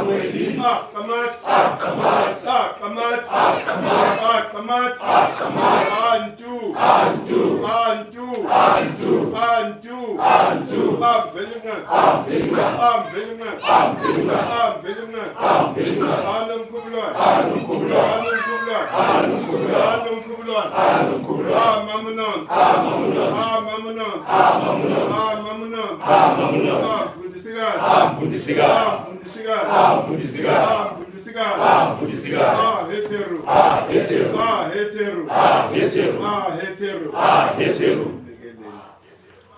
Samueli, Akamat, Akamat, Akamat, Akamat, Akamat, Akamat, Antu, Antu, Antu, Antu, Antu, Antu, Abvelingan, Abvelingan, Abvelingan, Abvelingan, Abvelingan, Abvelingan, Anum Kubulwan, Anum Kubulwan, Anum Kubulwan, Anum Kubulwan, Anum Kubulwan, Anum Kubulwan, Mamunon, Mamunon, Mamunon, Mamunon, Mamunon, Mamunon, Fundisigas, Fundisigas, Fundisigas, Fundisigas, Fundisigas, Fundisigas, Het Heru, Het Heru, Het Heru, Het Heru, Het Heru, Het Heru.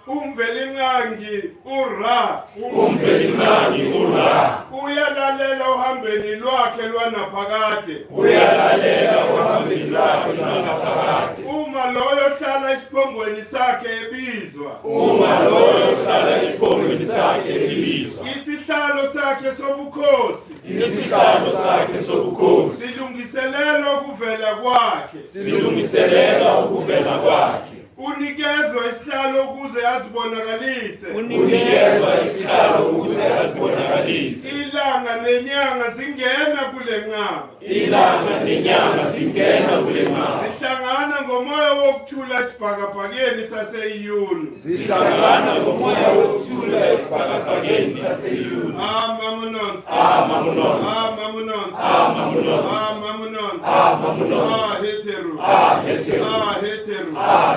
Umvelingangi ura, Umvelingangi ura, uyalalela uhambeni lwakhe lwanaphakade, uyalalela uhambeni lwakhe lwanaphakade. Uma loyo hlala isiphongweni sakhe ebizwa, Uma loyo hlala isiphongweni sakhe ebizwa, isihlalo sakhe sobukhosi, isihlalo sakhe sobukhosi, silungiselela ukuvela kwakhe, silungiselela ukuvela kwakhe. Unikezwa isihlalo ukuze azibonakalise, Unikezwa isihlalo ukuze azibonakalise. Ilanga nenyanga zingena kule nqaba, Ilanga nenyanga zingena kule nqaba, zihlangana ngomoya wokuthula esibhakabhakeni saseyuni. zihlangana ngomoya wokuthula esibhakabhakeni saseyuni. Mamunons, Mamunons, Mamunons, Mamunons, Mamunons, Mamunons, Het Heru, Het Heru, Het Heru,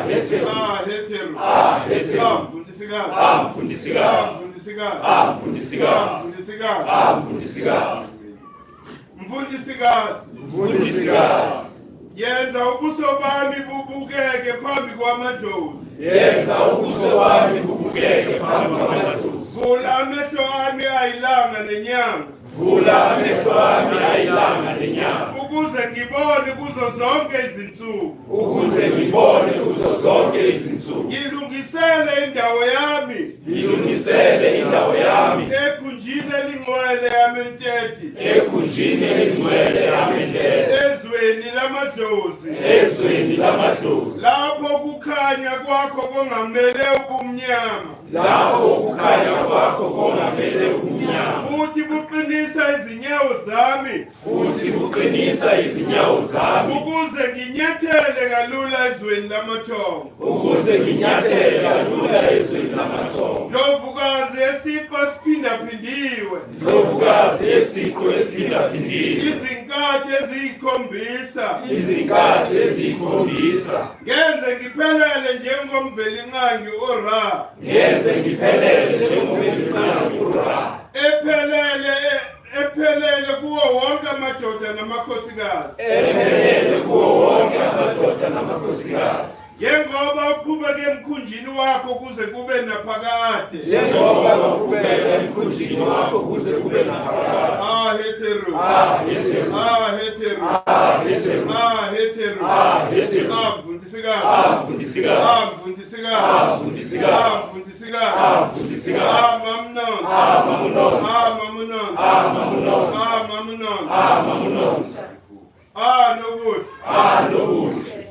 Het Heru, Het Heru, Het Heru. Mfundisigazi, Mfundisigazi, Mfundisigazi, Mfundisigazi, Mfundisigazi, Mfundisigazi, Mfundisigazi, Mfundisigazi. yenza ubuso bami bubukeke phambi kwamadlozi, Yenza ubuso bami bubukeke phambi kwamadlozi. vula amehlo ami ayilanga nenyanga, Vula amehlo ami ayilanga nenyanga, ukuze ngibone kuzo zonke izinsuku, ukuze ngibone kuzo zonke izinsuku. ngilungisele indawo yami Ngilungisele indawo yami ekhunjini elingcwele yamentethi, ekhunjini elingcwele yamentethe, ezweni lamadlozi, ezweni lamadlozi, lapho kukhanya kwakho kongamele ubumnyama, lapho ukukhanya kwakho kongamele ubumnyama, futhi buqinisa izinyawo zami, futhi buqinisa izinyawo zami, ukuze nginyathele kalula ezweni lamathongo. ukuze nginyathele kalula ezweni lamathongo. Ndlovukazi yesipho esiphindaphindiwe, Ndlovukazi yesipho esiphindaphindiwe, izinkathi eziyikhombisa, izinkathi eziyikhombisa, ngenze ngiphelele njengomvelinqangi ora, ngenze ngiphelele njengomvelinqangi ura, ephelele kuwo wonke amadoda namakhosikazi, ephelele kuwo wonke amadoda namakhosikazi. njengoba uqhubeke emkhunjini wakho kuze kube naphakade. Njengoba uqhubeka emkhunjini wakho kuze kube naphakade. Het Heru, Het Heru, Het Heru, Het Heru, Het Heru, Het Heru. Mfundisigazi, Mfundisigazi, Mfundisigazi, Mfundisigazi, Mfundisigazi, Mfundisigazi, Mamunons, Mamunons, Mamunons, Mamunons, Mamunons, Mamunons, nobuhle, nobuhle.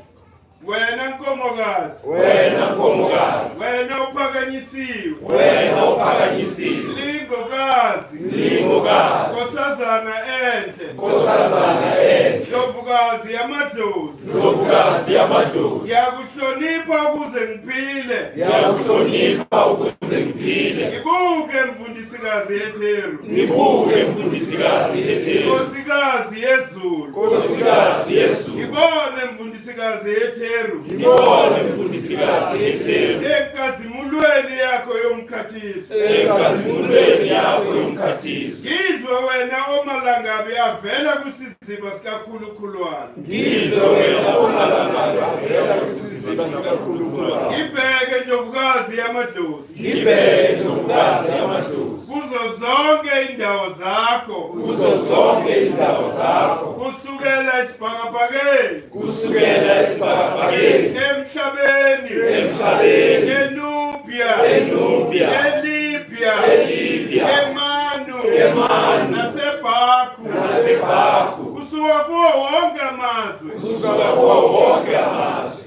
wena nkomokazi, Wena nkomokazi, wena uphakanyisiwe, wena uphakanyisiwe, lingokazi, lingokazi, nkosazana enhle, nkosazana enhle, ndlovukazi yamadlozi, ndlovukazi yamadlozi. ngiyakuhlonipha ukuze ngiphile, Ngiyakuhlonipha ukuze ngiphile. ngibuke mfundisikazi Het Heru, Ngibuke mfundisikazi Het Heru, nkosikazi yezulu, nkosikazi yezulu. ngibone mfundisikazi Het Heru, Ngibone mfundisikazi Het Heru, enkazimulweni yakho yomkhathiso, enkazimulweni yakho yomkhathiso. ngizwe wena omalangabi avela kusiziba sikakhulukhulwana, Ngizwe wena omalangabi avela kusiziba sikakhulukhulwana. ngibheke ndlovukazi yamadlozi, Ngibheke ndlovukazi yamadlozi, kuzo zonke indawo zakho, kuzo zonke izindawo zakho, kusukela esibhakabhakeni, kusukela esibhakabhakeni, emhlabeni, emhlabeni, eNubia, eNubia, eLibya, eLibya, eManu, eManu, naseBhaku, naseBhaku, kusuka kuwo wonke amazwe, kusuka kuwo wonke amazwe,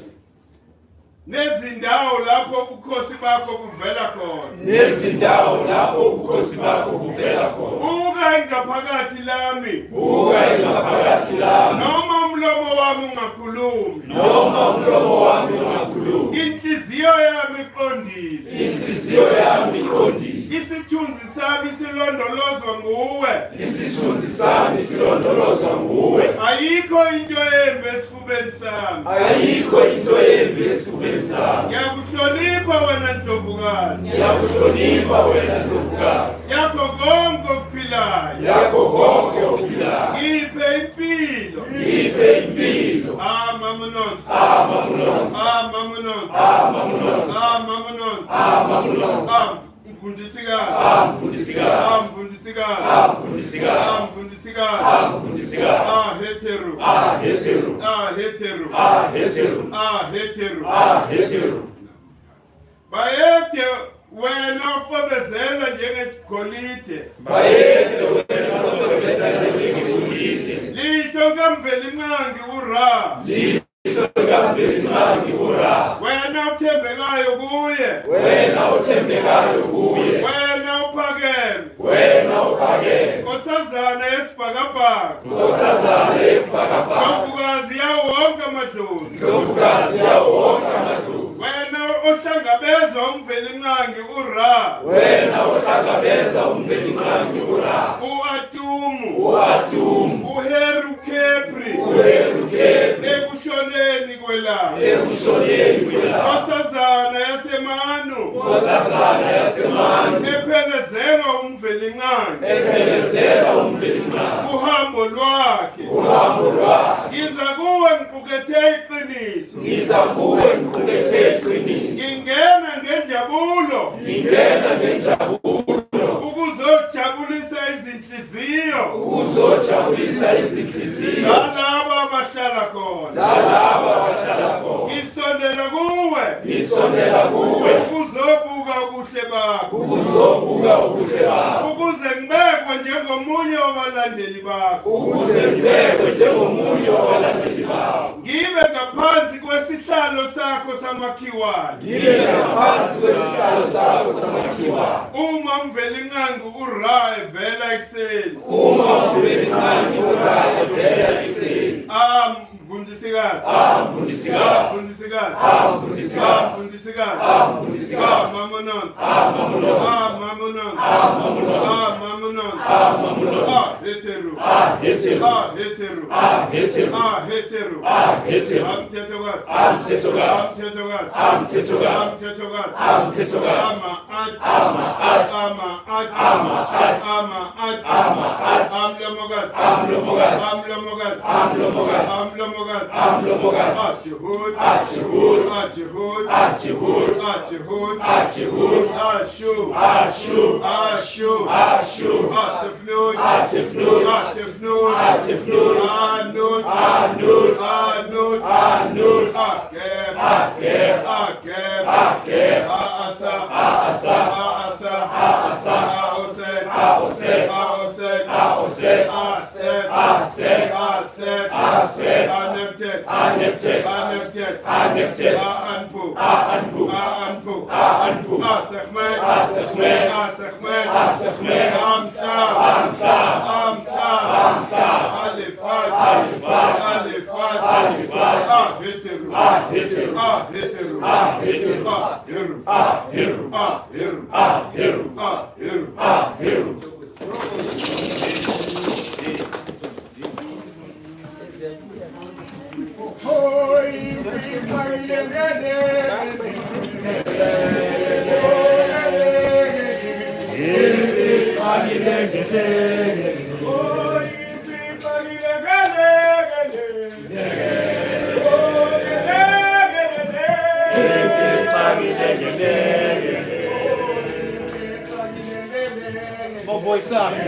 nezindawo lapho ubukhosi bakho buvela khona. nezindawo lapho ubukhosi bakho buvela khona. Buka ingaphakathi lami. Buka ingaphakathi lami. Noma umlomo wami ungakhulumi. Noma umlomo wami ungakhulumi. Inhliziyo yami iqondile. Inhliziyo yami iqondile. Isithunzi sami silondolozwa nguwe. Isithunzi sami silondolozwa nguwe. Ayikho into embi esifubeni sami. Ayikho into embi esifubeni sami. Ngiyakuhlonipha wena Ndlovukazi. Ngiyakuhlonipha wena Ndlovukazi. Yakho konke okuphilayo. Yakho konke okuphilayo. Ngiphe impilo. Ngiphe impilo. Mama Nonsi. Mama Nonsi. Mama Nonsi. Mama Nonsi. Mama Nonsi. Mama Nonsi. Mfundisikazi. Mfundisikazi. Mfundisikazi. Mfundisikazi. Mfundisikazi. Mfundisikazi. Het Heru. Het Heru. Het Heru. Het Heru. Het Heru. Het Heru. Bayethe wena uqobezela njengegolide. Bayethe wena uqobezela njengegolide. Lihlo kamvelinqangi uRa. Lihlo kamvelinqangi uRa. Wena uthembekayo kuye. Wena uthembekayo kuye. Wena uphakeme. Wena uphakeme. Nkosazana yesibhakabhaka. Nkosazana yesibhakabhaka. Ndlovukazi yawo wonke amadlozi. Ndlovukazi yawo wonke amadlozi. Wena ohlangabeza umvelinqangi uRa. Wena ohlangabeza umvelinqangi uRa. U-Atumu. U-Atumu. uHeru Kepri. uHeru Kepri. Ekushoneni kwelanga. Ekushoneni kwelanga. Nkosazana yasemanu. Nkosazana yasemanu. Ephelezela umvelinqangi. Ephelezela umvelinqangi. Uhambo lwakhe. Uhambo lwakhe. Ngiza kuwe ngiqukethe iqiniso. Ngiza kuwe ngiqukethe iqiniso. Ngingena ngenjabulo. Ngingena ngenjabulo. Ukuzojabulisa izinhliziyo. Ukuzojabulisa izinhliziyo. Zalabo abahlala khona. Zalabo abahlala khona. Ngisondela kuwe. Ngisondela kuwe. Ukuzobuka ubuhle bakho. Ukuzobuka ubuhle bakho. Ukuze ngibekwe njengomunye wabalandeli bakho. Ukuze ngibekwe njengomunye wabalandeli bakho. Ngibe ngaphansi kwesihlalo sakho samakhiwane. Ngibe ngaphansi kwesihlalo sakho samakhiwane. Uma umvelinqangi uRa evela ekuseni. Uma umvelinqangi uRa evela ekuseni. Mfundisikazi. Mfundisikazi. Mfundisikazi. Mfundisikazi. Mfundisikazi. Mfundisikazi. Mama Nonsi. Mama Nonsi. Mama Nonsi. Mama Nonsi. Mama Nonsi. Mama Nonsi. Het Heru. Het Heru. Het Heru. Het Heru. Het Heru. Het Heru. Amthethokazi. Amthethokazi. Amthethokazi. Amthethokazi. Amthethokazi. Amthethokazi. Ama-athi. Ama-athi. Ama-athi. Ama-athi. Ama-athi. Ama-athi. Amlomokazi. Amlomokazi. Amlomokazi. Amlomokazi. Amlomokazi. Amlomokazi. Ajihud. Ajihud. Ajihud. Ajihud. Ajihud. Ajihud. Ashu. Ashu. Ashu. Ashu. Atefnud. Atefnud. Atefnud. Atefnud. Anut. Anut. Anut. Anut. Ageb. Ageb. Ageb. Ageb. Aasa. Aasa. Aasa. Aasa. Aoset. Aoset. Aoset. Aoset. Aset. Aset. Aset. Aset. Aneptet. Aneptet. Aneptet. Aneptet. Anpu. Anpu. Anpu. Anpu. Asechmet. Asechmet. Asechmet. Asechmet. Amta. Amta. Amta. Amta. Alifat. Alifat. Alifat. Alifat. Het Heru. Het Heru. Het Heru. Het Heru. Heru. Heru. Heru. Heru. Heru. Heru. My boy Simon.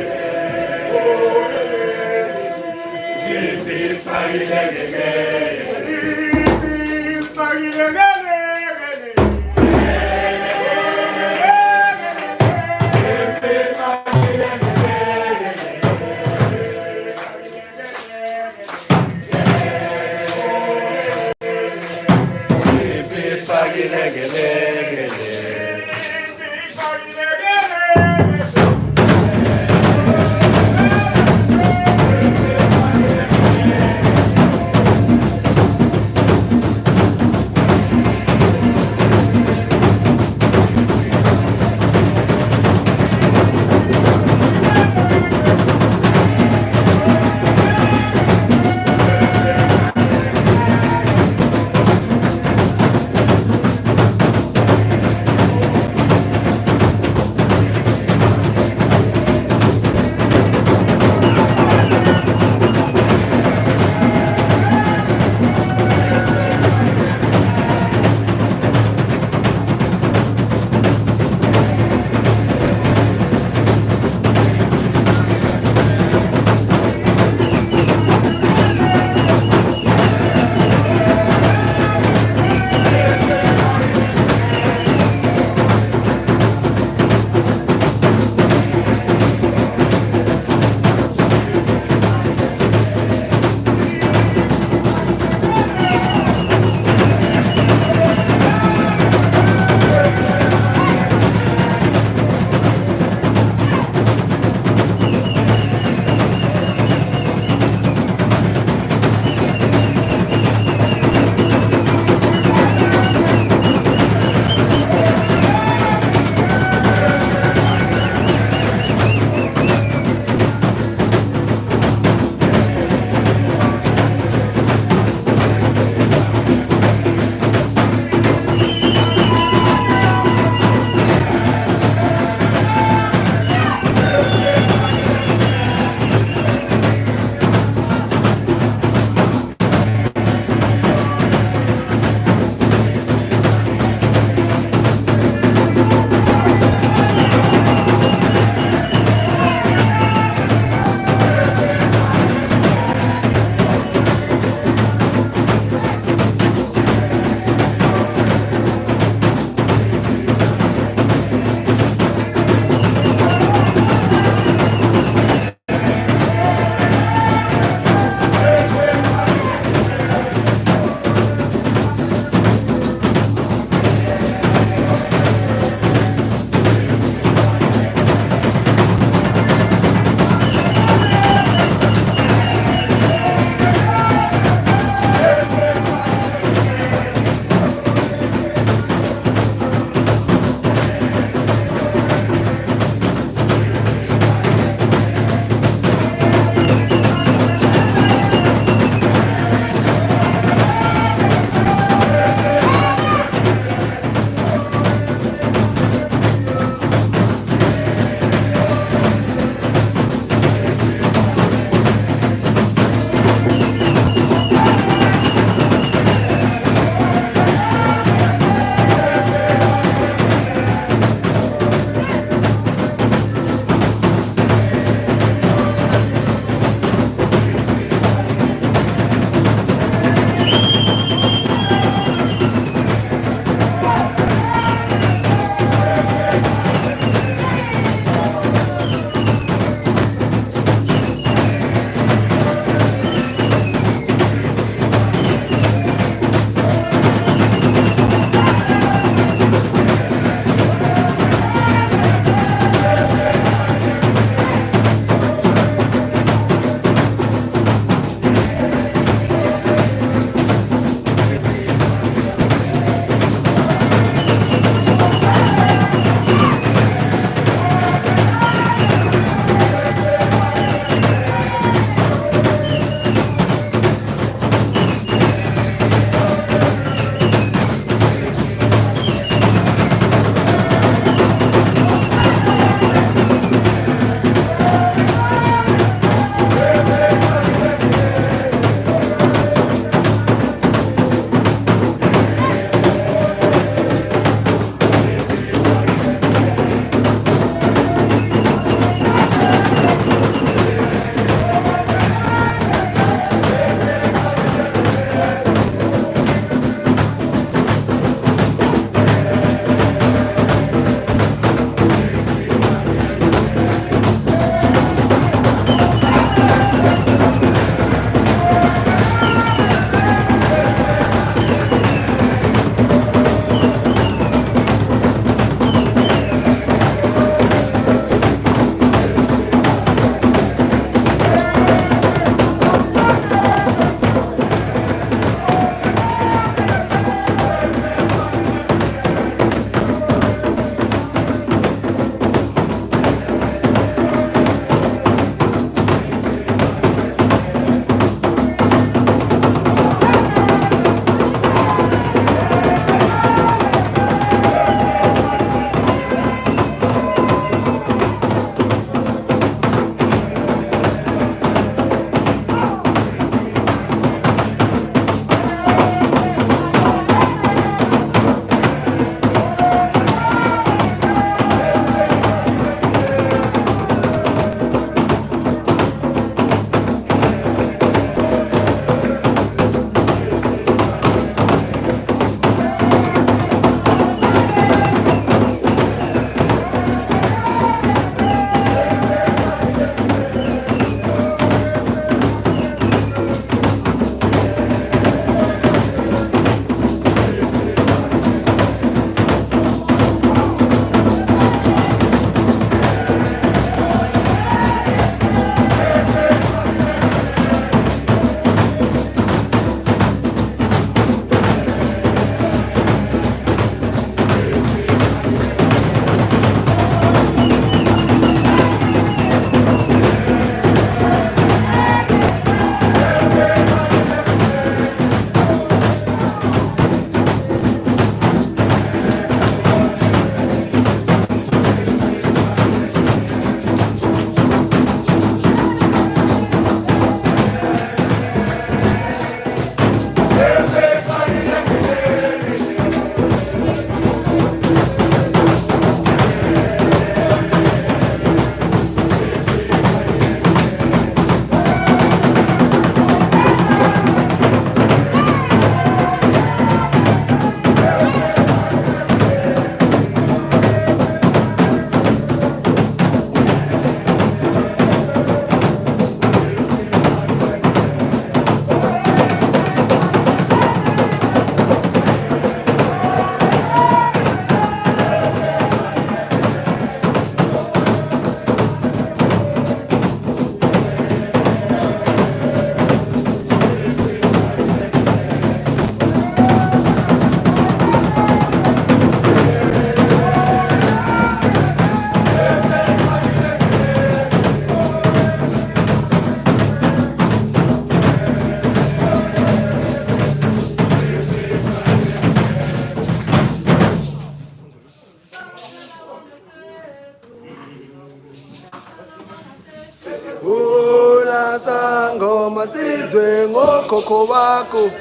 sangoma sizwe ngokhokho bakho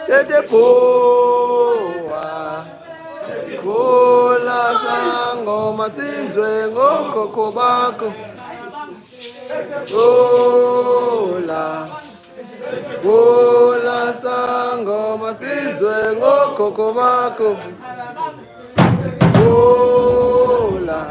setepoa Kola sangoma sizwe ngokhokho bakho Kola sangoma sizwe ngokhokho bakho Kola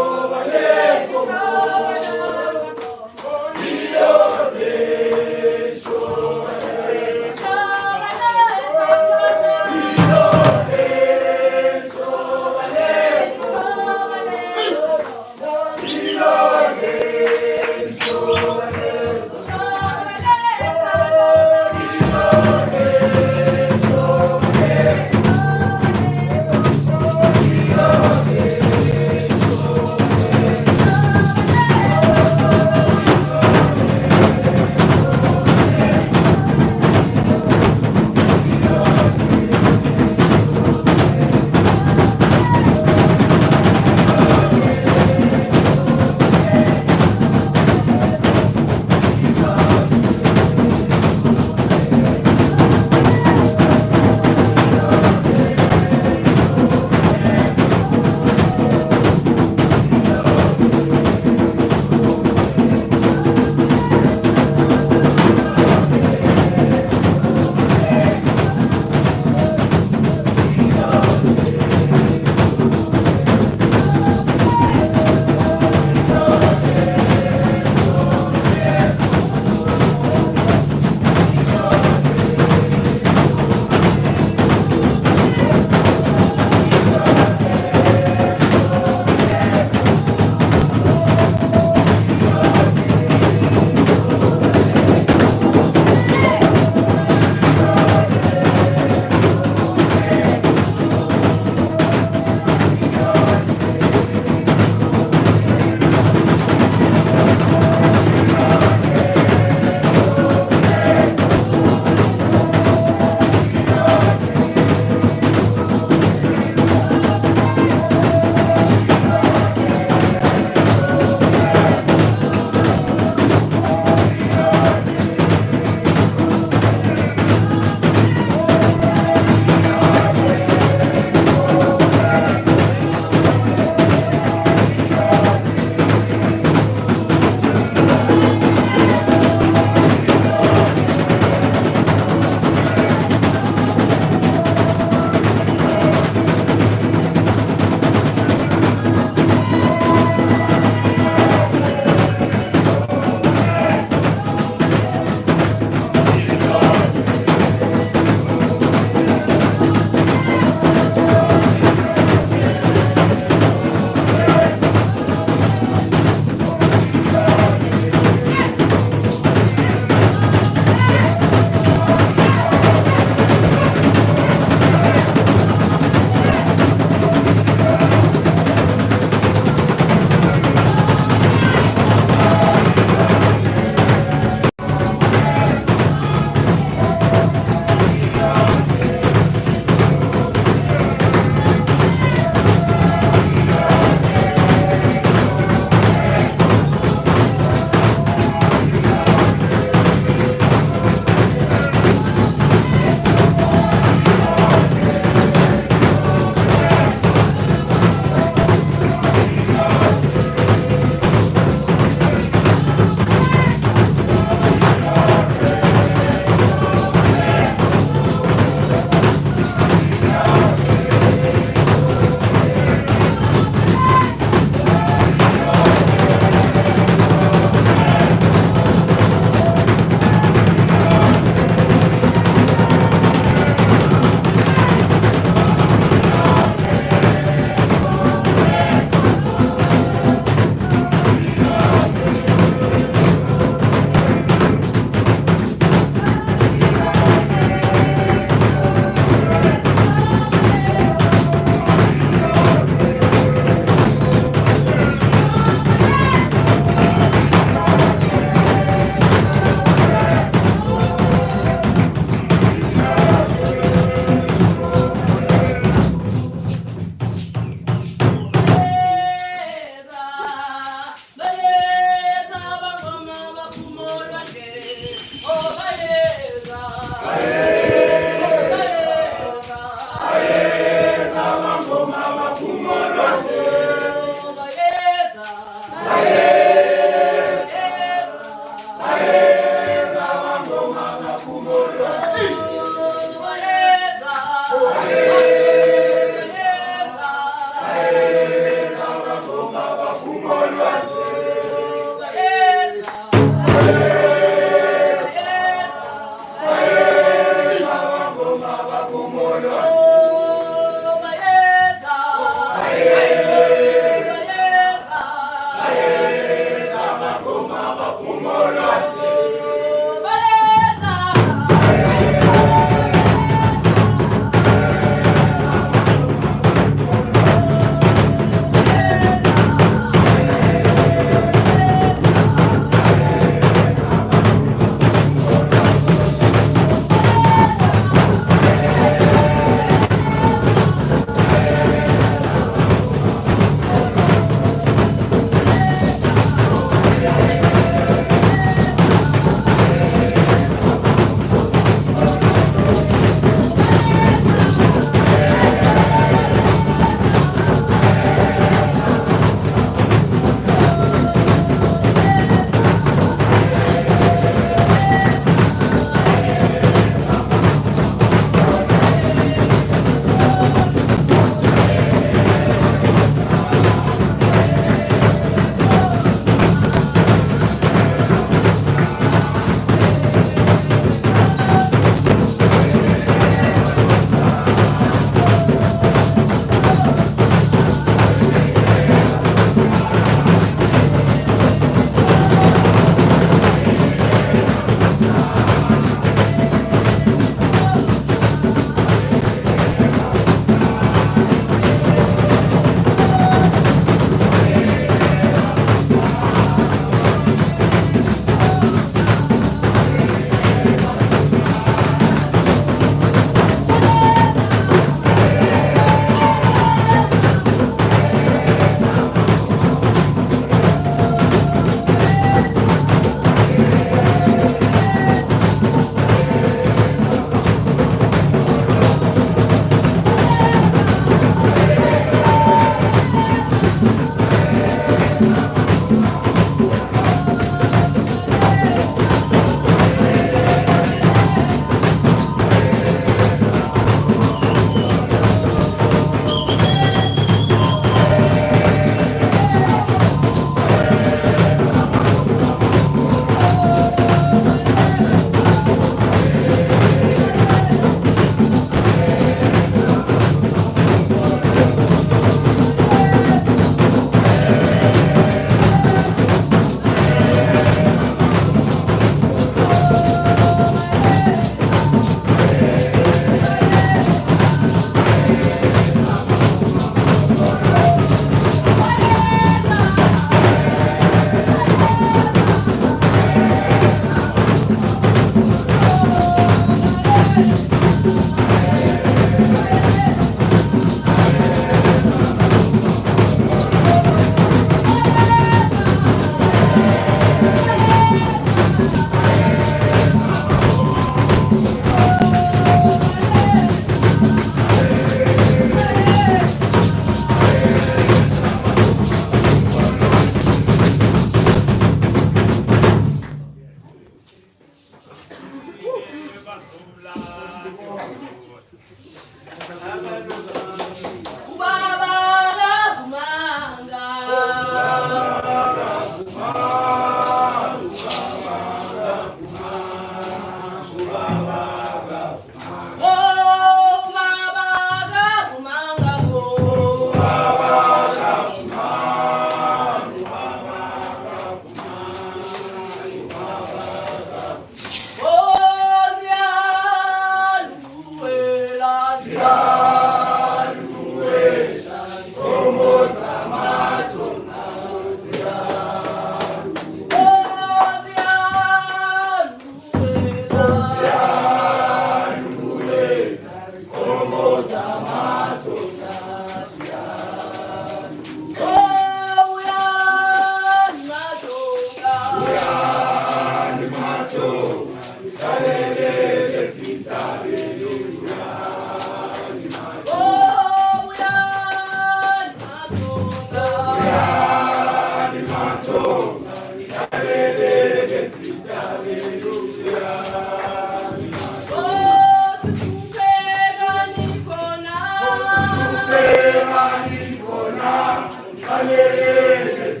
Hallelujah.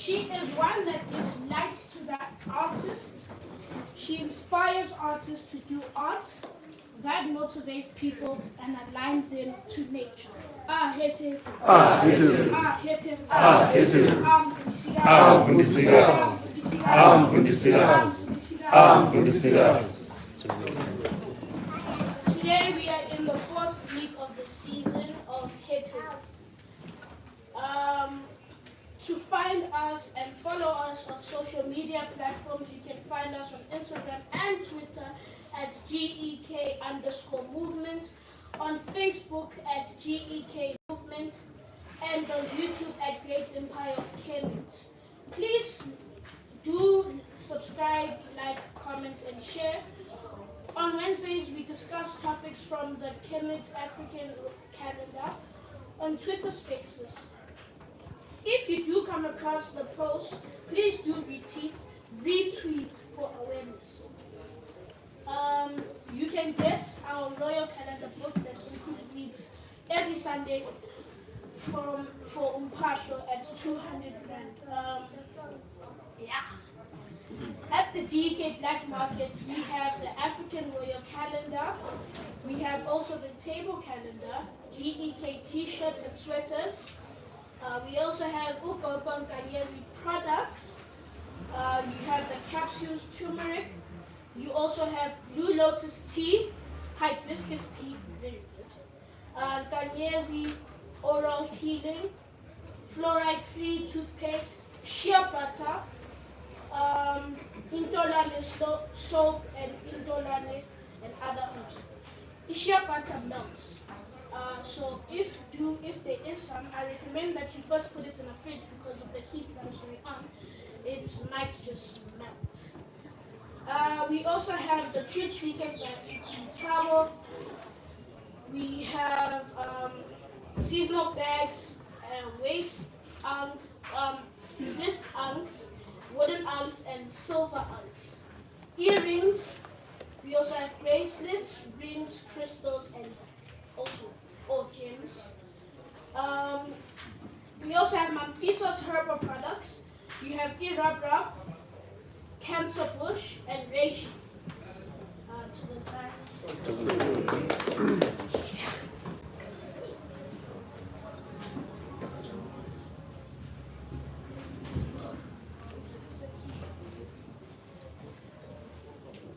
She is one that gives light to the artists. She inspires artists to do art that motivates people and aligns them to nature. Ah, Het Heru. Ah, Het Heru. Ah, Het Heru. Ah, Het Heru. Today we are in the 4th week of the season of Het Heru. To find us and follow us on social media platforms, you can find us on Instagram and Twitter at GEK_movement, on Facebook at GEK movement, and on YouTube at Great Empire of Kemet. Please do subscribe, like, comment, and share. On Wednesdays, we discuss topics from the Kemet African calendar on Twitter Spaces. If you do come across the post, please do retweet for awareness. You can get our royal calendar book that included reads every Sunday for Umpasho at 200 Rand. At the GEK Black Markets, we have the African Royal Calendar. We have also the table calendar, GEK t-shirts and sweaters. We also have Ukoko Kanyezi products. You have the capsules turmeric. You also have Blue Lotus tea, hibiscus tea, very good. Kanyezi oral healing, fluoride-free toothpaste, shea butter, indolane soap, and indolane and other herbs. The shea butter melts. So if there is some, I recommend that you first put it in a fridge because of the heat that is going on. It might just melt. We also have the treat seekers by towel. We have seasonal bags, waist anks, wrist anks, wooden anks, and silver anks. Earrings. We also have bracelets, rings, crystals, and also all gems. We also have Mamfisa's herbal products. You have Irabra, Cancer Bush, and Reishi. To the side.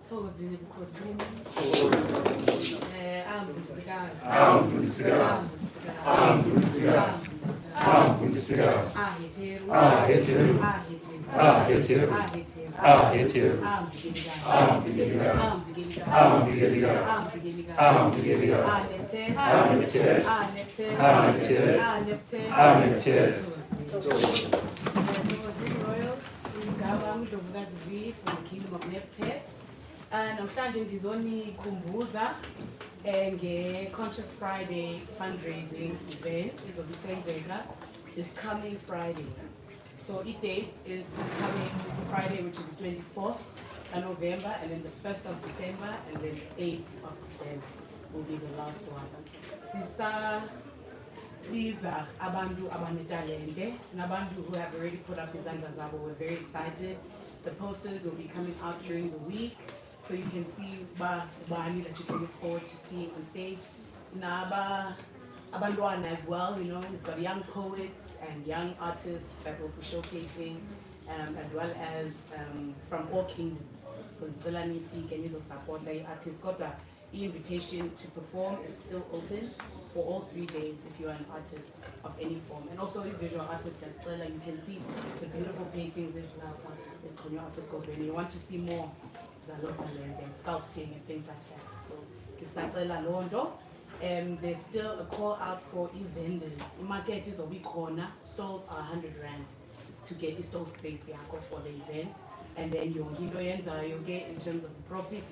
Thokozile bukhosini. Amfundisikazi. Amfundisikazi. Amfundisikazi. Het Heru. Het Heru. Het Heru. Het Heru. Namhlanje ndizonikhumbuza nge-Conscious Friday fundraising event izobisenzeka this coming Friday. So the date is this coming Friday, which is the 24th of November, and then the 1st of December, and then the 8th of December will be the last one. Sisa abantu abanetalente, sinabantu who have already put up izandla zabo. We're very excited. The posters will be coming out during the week, so you can see bani that you can look forward to seeing on stage. Sinaba abantwana as well, you know, we've got young poets and young artists that will be showcasing, as well as from all kingdoms. So ngicela nifike nizo-support the artists. Kodwa invitation to perform is still open for all 3 days if you're an artist of any form. And also a visual artist as well, you can see the beautiful paintings is Konyo Artist Group, and you want to see more Zaloka and sculpting and things like that. So Sisatela Londo. There's still a call out for e-vendors. Market is a week corner. Stalls are 100 Rand to get a stall space for the event. And then you'll get in terms of profit.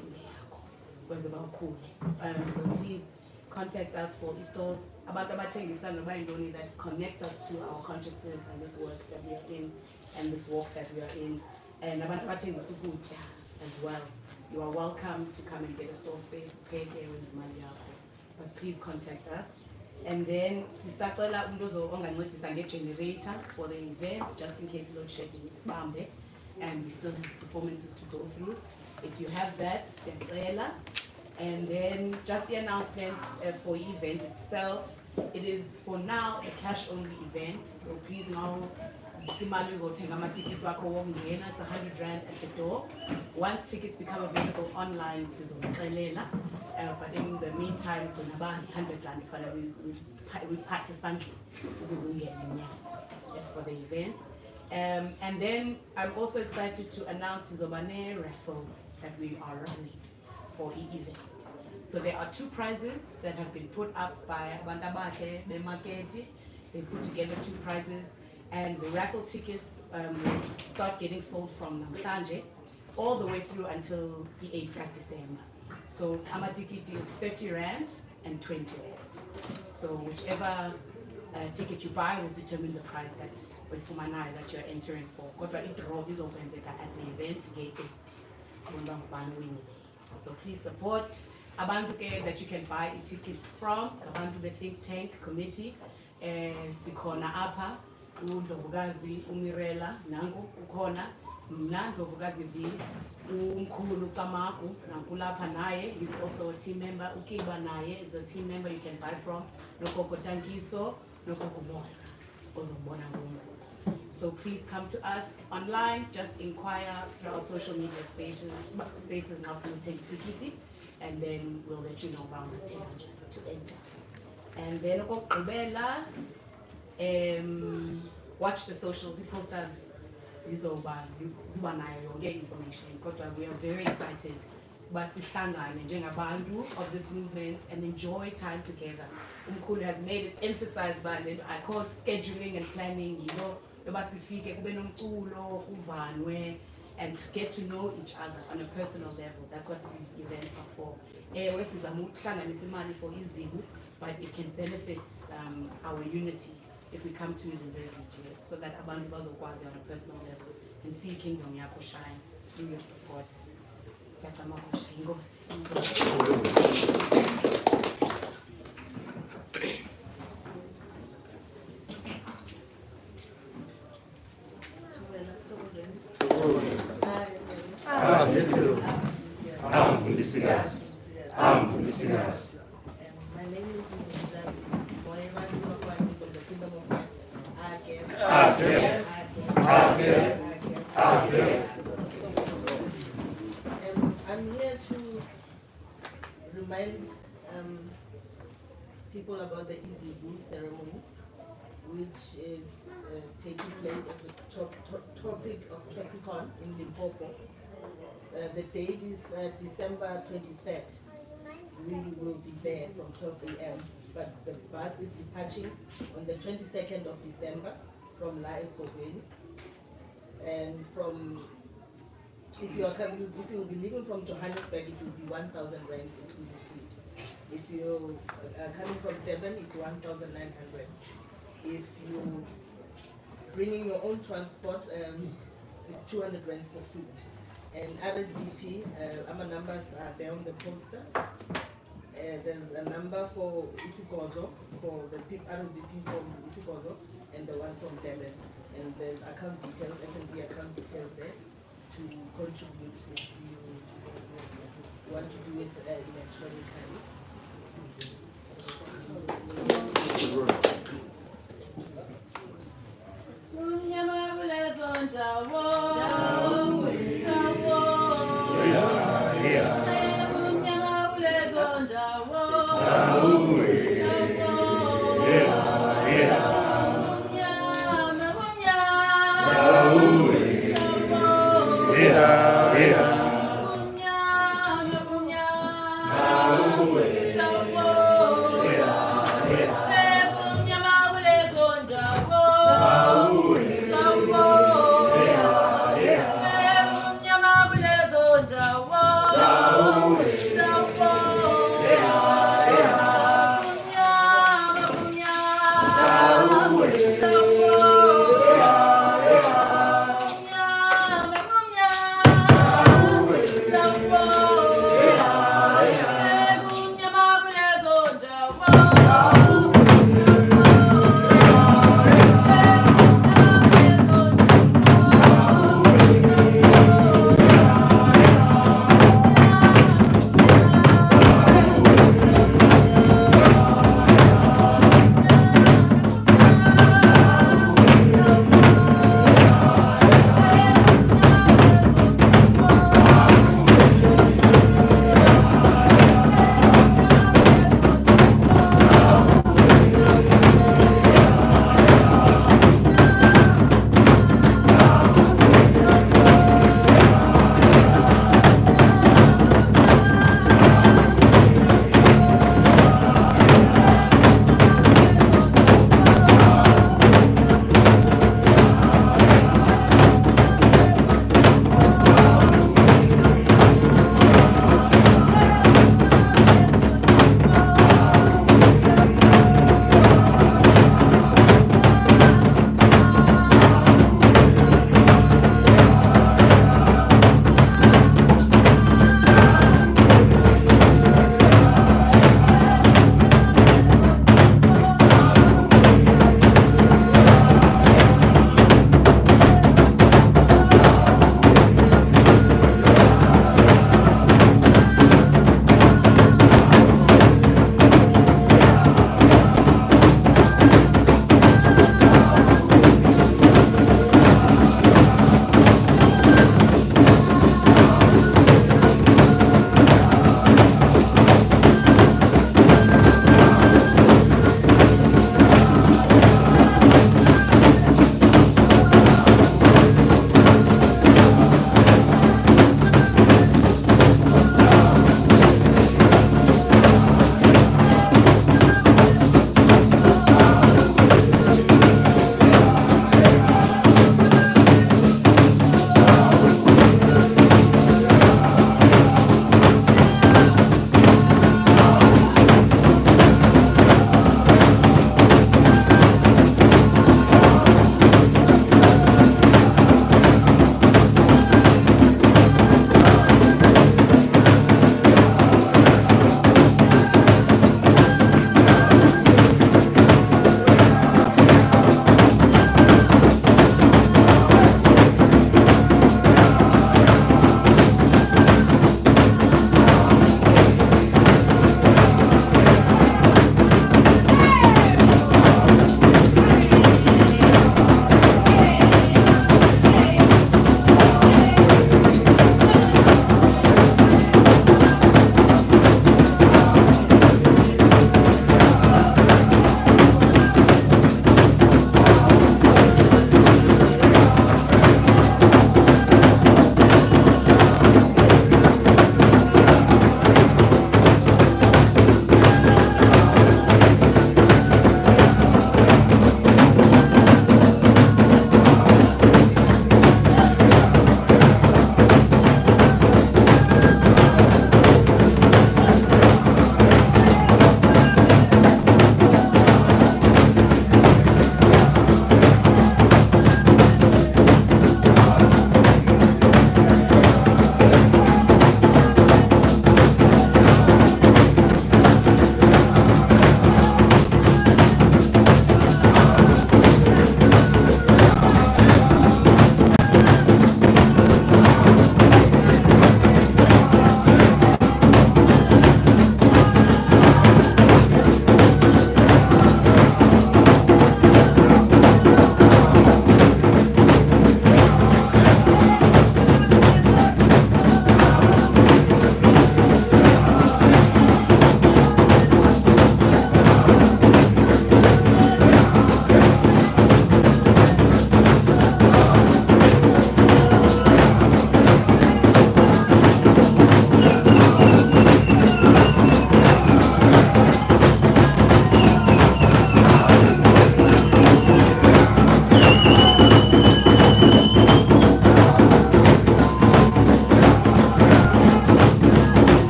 So please contact us for e-stalls about that connects us to our consciousness and this work that we are in and this walk that we are in. And as well. You are welcome to come and get a store space, pay there with money. But please contact us. And then sisacela umuntu ongancedisa nge-generator for the event, just in case load shedding is bambe, and we still have performances to go through. If you have that, siyacela. And then just the announcements for the event itself. It is for now a cash-only event, so please now simali uzothenga ama-ticket wakho wokungena. It's 100 rand at the door. Once tickets become available online, sizomxelela. But in the meantime, it's about 100 rand we practice something for the event. And then I'm also excited to announce the Zobane raffle that we are running for the event. So there are 2 prizes that have been put up by Bandabahe, the market. They put together 2 prizes, and the raffle tickets will start getting sold from Namhlanje all the way through until the 8th of December. So Amatikiti is 30 rand and 20 rand. So whichever ticket you buy will determine the prize that you're entering for. Kodwa i-draw izokwenzeka at the event gate 8. So please support abantu that you can buy tickets from. Abantu the think tank committee. Sikhona apha uNdlovukazi uMirela nangu ukhona mna Ndlovukazi V umkhulu Kamaku nankulapha naye. He's also a team member. Ukiba naye is a team member you can buy from. Nokoko Tankiso, Nokoko Moya ozombona ngoku. So please come to us online. Just inquire through our social media spaces now from Tikiti, and then we'll let you know around the stage to enter. And then watch the socials. The posters get information. We are very excited of this movement and enjoy time together. Umkhulu has made it emphasized by I call scheduling and planning, and to get to know each other on a personal level. That's what these events are for. But it can benefit our unity if we come to so that abantu bazokwazi on a personal level and see Kingdom Yako shine through your support. My name is Mrs. Moema from the Kingdom of God. I'm here to remind people about the Easy Boo ceremony, which is taking place at the Tropic of Tropicon in Limpopo. The date is December 23rd. We will be there from 12 a.m. But the bus is departing on the 22nd of December from La Escobeni. And if you will be leaving from Johannesburg, it will be 1,000 rands including food. If you are coming from Durban, it's 1,900. If you bringing your own transport, it's 200 rands for food. And RSVP, our numbers are there on the poster. There's a number for Isikodo, for the RSVP from Isikodo, and the ones from Durban. And there's account details, FNB account details there to contribute if you want to do it electronically.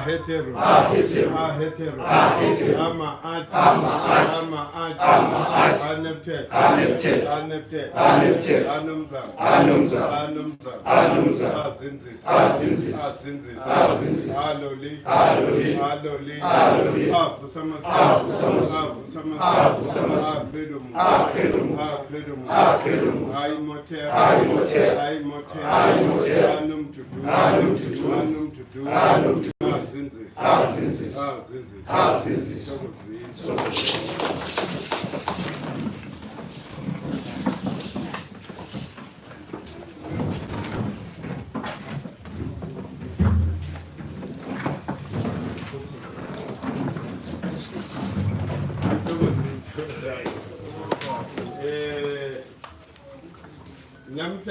Het Heru, Het Heru, Ama Aneptet, Anumza, Azinzis, Aloli, Akredumu, Aimoter, Anum to do, Azinzis.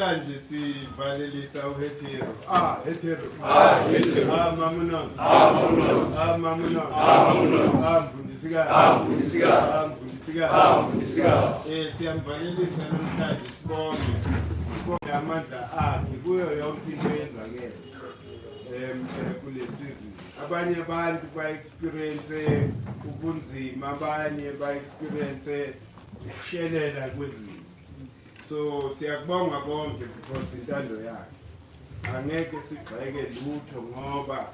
namhlanje sivalelisa Het Heru. Het Heru. Het Heru. Mamunons. Mamunons. Mamunons. Mamunons. Mfundisikazi. Mfundisikazi. Mfundisikazi. Siyamvalelisa namhlanje sibonge amandla akhe kuyo yonke into eyenzakele kule season. Abanye abantu ba-experience ubunzima, abanye ba-experience ukushelela kwezinto. So siyakubonga bonke because intando yakhe angeke sigxeke lutho ngoba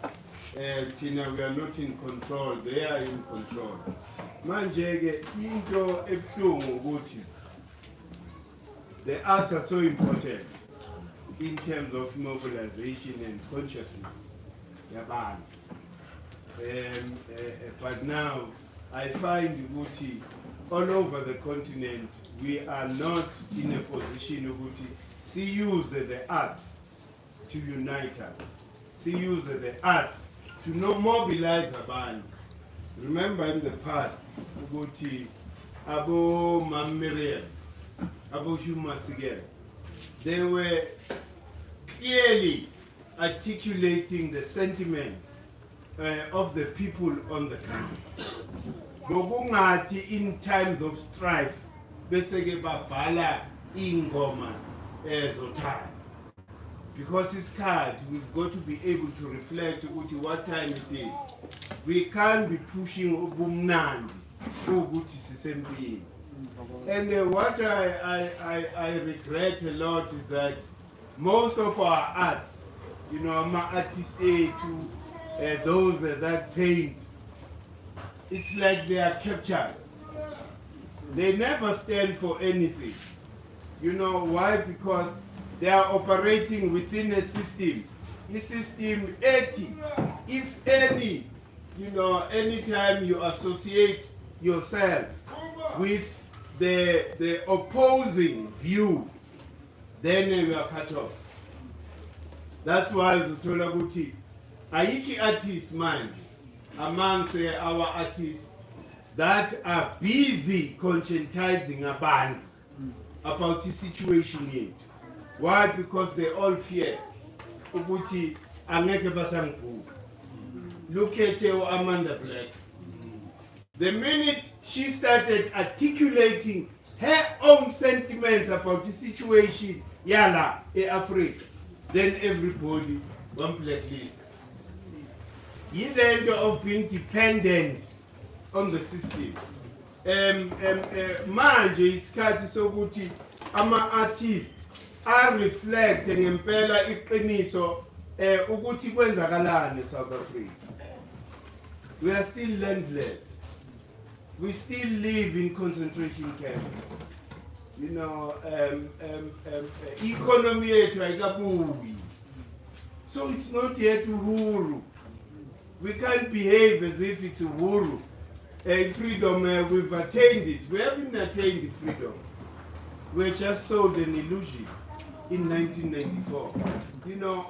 thina we are not in control, they are in control. Manje ke into ebuhlungu ukuthi the arts are so important in terms of mobilization and consciousness yabantu. But now I find ukuthi all over the continent we are not in a position ukuthi use the arts to unite us, use the arts to mobilize abantu. Remember in the past ukuthi abo Miriam, abo Huma Sigel, they were clearly articulating the sentiments of the people on the ground. Ngokungathi in times of strife bese ke babhala ingoma ezothanda. Because it's hard, we've got to be able to reflect what time it is. We can't be pushing ubumnandi ukuthi sisempini. And what I regret a lot is that most of our arts, my artists to those that paint, it's like they are captured. They never stand for anything. You know why? Because they are operating within a system. A system 80. If any, anytime you associate yourself with the opposing view, then you are cut off. That's why Zutola Guti, Aiki artists, man, amongst our artists that are busy conscientizing about the situation yet. Why? Because they all fear. Uguti angeke basangu. Look at Amanda Black. The minute she started articulating her own sentiments about the situation, yala, in Africa, then everybody one blacklist. You end of being dependent on the system. Manje isikhathi sokuthi ama artists are reflecting ngempela iqiniso ukuthi kwenzakalani eSouth Africa. We are still landless. We still live in concentration camps. Economy yethu ayikabuyi. So it's not yet uhuru. We can't behave as if it's uhuru. Freedom, we've attained it. We haven't attained freedom. We just sold an illusion in 1994.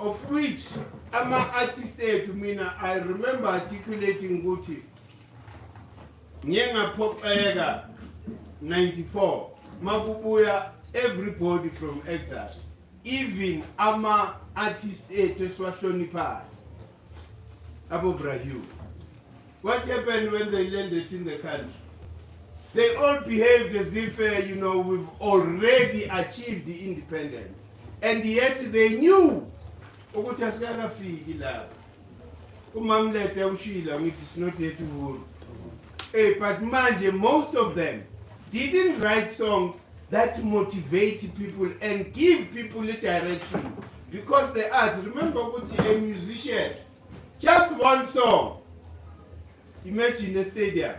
Of which I'm an artist to me. I remember articulating Guti. Nyenga Pop 94. Mabubuya, everybody from exile. Even ama artist to Swashoni Pa. Abu Brahu. What happened when they landed in the country? They all behaved as if, we've already achieved the independence. And yet they knew. It's not yet to but manje, most of them didn't write songs that motivate people and give people a direction. Because they asked, remember what a musician, just one song. Imagine a stadium.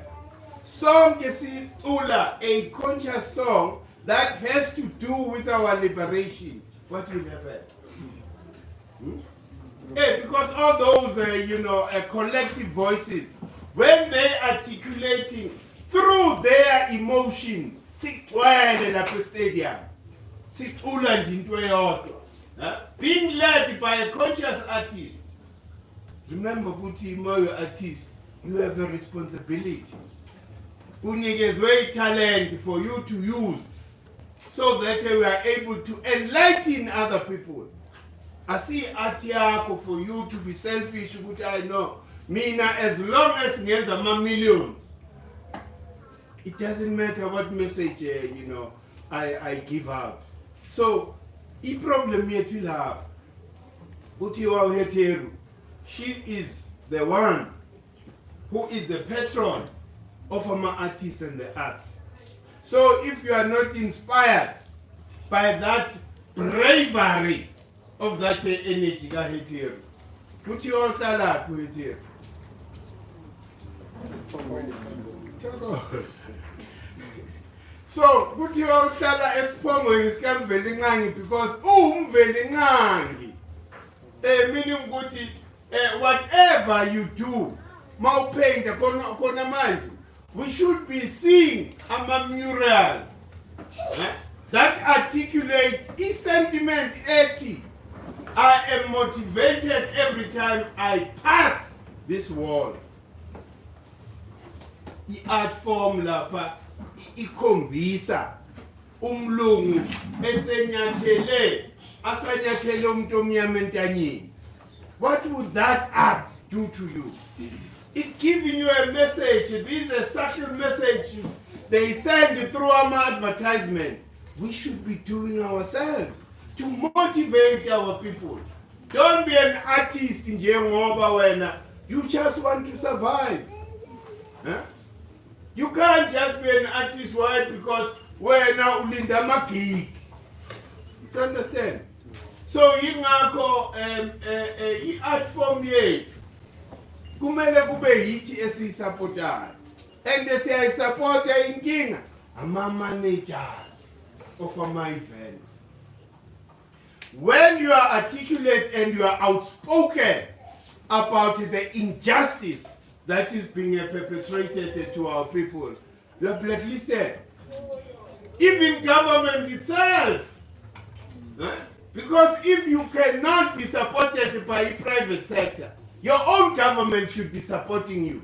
Song Ula, a conscious song that has to do with our liberation. What will happen? Because all those, collective voices, when they articulating through their emotion, being led by a conscious artist. Remember, Guti Moyo artist, you have a responsibility. Unikezwe talent for you to use. so that we are able to enlighten other people. I see Atiako for you to be selfish, which I know. Mina, as long as ngenza ma millions, it doesn't matter what message I give out. So, I problem yethu lapha. Kuthiwa uHet Heru, she is the one who is the patron of our artists and the arts. So if you are not inspired by that bravery of that energy kaHet Heru, kuthiwa uhlala kuHet Heru. So kuthiwa uhlala esiphongweni sikaMvelinqangi because uMvelinqangi. Meaning ukuthi whatever you do, mawupainta khona manje, we should be seeing ama-murals that articulate a sentiment ethi, I am motivated every time I pass this wall. I-art form lapha ikhombisa umlungu esenyathele asanyathele umuntu omnyama entanyeni. What would that art do to you? It giving you a message. These are subtle messages they send through our advertisement. We should be doing ourselves to motivate our people. Don't be an artist njengoba wena. You just want to survive. Huh? You can't just be an artist. Why? Because wena ulinda magig. You understand? So ingakho i-art form yethu kumele kube yithi esiyisupportayo, and siyayisupporta inkinga ama-managers of our events. When you are articulate and you are outspoken about the injustice that is being perpetrated to our people, you are blacklisted. Even government itself. Huh? Because if you cannot be supported by the private sector, your own government should be supporting you.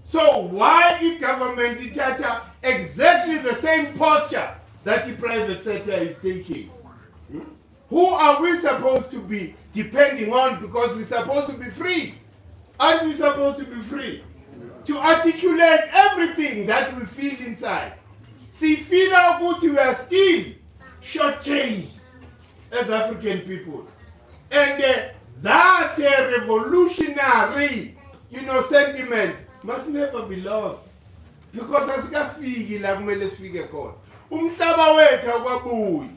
So why is government itata exactly the same posture that the private sector is taking? Who are we supposed to be depending on, because we're supposed to be free? Aren't we supposed to be free? To articulate everything that we feel inside. See, feel out we are still shortchanged as African people. And that revolutionary, sentiment must never be lost. Because asikafiki la kumele sifike khona. Umhlaba wethu awukabuyi.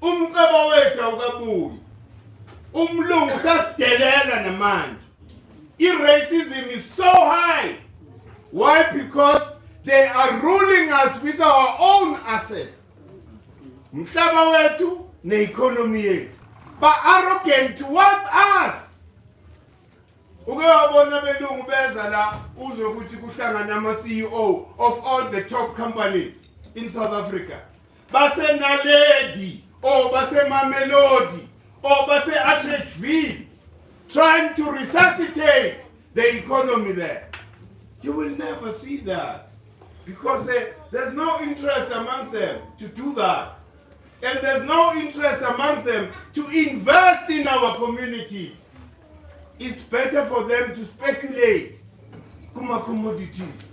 Umhlaba wethu awukabuyi. Umlungu sasidelela namanje. Racism is so high. Why? Because they are ruling us with our own assets. Umhlaba wethu ne-economy yethu. But arrogant towards us. Ukuyabona belungu beza la uzwe ukuthi kuhlangana ama-CEO of all the top companies in South Africa. Base Naledi, or Base Mamelodi, or Base Atteridgeville, trying to resuscitate the economy there. You will never see that because there's no interest amongst them to do that. And there's no interest amongst them to invest in our communities. It's better for them to speculate. Kuma commodities.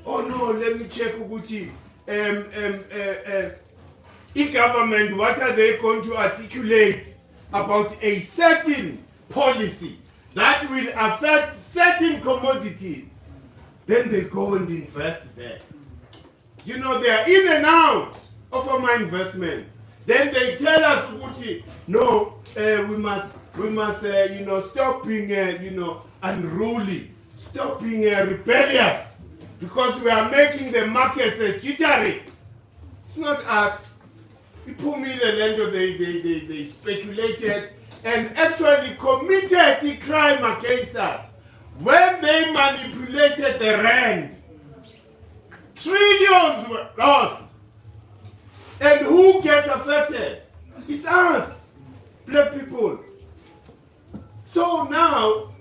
Oh no, let me check Uguti. E-government, what are they going to articulate about a certain policy that will affect certain commodities? Then they go and invest there. They are in and out of our investment. Then they tell us, Uguti, no, we must stop being, unruly, stop being rebellious, because we are making the markets jittery. It's not us. People they speculated and actually committed a crime against us when they manipulated the rand. Trillions were lost. And who gets affected? It's us, black people. So now,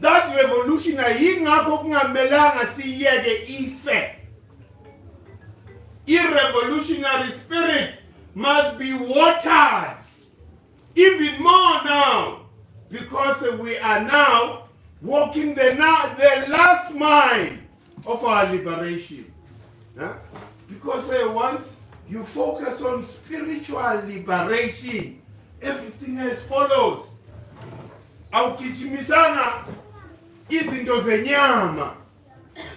that revolutionary, ingakho kungamelanga siyeke ife. revolutionary spirit must be watered even more now, because we are now walking the last mile of our liberation. Huh? Because once you focus on spiritual liberation, everything else follows. Awugijimisanga izinto zenyama,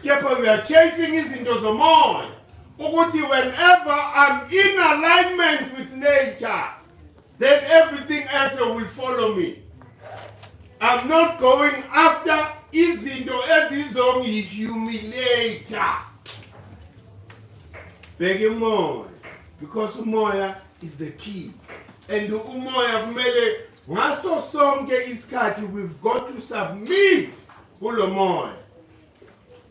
kepha we are chasing izinto zomoya. Ukuthi whenever I'm in alignment with nature, then everything else will follow me. I'm not going after izinto ezizongihumiliate. Bege umoya, because umoya is the key. And umoya kumele ngaso sonke isikhathi we've got to submit kulo moya.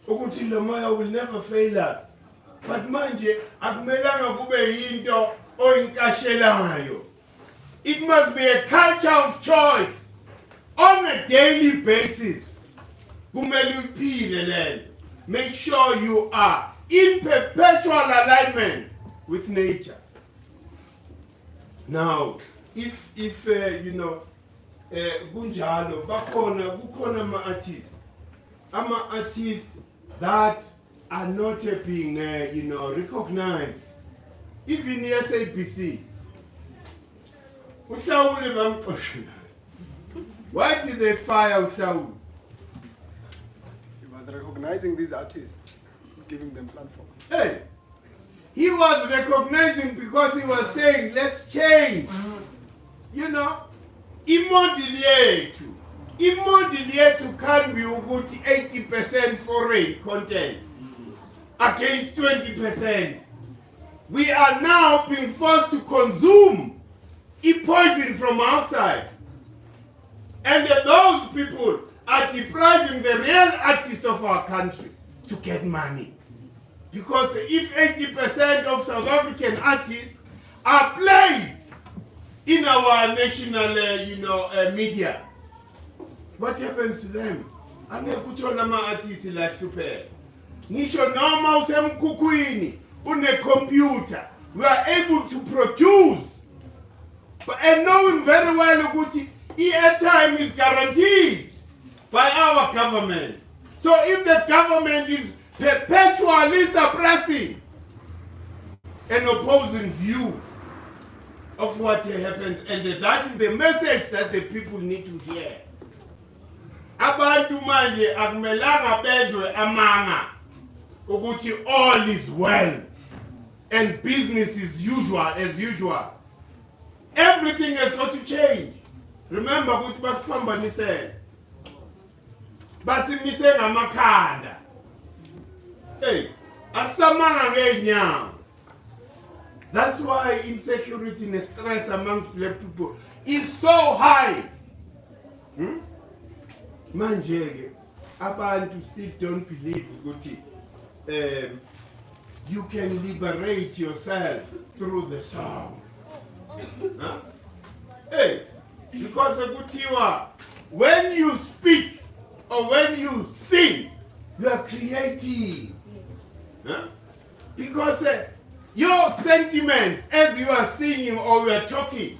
Ukuthi lo moya will never fail us. But manje akumelanga kube yinto oyinkashelayo. It must be a culture of choice on a daily basis. Kumele uphile lento. Make sure you are in perpetual alignment with nature. Now, if you know, kunjalo kukhona ama-artists that are not being recognized, even the SABC. Uhlawule bamxoshela. Why did they fire Uhlawule? He was recognizing these artists, giving them platform. Hey, he was recognizing because he was saying, let's change. You know, imodeli yethu can be ukuthi 80% foreign content against 20%. We are now being forced to consume poison from outside. And those people are depriving the real artists of our country to get money. Because if 80% of South African artists are played in our national media, what happens to them? Angekuthola ama-artists lahlupheka. Ngisho noma usemkhukhwini une-computer, we are able to produce, and knowing very well ukuthi airtime is guaranteed by our government. So if the government is perpetually suppressing an opposing view of what happens, and that is the message that the people need to hear. Abantu manje akumelanga bezwe amanga ukuthi all is well and business is as usual. Everything has got to change. Remember ukuthi basiphambanisele. Basimise ngamakhanda. Hey, asamanga ngeenyawo. That's why insecurity and stress amongst black people is so high. Manje abantu still don't believe ukuthi you can liberate yourself through the song. Huh? Hey, because kutiwa, when you speak or when you sing, you are creating. Huh? Because your sentiments as you are singing or you are talking,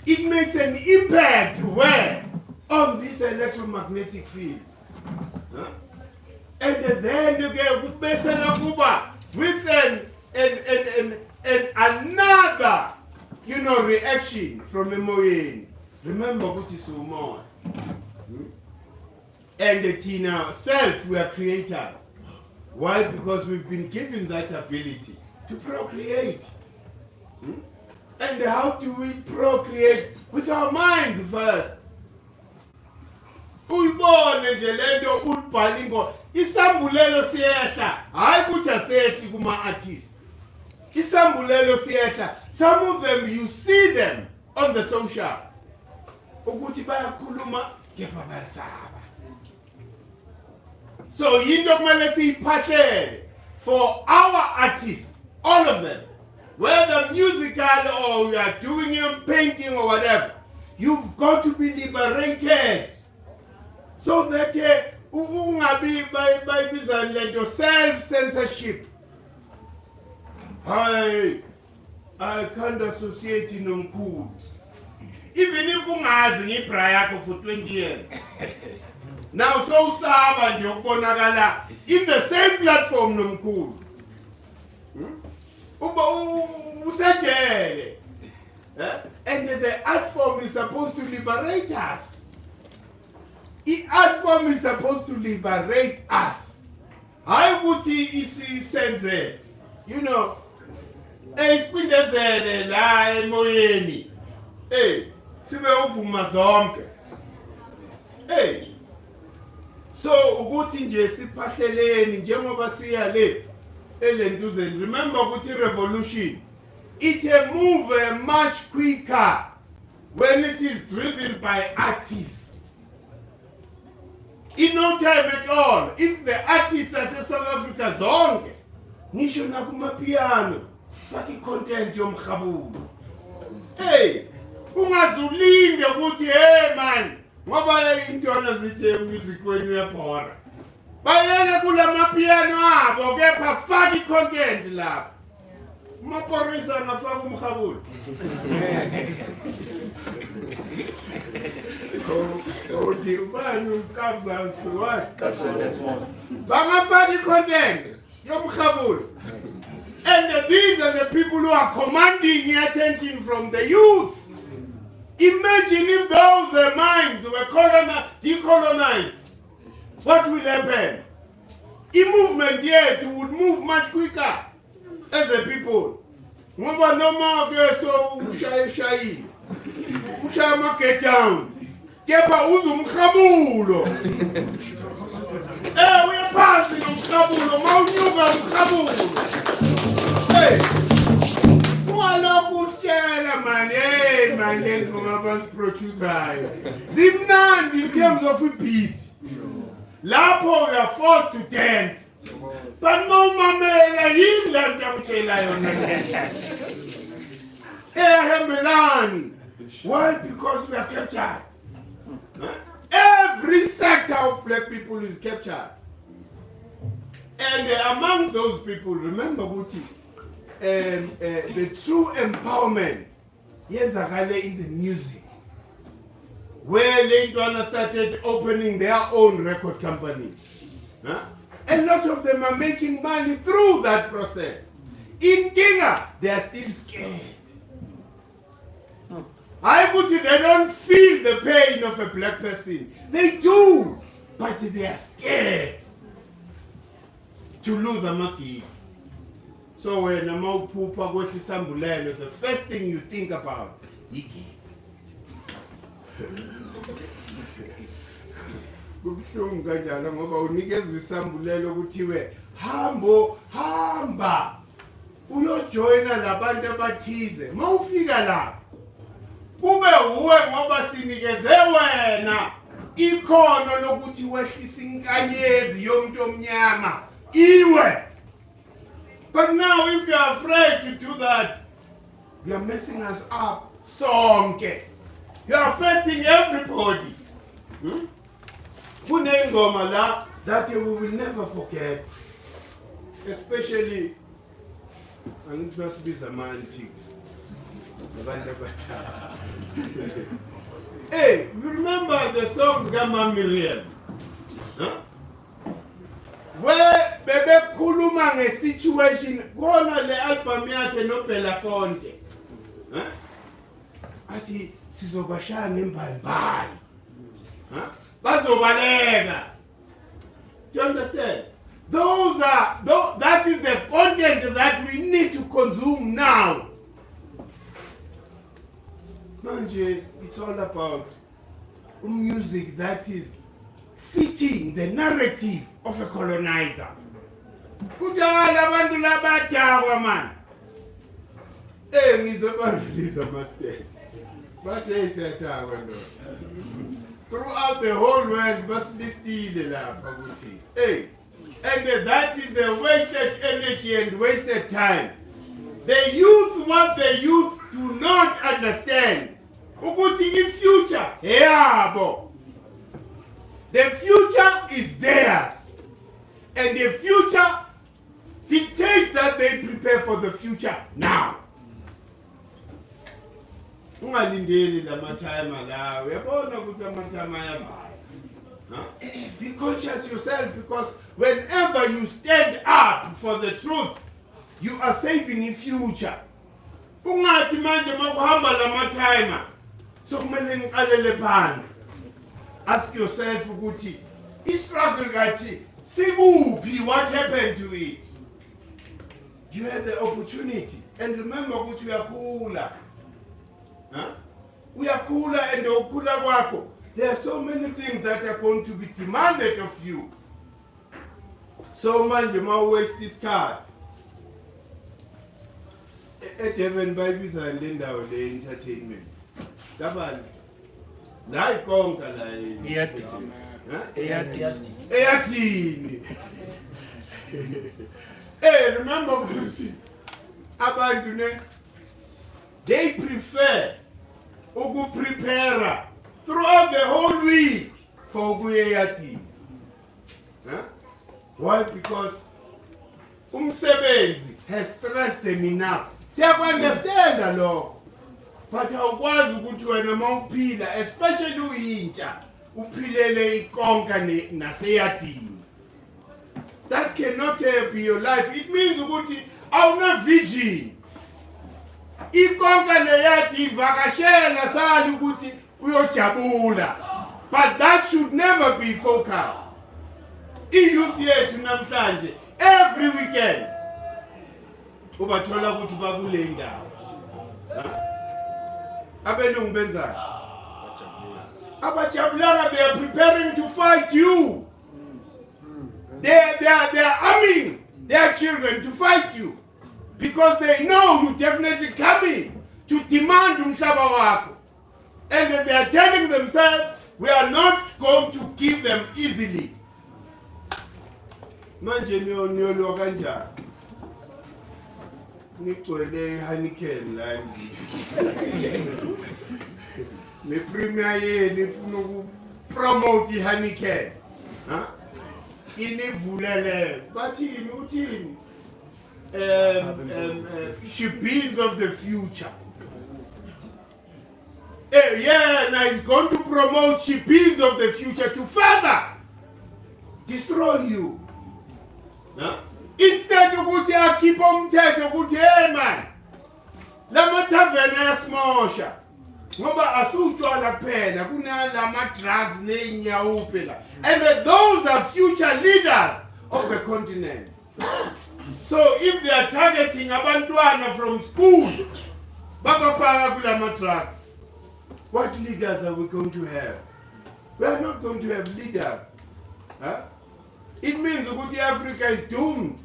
it makes an impact where? On this electromagnetic field. Huh? And then you get with another reaction from emoyeni. Remember what is so more. And in ourselves we are creators. Why? Because we've been given that ability to procreate. And how do we procreate? With our minds first. Uyibone nje lento ulibhalingo isambulelo siyehla hayi ukuthi asehli kuma artists. Isambulelo siyehla. Some of them you see them on the social. Ukuthi bayakhuluma kepha bayasaba. So yinto kumele siyiphahlele for our artists, all of them, whether musical or we are doing painting or whatever, you've got to be liberated. So that ungabi by self-censorship. I can't associate nomkhulu. Even if ungazi ngibra yakho for 20 years. Now so usaba nje ukubonakala in the same platform nomkhulu. Uba usejele. And the art form is supposed to liberate us. The art form is supposed to liberate us. I would sense, you know, esiphindezele la emoyeni. Sibe uphuma zonke. So ukuthi nje siphahleleni njengoba siya le elentuzeni. Remember ukuthi revolution it move much quicker when it is driven by artists. In no time at all, if the artists are South Africa zonke, ngisho nakumapiano, faki content yomkhabulu. Ungazulinde ukuthi man, ngoba intwana zithi music wenu uyabhora. Bayele kula mapiano abo kepha faki content lapha. Maporisa ngafaka umkhabulu. Oh, dear man, who comes out to what? That's one. Bangafaki content yomkhabulu. And these are the people who are commanding the attention from the youth. Imagine if those minds were decolonized. What will happen? The movement yet would move much quicker as a people. Ngoba noma ke so ushayi. Ushama get down. Kepha uzumkhabulo. Uyaphansi nomkhabulo, mawunyuka umkhabulo. Walokhu usitshela man, man ngoma basiproducer. Zimnandi in terms of a beat. Lapho we are forced to dance. But no mamela yini la ngiyamtshela yona. Ehambelani. Why? Because we are captured. Every sector of black people is captured. And amongst those people, remember Guti, the true empowerment yenzakale in the music, where Lentwana started opening their own record company. A lot of them are making money through that process. In Kenya, they are still scared. They don't feel the pain of a black person. They do, but they are scared to lose a market. So when a mawuphupha kwehle isambulelo, the first thing you think about, yiki. Kubuhlungu kanjalo ngoba unikezwe isambulelo kuthiwe hamba uyojoyina labantu abathize. Mawufika lapha kube uwe ngoba sinikeze wena ikhono lokuthi wehlise inkanyezi yomuntu omnyama iwe. But now if you are afraid to do that, you are messing us up sonke. You are affecting everybody. Kunengoma la that we will never forget, especially and it must be semantics. Hey, you remember the songs Gama Miriam? Where Bebe Kuluma a situation, Kona le album yake no Belafonte. Ati sizobashana imbali. Bazobalega. Do you understand? That is the content that we need to consume now. Manje, it's all about music that is fitting the narrative of a colonizer. Kujala bantu labatawa man. Ngizoba-release ama-states. But throughout the whole world, basilistile lapha ukuthi. And that is a wasted energy and wasted time. The youth, what the youth do not understand. Ukuthi future, yabo. The future is theirs. And the future dictates that they prepare for the future now. Ungalindeli lamatime lawo. Uyabona ukuthi amatime ayavala. Be conscious yourself, because whenever you stand up for the truth, you are saving in future. Ungathi manje makuhamba lamatime so kumele ngiqalele phansi. Ask yourself ukuthi struggle kathi sikuphi, what happened to it? You had the opportunity, and remember ukuthi uyakhula. Uyakhula, and ukhula kwakho, there are so many things that are going to be demanded of you. So manje ma waste this card. Edeben bayibiza le ndawo le entertainment. Dabani la ikonka la eyathini. Remember ukuthi abantu ne they prefer to prepare throughout the whole week for ukuyeyathini. Why? Because umsebenzi has stressed them enough. Siyaku-understand lokho, but awukwazi ukuthi wena mawuphila, especially uyintsha, uphilele ikonka naseyadini. That cannot be your life. It means ukuthi awuna vision. Ikonka neyadi ivakashela sali ukuthi uyojabula, but that should never be focused. I-youth yethu namhlanje every weekend ubathola ukuthi bakule indawo. Abelungu benzani? Abajabulanga, they are preparing to fight you. They are arming their children to fight you, because they know you definitely coming to demand umhlaba wakho, and they are telling themselves, we are not going to give them easily. Manje niyolwa kanjani? Ngicwele Heineken la endlini. Ne premier yeni ifuna ukupromote Heineken. Inivulele. Bathini uthini? Shebeens of the future. Now he's going to promote shebeens of the future to further destroy you. Instead ukuthi akhipha umthetho ukuthi hey man, lama tavern ayasimosha ngoba asutshwala kuphela, kunalama drugs nenyawo phela, and those are future leaders of the continent. So if they are targeting abantwana from school babafaka kulama drugs, what leaders are we going to have? We are not going to have leaders. It means ukuthi Africa is doomed.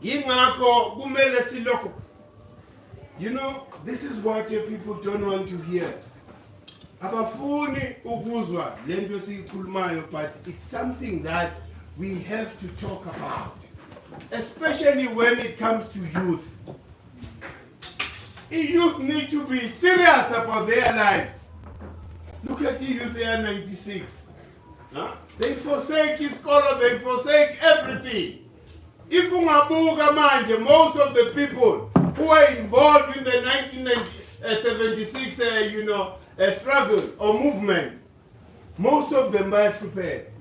Yingakho kumele silokho. You know, this is what people don't want to hear. Abafuni ukuzwa lento sikhulumayo, but it's something that we have to talk about, especially when it comes to youth. Youth need to be serious about their lives. Look at the youth, they are 96. They forsake his color, they forsake everything. If ungabuka manje, most of the people who were involved in the 1976 struggle or movement, most of them were prepared.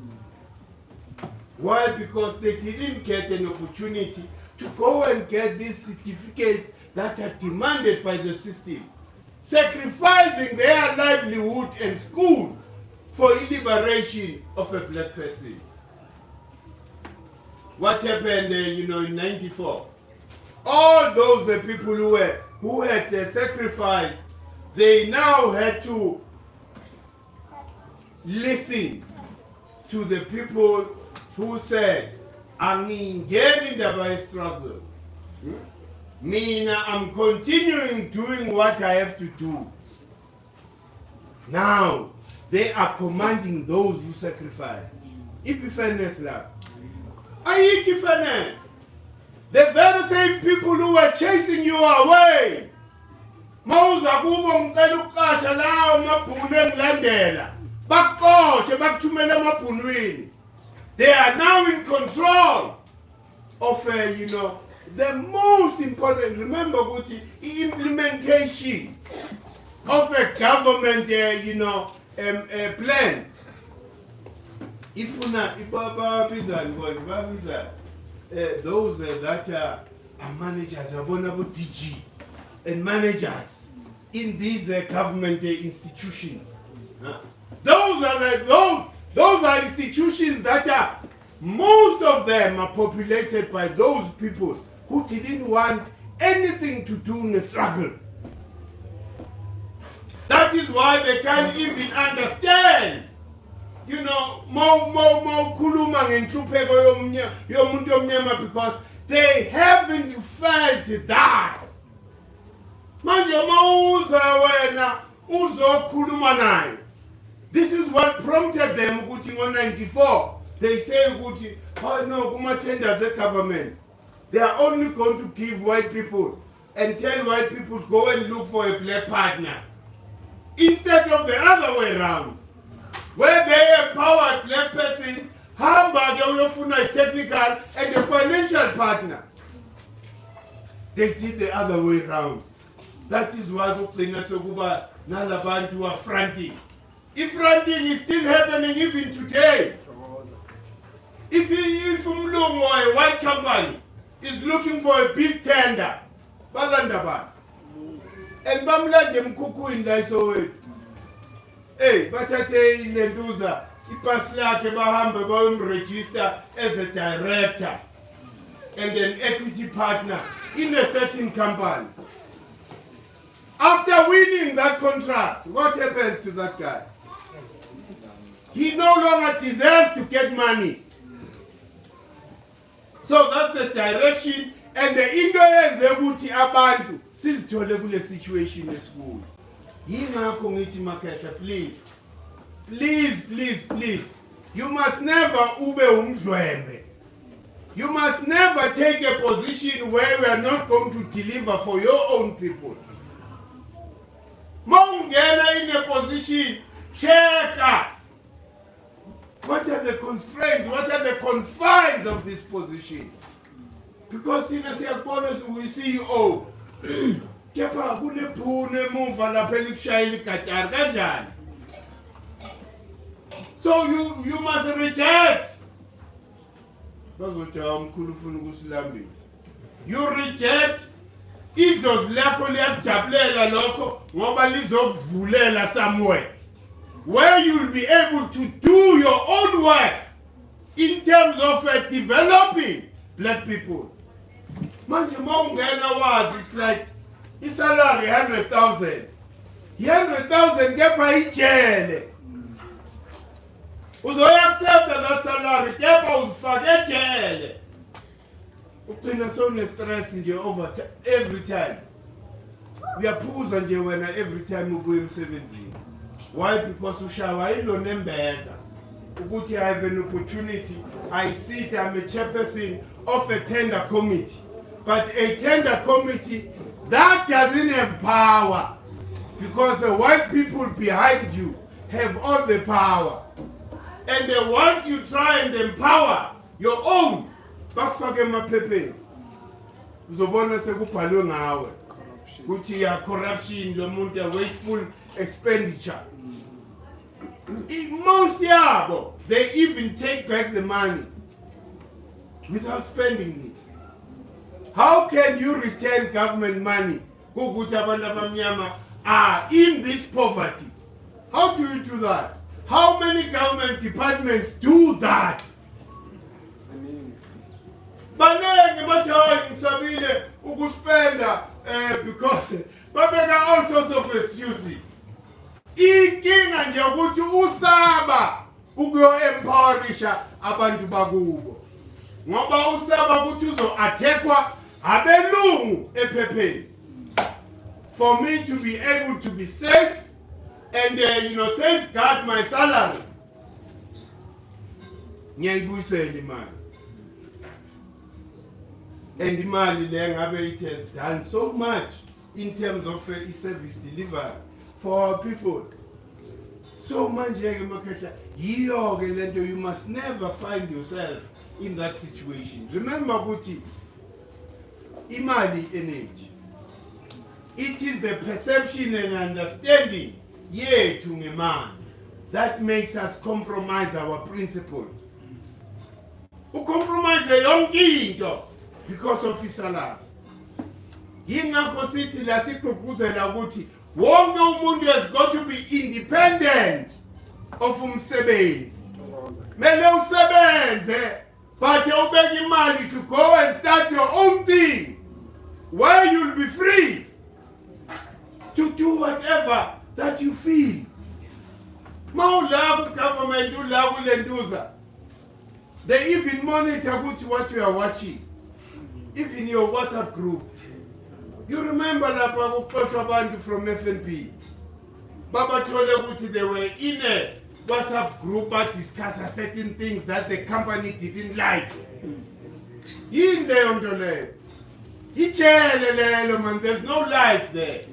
Why? Because they didn't get an opportunity to go and get these certificates that are demanded by the system, sacrificing their livelihood and school for the liberation of a black person. What happened, in '94? All those people who had sacrificed, they now had to listen to the people who said, "Angingeni ndaba struggle. Mina, I'm continuing doing what I have to do." Now they are commanding those who sacrifice. If fairness love. Ayiki fairness. The very same people who were chasing you away. Mawuza kubo ngicela ukuqasha lawo mabhunu engilandela. Bakuqoshe bakuthumele emabhunwini. They are now in control of the most important, remember ukuthi implementation of a government plans. Ifuna those that are managers, DG and managers in these government institutions. Those are institutions that are, most of them are populated by those people who didn't want anything to do in the struggle. That is why they can't even understand. Because they haven't felt that. This is what prompted them in 94. They say, oh no, tenders a government. They are only going to give white people and tell white people go and look for a black partner. Instead of the other way around, where they empower black person, a technical and a financial partner. They did the other way around. That is why Nalabantu are fronting. If fronting is still happening even today, if Umlungu or a white company is looking for a big tender, Balandaban, and Bamla them kuku in Daiso. Hey, but I say in Lenduza, Ipasla Kebahamba going register as a director and an equity partner in a certain company. After winning that contract, what happens to that guy? He no longer deserves to get money. So that's the direction, and the Indians ebuthi abantu sizithole kule situation esikuyo. Yingakho ngithi Makhetha, please, you must never ube umdlwembe. You must never take a position where you are not going to deliver for your own people. Mongena in a position, check out. What are the constraints? What are the confines of this position? Because in a bonus we see, oh, so you must reject. You reject idlozi lakho liyakujabulela lokho ngoba lizokuvulela somewhere where you'll be able to do your own work in terms of developing black people. Manje mawungena wazi, it's like isalary 100,000. 100,000 kepha ijele. Uzoyaccept that salary kepha uzifake ejele. Ugcina sone stress nje over every time. Uyaphuza nje wena every time ubuya emsebenzini. Why? Because ushawa ilo nembeza. Ukuthi I have an opportunity. I sit, I'm a chairperson of a tender committee. But a tender committee that doesn't have power, because the white people behind you have all the power. And they want you to try and empower your own. Bakufake emaphepeni. Uzobona sekubhalwe ngawe. Kuthi ya corruption, lo muntu ya wasteful expenditure. Most yabo, they even take back the money without spending it. How can you return government money? Kukuthi abantu abamnyama are in this poverty. How do you do that? How many government departments do that? Banenge bathi hayi ngisabile ukuspenda because babeka all sorts of excuses. Inkinga nje ukuthi usaba ukuyo empowerisha abantu bakubo. Ngoba usaba ukuthi uzo attackwa abelungu ephepheni. For me to be able to be safe and safeguard my salary. Ngiyayibuyisela imali. And imali le ngabe it has done so much in terms of service delivery for our people. So manje ke Makhetha, yiyo ke lento, you must never find yourself in that situation. Remember, Guti, imali energy. It is the perception and understanding yethu ngemali that makes us compromise our principles. Ucompromise yonke into because of isalary. Yingakho sithi la sigqugquzela ukuthi wonke umuntu has got to be independent of umsebenzi. Mele usebenze but ubeke imali to go and start your own thing where you'll be free to do whatever that you feel. Mawula government ula kulentuza. They even monitor what you are watching. Even your WhatsApp group. You remember lapha kuqoshwa abantu from FNP. Baba told ukuthi they were in a WhatsApp group that discuss certain things that the company didn't like. In there on the left. Man, there's no life there.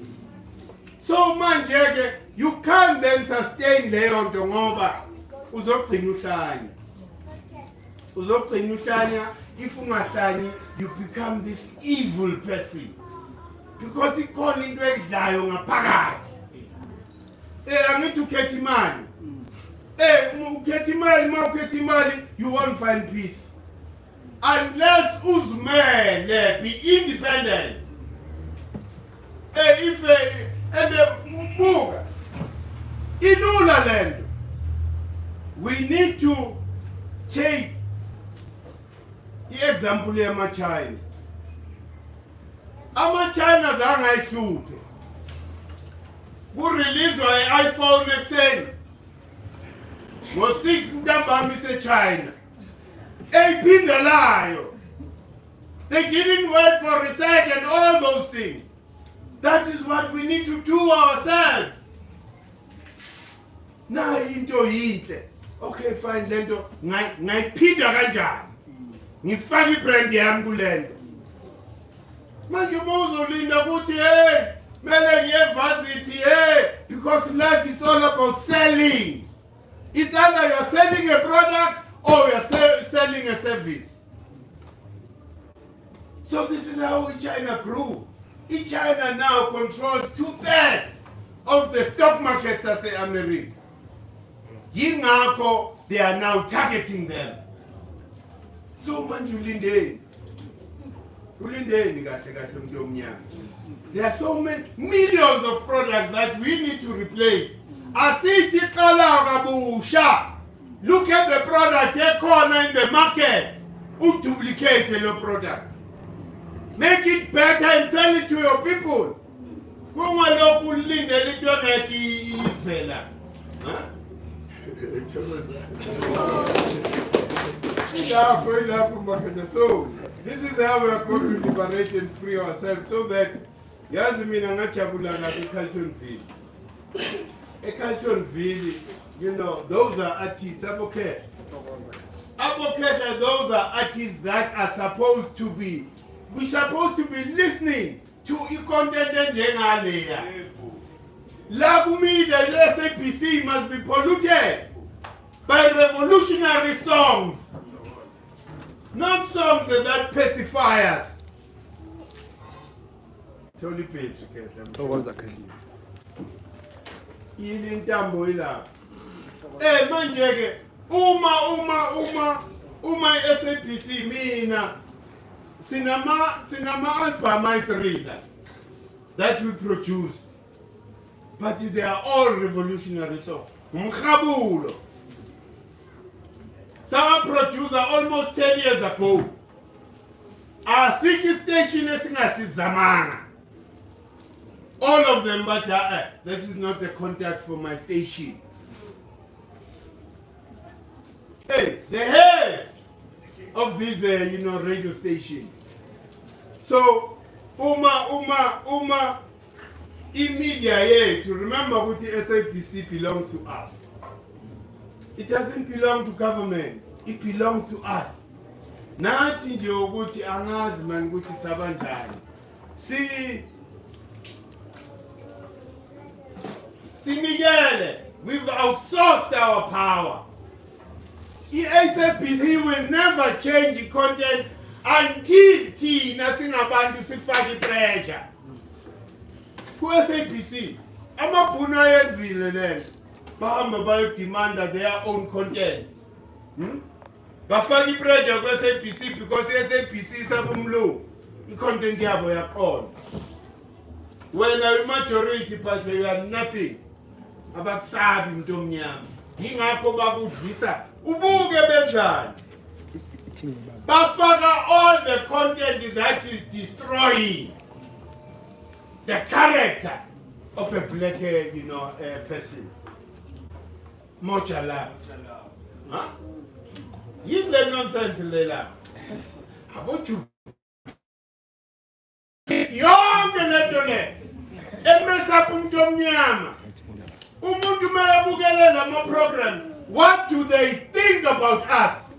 So manje you can't then sustain there on the ngoba uzogcina uhlanya. Uzogcina uhlanya if ungahlanya you become this evil person. Because ikhona into edlayo ngaphakathi. Angithi ukhetha imali. Ukhetha imali, mawukhetha imali, you won't find peace. Unless uzimele, be independent. Buka. Ilula lento. We need to take the example yama-China. Ama-China zangayihluphe. Kureleaswa i-iPhone ekuseni. Ngo-6 ntambama ise-China. Eyiphindelayo. They didn't wait for research and all those things. That is what we need to do ourselves. Nayi into yinhle. Okay, fine, lento ngayiphinda kanjani? Ngifaka ibrand yami kulento. Manje uzolinda ukuthi mele ngiyevarsity because life is all about selling. It's either you're selling a product or you're selling a service. So this is how China grew. China now controls 2/3 of the stock markets as America. Yingakho they are now targeting them. So manje ulindeni kahle kahle umuntu omnyama. There are so many millions of products that we need to replace. Asithi qala kabusha. Look at the product ekhona in the market. Uduplicate lo product. Make it better and sell it to your people. Kungalokhu ulindele into engeke izela. So this is how we are going to liberate and free ourselves so that yazi mina ngajabula ngabe eCarltonville. eCarltonville, you know, those are artists. Abokesh are those are artists that are supposed to be. We're supposed to be listening to content enjengaleya. Media, SAPC must be polluted by revolutionary songs, not songs that pacify us. Totally page, manje uma SAPC mina sinama album reader that we produce, but they are all revolutionary songs. Mkhabulo. Some producer almost 10 years ago. Our city station is Zamana. All of them, but this is not the contact for my station. Hey, the heads of these, radio stations. So, media, to remember what the SAPC belongs to us. It doesn't belong to government. It belongs to us. Nathi nje ukuthi angazi man ukuthi sabanjani. Sinikele, we've outsourced our power. I-SABC will never change the content until thina singabantu sifake pressure. Ku-SABC, amabhunu ayenzile lento. Bahamba bayodemanda their own content. Bafake pressure ku-SABC because i-SABC isabumlo. I-content yabo yaqona. When a majority but you are nothing. Abakusabi umuntu omnyama. Yingakho bakudlisa. Ubuke benjani. Bafaka all the content that is destroying the character of a black, person. Mochala. Huh? You let nonsense, Lela. About you. Young and what do they think about us?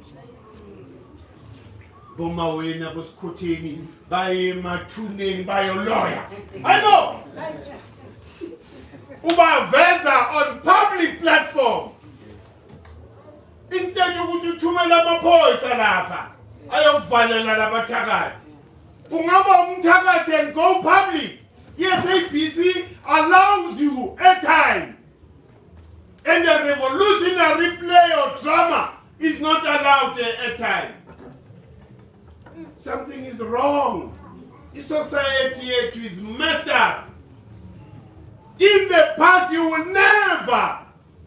Bomawena was Kotini by Matuning by a lawyer. I know. Uba Vesa on public platform. Instead you would do Tumalama Poi Salapa. I don't follow Lalabachagat. Pungaba Mtagat and go public. Yes, APC allows you a time. And the revolutionary play or drama is not allowed a time. Something is wrong. The society is messed up. In the past, you will never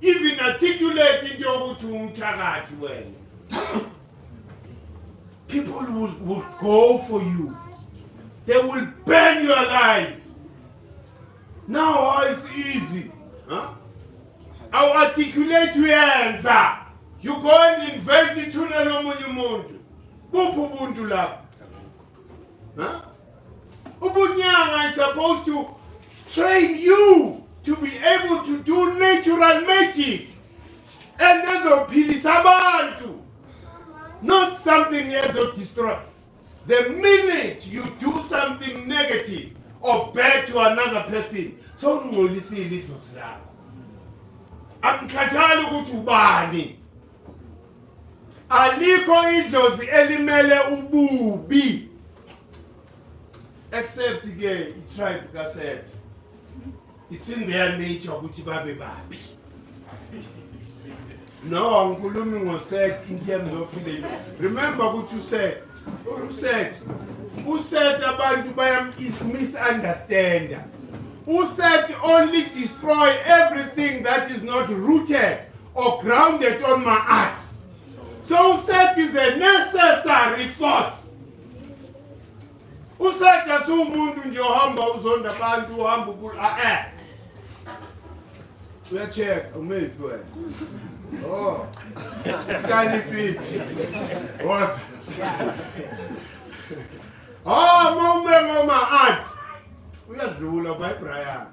even articulate in your Mtagati way. People will go for you. They will burn you alive. Now it's easy. Huh? I'll articulate your answer. You go and invent the tunnel on your moon. Ubuntu lab. Huh? Ubunyanga is supposed to train you to be able to do natural magic. And that's a pilisabantu. Not something else to destroy. The minute you do something negative or bad to another person, so only see little slap. I'm katali kutubani. Aliko idlozi elimele ububi. Except again, tribe cassette. It's in their nature kutibabe babi. No, Nkulumi was said in terms of freedom. Remember what you said. Who said about Dubai is misunderstand? Who said only destroy everything that is not rooted or grounded on my art? So said is a necessary force. Who said that so mundu njohamba uzonda bantu hamba kula we check umepwe. Oh. Sky City. What? Oh, mama art. Uyadlula by Brian.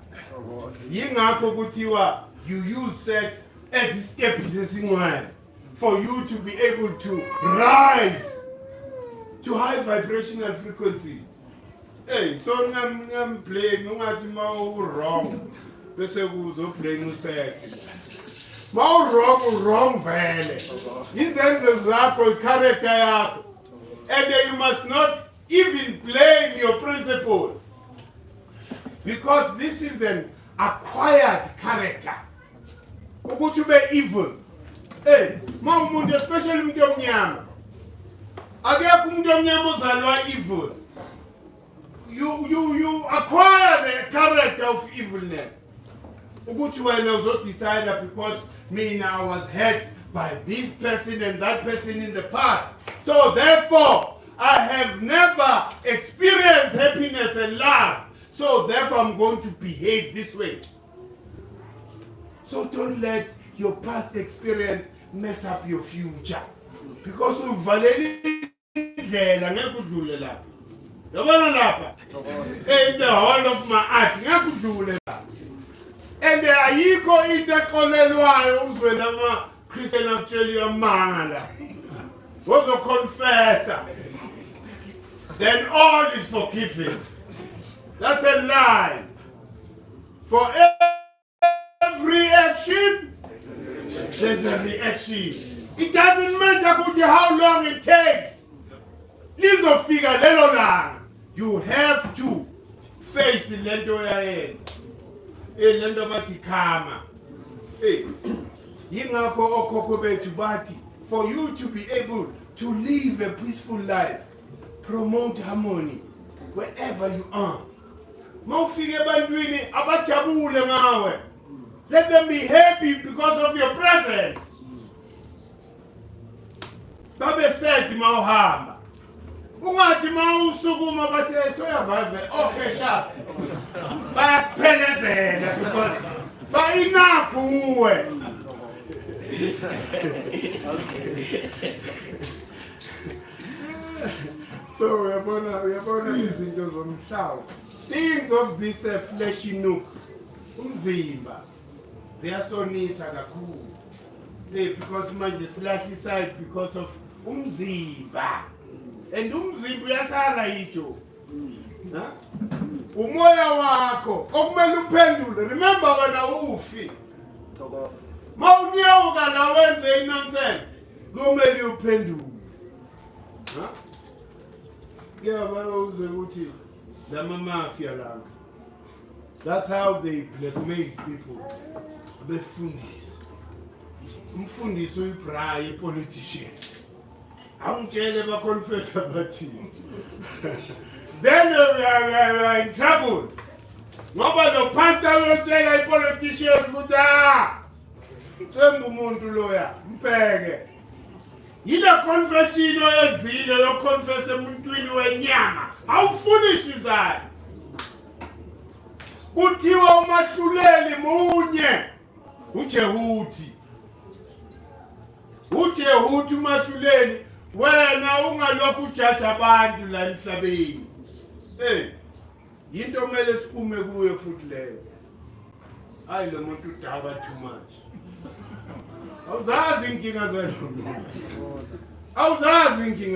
Yingakho kuthiwa you use sex as a step for you to be able to rise to high vibrational frequencies. Hey, so I'm playing wrong. Bese kuzo playing sex. Wrong vele. Izenzo zakho character yakho. And you must not even blame your principle. Because this is an acquired character. Ukuthi ube evil. Hey, umuntu especially umuntu omnyama. Akekho umuntu omnyama ozalwa evil. You acquire the character of evilness. Ukuthi wena uzodecide because I was hurt by this person and that person in the past. So therefore, I have never experienced happiness and love. So therefore, I'm going to behave this way. So don't let your past experience mess up your future. Because in the whole of my art, and the ayiko itakolelwayo uzwenama Christian actually a man was a confessor. Then all is forgiven. That's a lie. For every action, there's a reaction. It doesn't matter how long it takes. Lizofika lelo langa. You have to face lento yayenza. Lento bathi karma. Yingakho okhokho bethu bathi for you to be able to live a peaceful life, promote harmony wherever you are. Mawufike ebantwini abajabule ngawe. Let them be happy because of your presence. Babe sethi mawuhamba. Ungathi mawusukuma bathi soyavave okay sharp. Bayakuphelezela because ba enough uwe. So uyabona izinto zomhlaba. Things of this fleshy nook. Umzimba ziyasonisa kakhulu. Because manje silahla side because of umzimba. And umzimba uyasala yitho. Umoya wakho okumele uphendule. Remember wena ufi. Mawunyawuka la wenze nonsense. Kumele uphendule. Ngiyabawuze ukuthi lama mafia lana. That's how they blackmail people. Befundisi. Umfundisi uyibrayi politician. Angitshele ba confess bathi. Then we are in trouble. Ngoba lo pastor uyotshela ipoliticians ukuthi Themba umuntu loya mpeke. Yile confession oyenzile yo confess emuntwini wenyama. Awufunishi zani. Kuthiwa umahluleli munye uJehuthi. uJehuthi umahluleli wena ungalokhu ujaja abantu la emhlabeni. Yinto kumele siphume kuye futhi leyo. Hayi lo muntu udaba too much. Awuzazi inkinga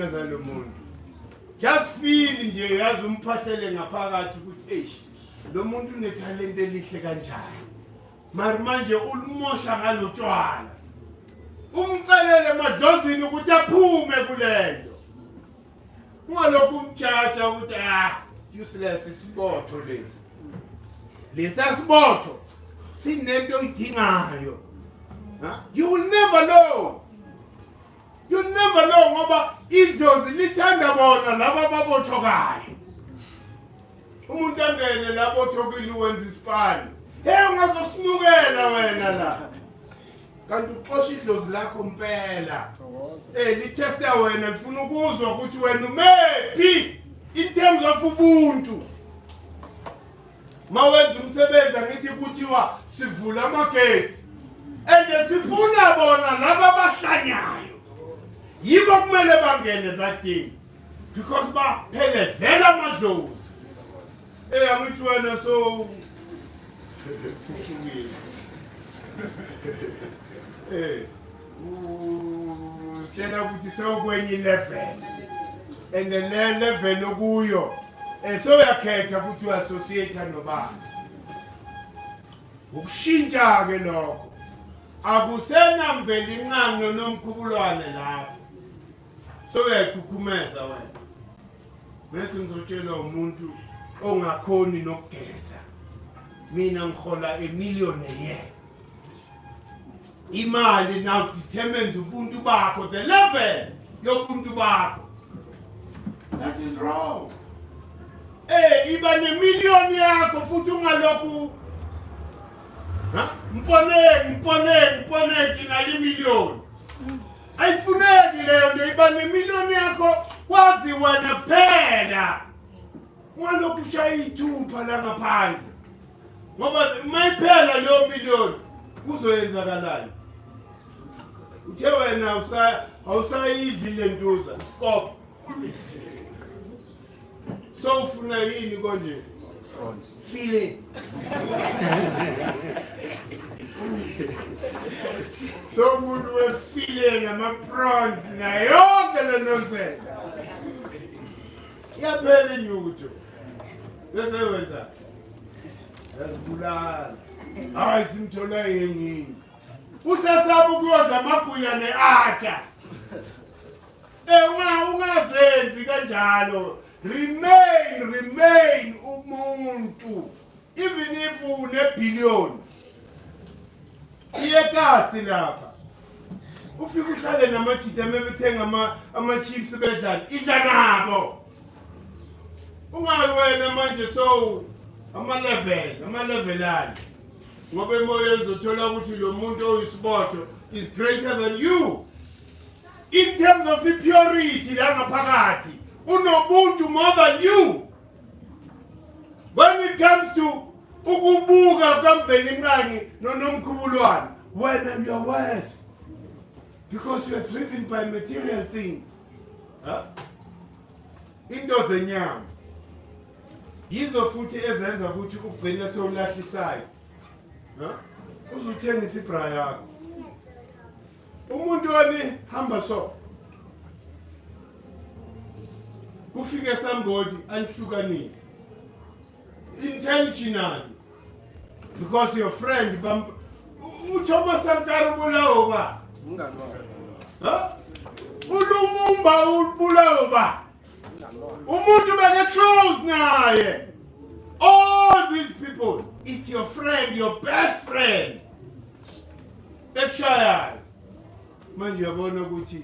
zalo muntu. Just feel nje yazi umphahlele ngaphakathi ukuthi lo muntu unetalent elihle kanjani. Manje ulumosha ngalotshwala. Umcelele emadlozini ukuthi aphume kulento. Ungalokhu umjaja ukuthi useless isibotho lesi. Lesa sibotho sinento idingayo. You will never know. You never know ngoba idlozi lithanda bona laba babothokayo. Umuntu angene lapho othokile wenza isipani. Ungazosinukela wena la. Kanti uxosha idlozi lakho impela. Litesta wena lifuna ukuzwa ukuthi wena umephi in terms of ubuntu. Mawenza umsebenzi ngithi kuthiwa sivula amagate. And sifuna bona laba bahlanyayo. Yibo kumele bangene that day. Because baphelezela amadlozi. Angithi wena so tshela ukuthi sewukwenye level. And the level okuyo so yakhetha ukuthi uassociate nobani. Ukushintsha ke lokho. Akusena mveli inqanqo nomkhubulwane lapho. So uyayikhukhumeza wena. Bese ngizotshela umuntu ongakhoni nokugeza. Mina ngihola $1 million a year. Imali now determines ubuntu bakho, the level yobuntu bakho. That is wrong. Iba $1 million yakho futhi ungalokhu Mpone kina $1 million. Ayifuneki leyo nto iba $1 million yakho kwazi wena phela. Ungalokhu ushaya ithupha la ngaphandle. Ngoba mayiphela leyo $1 million kuzoyenzakalani? Uthe wena awusayivi lentuza stop. So ufuna yini konje? Feeling. So umuntu we-feeling ama-prawns na yonke le nonsense. Iyaphela inyutho. Bese wenza yazibulala. Hayi simthola yengini. Usasaba ukuyodla amagunya ne-atsha. Ungazenzi kanjalo. Remain umuntu. Even if une-billion. Iyekasi lapha. Ufika uhlale namajita mebethenga ama-chips bedlala. Idla nabo. Ungalwena manje so ama-level ali. Ngoba emoyeni uzothola ukuthi lo muntu oyisibodo is greater than you. In terms of impurity la ngaphakathi, unobuntu more than you. When it comes to ukubuka kwamvelincane nomkhubulwane, when you are worse, because you are driven by material things. Into zenyama yizo futhi ezenza ukuthi ukugcina sewulahlisayo. Uzuthengisa ibra yakho. Umuntu wami hamba so. Kufike somebody anihlukanise. Intentionally. Because your friend uthoma Sankara ubulawo ba. Ulumumba ubulawo ba. Umuntu beke close naye. All these people, it's your friend, your best friend. Ekshayal. Manje yabona ukuthi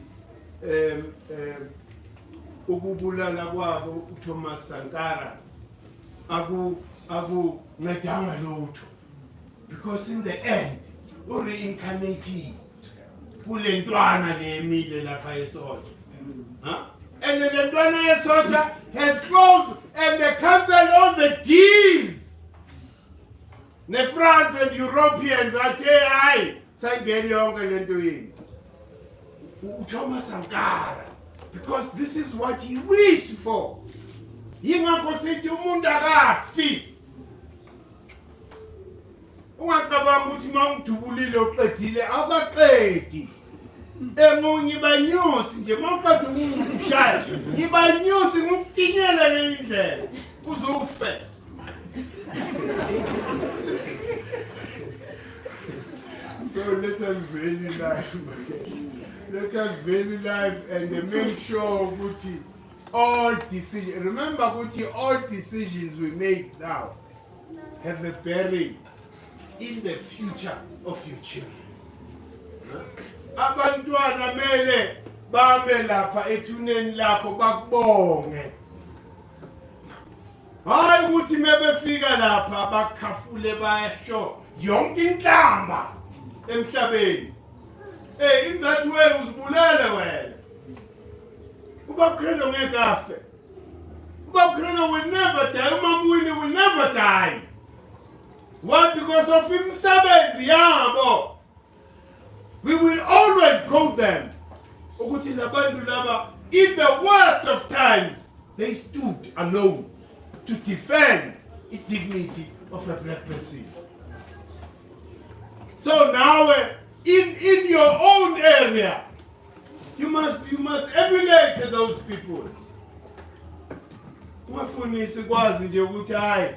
ukubulala kwabo uThomas Sankara aku ngedanga lutho. Because in the end, reincarnated. Kule ntwana le emile lapha eSotsha. And the ntwana eSotsha has closed and they cancelled all the deals. The France and Europeans are saying, "Aye, sangeni yonke lento yini." Thomas Sankara, because this is what he wished for. Yingakho sithi umuntu akafi. Ungacabanga ukuthi mawungidubulile uqedile awukaqedi. Emunye banyosi nje mawuqeda ukushaya. Ibanyosi ngukutinyela le indlela. Uzufe. So let us value life. Let us value life and make sure Gucci all decisions. Remember Gucci, all decisions we make now have a bearing in the future of your children. Abantwana mele bame lapha ethuneni lakho bakubonge. Hayi ukuthi mebefika lapha bakhafule bayasho yonke inhlamba emhlabeni. In that way uzibulele wena. Ubakhona ngeke afe. Ubakhona will never die. Umamwini will never die. Why? Because of imisebenzi yabo. We will always quote them. Ukuthi labantu laba, in the worst of times, they stood alone to defend the dignity of a black person. So now, in your own area, you must emulate those people. Ungafunisi kwazi nje ukuthi hayi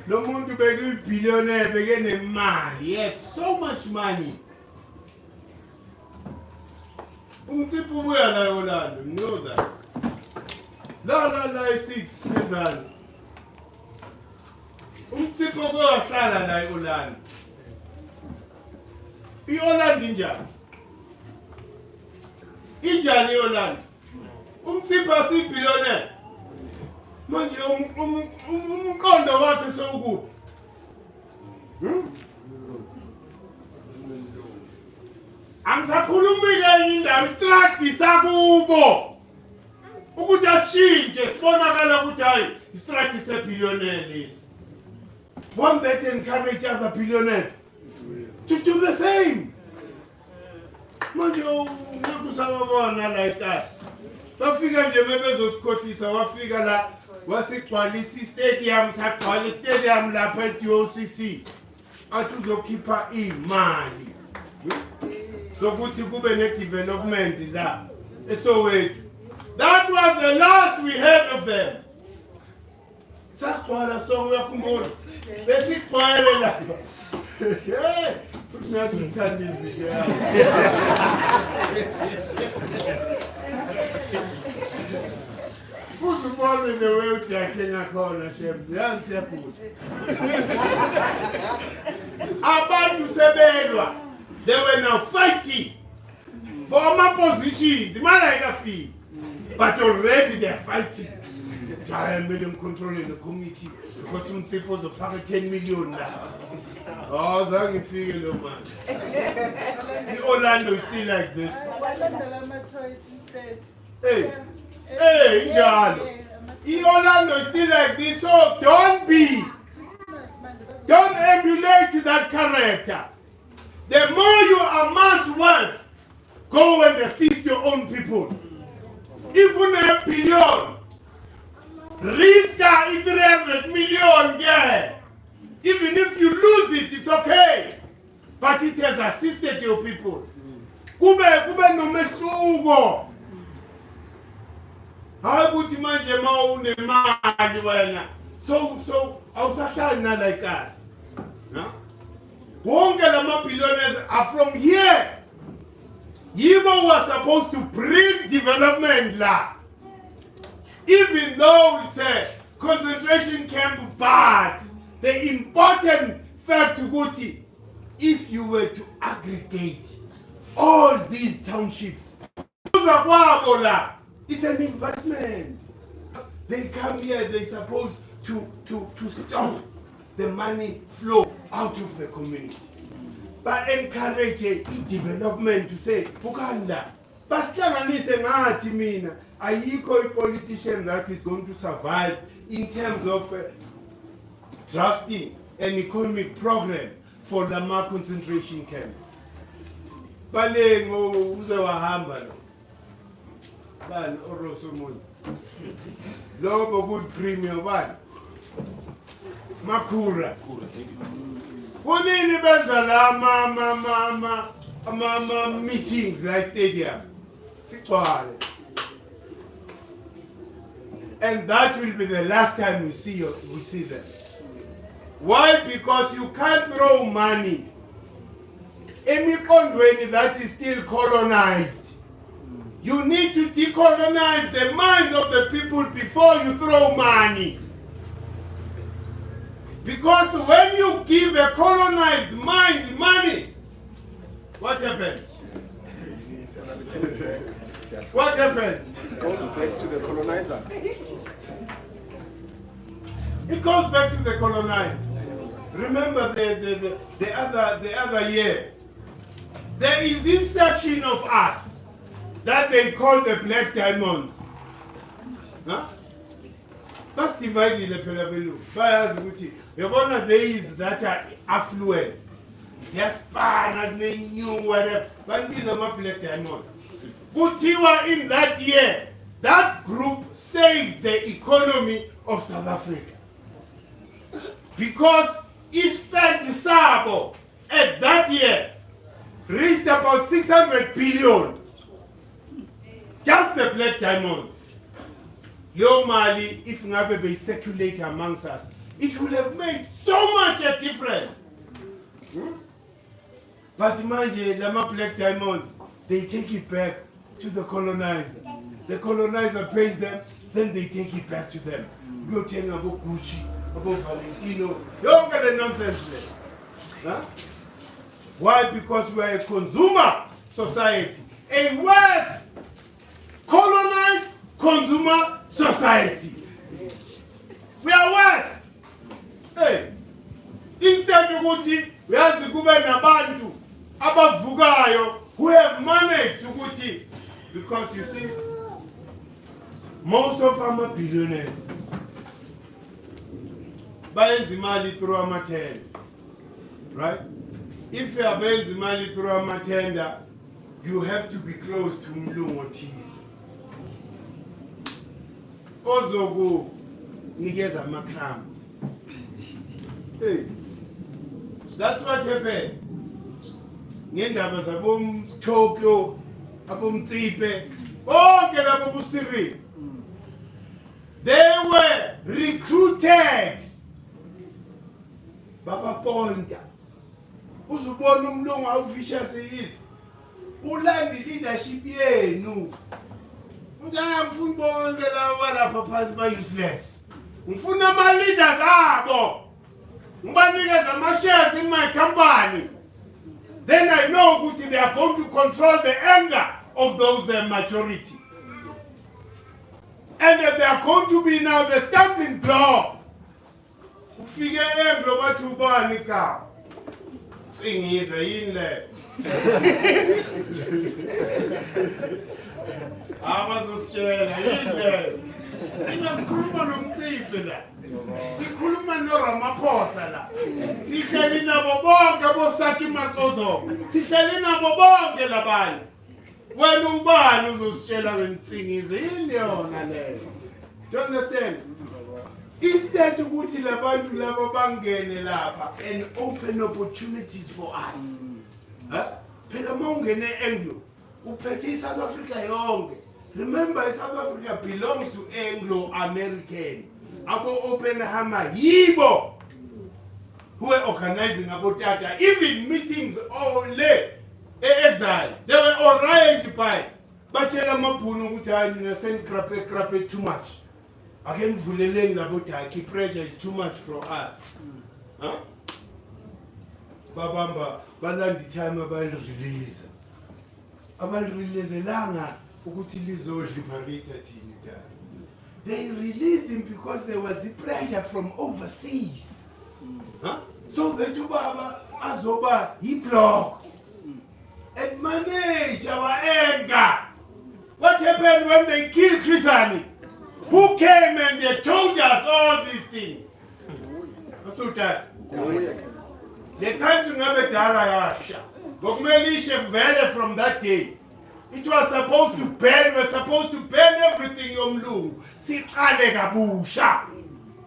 lo muntu beke ibillionaire beke nemali. He had so much money. Umthipho ubuya la eOrlando, you know that. La 6 ezansi. Umthipho kohlala la eOrlando. IOrlando injani? Injani iOrlando? Umthipho asibillionaire. Manje umqondo wakhe sewukubi. Angisakhulumi kenye indawo istrati sakubo. Ukuthi asishintshe sibonakala ukuthi hayi istrati sebillionaire lesi. Won't that encourage other billionaires to do the same? Manje unakusabona like us. Bafika nje bebezosikhohlisa wafika la wasigcwalisa stadium sagcwala stadium lapha eDOCC. Athi uzokhipha imali. So ukuthi kube ne-development la eSoweto. That was the last we heard of them. Sagcwala so uyakhumbula. Besigcwele lapha. Hey, put me out to stand this girl. Who's the one in the way to a king of corner, Shem? That's your food. About to say, they were now fighting for my positions. The man like a fee. But already they're fighting. I made them controlling the committee because some supposed to fuck 10 million now. Oh, so I can figure it, man. The Orlando is still like this. Hey, hey, John. The Orlando is still like this, so don't emulate that character. The more you amass wealth, go and assist your own people. Even a billion. Risk 300 million, yeah. Even if you lose it, it's okay. But it has assisted your people. Kube no mehluko. Hayi ukuthi manje ma unemali wena. So awusahlali na like us. Huh? Wonke lama billionaires are from here. Yibo was supposed to bring development la. Even though it's a concentration camp, but the important fact to if you were to aggregate all these townships, it's an investment. They come here, they're supposed to stop the money flow out of the community. But encourage a development to say, Bukanda, Baskanganise ngathi mina. Ayikho a politician that is going to survive in terms of drafting an economic program for the Lama concentration camps. Balengo uzewahamba lo. Bani orosomoy. Lobo good premium bani. Makura. Kunini benza la ama meetings like stadium. Sikwale. And that will be the last time we see them. Why? Because you can't throw money. Emikondweni that is still colonized. You need to decolonize the mind of the people before you throw money. Because when you give a colonized mind money, what happens? What happened? It goes back to the colonizer. It goes back to the colonizer. Remember the other year. There is this section of us that they call the black diamond. Huh? That's divided the Pelabelu. Yabona there is that are affluent. Yes, as they knew whatever. But these are not black diamond. Kutiwa in that year, that group saved the economy of South Africa. Because Eastern Sabo at that year reached about 600 billion. Just the black diamond. Leo Mali, if Ngabe circulate amongst us, it would have made so much a difference. But imagine, Lama black diamonds, they take it back to the colonizer. The colonizer pays them, then they take it back to them. Go tell them about Gucci, about Valentino. You don't get the nonsense there. Huh? Why? Because we are a consumer society. A West colonized consumer society. We are West. Hey, instead of Gucci, we have the government Bantu, Abavugayo, who have managed to Gucci. Because you see, most of them are billionaires. Buying the money through a matenda, right? If you are buying the money through a matenda, you have to be close to Mlungotis. Ozogo nigeza makrams. Hey, that's what happened. Ngendaba zabom Tokyo, abom Tripe, bonke labo busiri. They were recruited. Baba Ponta. uzubona umlungu awuvicious is ulanda leadership yenu ngiyamfuna bonke laba lapha phansi ba useless ngifuna ama leaders abo ngibanikeza ama shares in my company then I know ukuthi they are going to control the anger of those majority and they are going to be now the stumbling block ufike englo bathi ubani ka singize yini le abazositshela yini le thina sikhuluma nomcife la sikhuluma noRamaphosa la sihleli nabo bonke bosakhi macozo sihleli nabo bonke labanye wena ubani uzositshela ngensingize yini yona leyo do you understand instead ukuthi labantu laba bangene lapha and open opportunities for us phela mawungene Anglo uphethe iSouth Africa yonke remember South Africa belongs to Anglo American abo Oppenheimer yibo who were organizing about that even meetings only exile they were arranged by batshela amabhunu ukuthi hayi mina sendikrape too much ake nivuleleni labo daki pressure is too much for us babamba balanda time abalirelease abalireleaselanga ukuthi lizodliberate thina they released him because there was a pressure from overseas so that ubaba azoba block and manage our anger. What happened when they killed Chrisani? Who came and they told us all these things? Sultan. The country never died. From that day, it was supposed to ban. We're supposed to ban everything. We